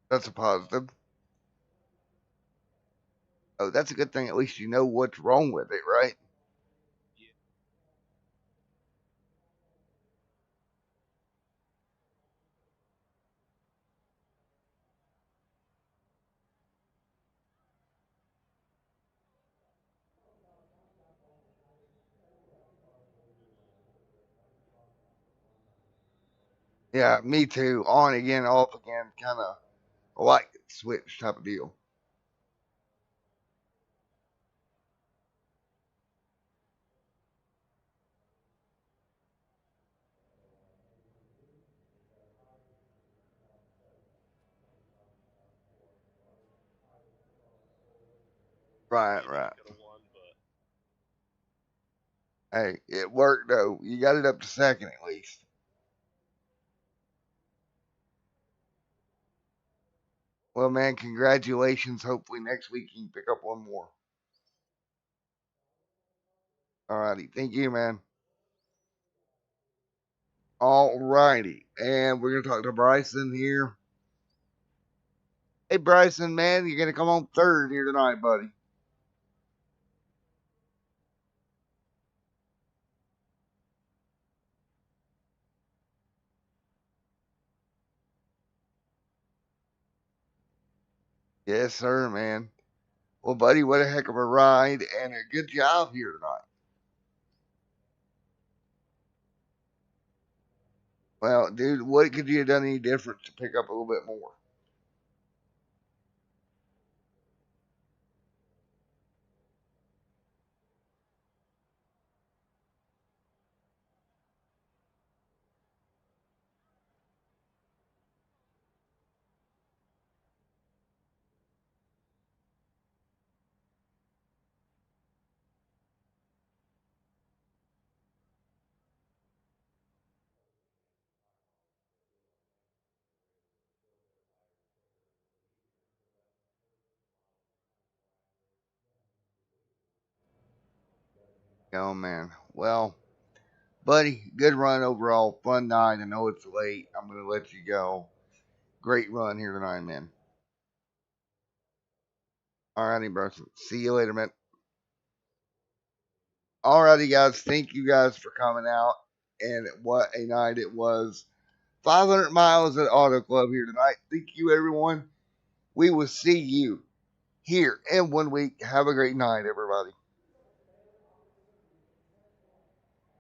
That's a positive. Oh, that's a good thing. At least you know what's wrong with it, right? Yeah, me too. On again, off again, kind of like switch type of deal. Right, right. Hey, it worked though. You got it up to second at least. Well, man, congratulations. Hopefully next week you can pick up one more. Alrighty, thank you, man. Alrighty, and we're gonna talk to Bryson here. Hey, Bryson, man, you're gonna come on third here tonight, buddy. Yes, sir, man. Well, buddy, what a heck of a ride and a good job here tonight. Well, dude, what could you have done any different to pick up a little bit more? Oh, man. Well, buddy, good run overall. Fun night. I know it's late. I'm going to let you go. Great run here tonight, man. Alrighty, bro. See you later, man. Alrighty, guys. Thank you guys for coming out. And what a night it was. 500 miles at Auto Club here tonight. Thank you, everyone. We will see you here in 1 week. Have a great night, everybody.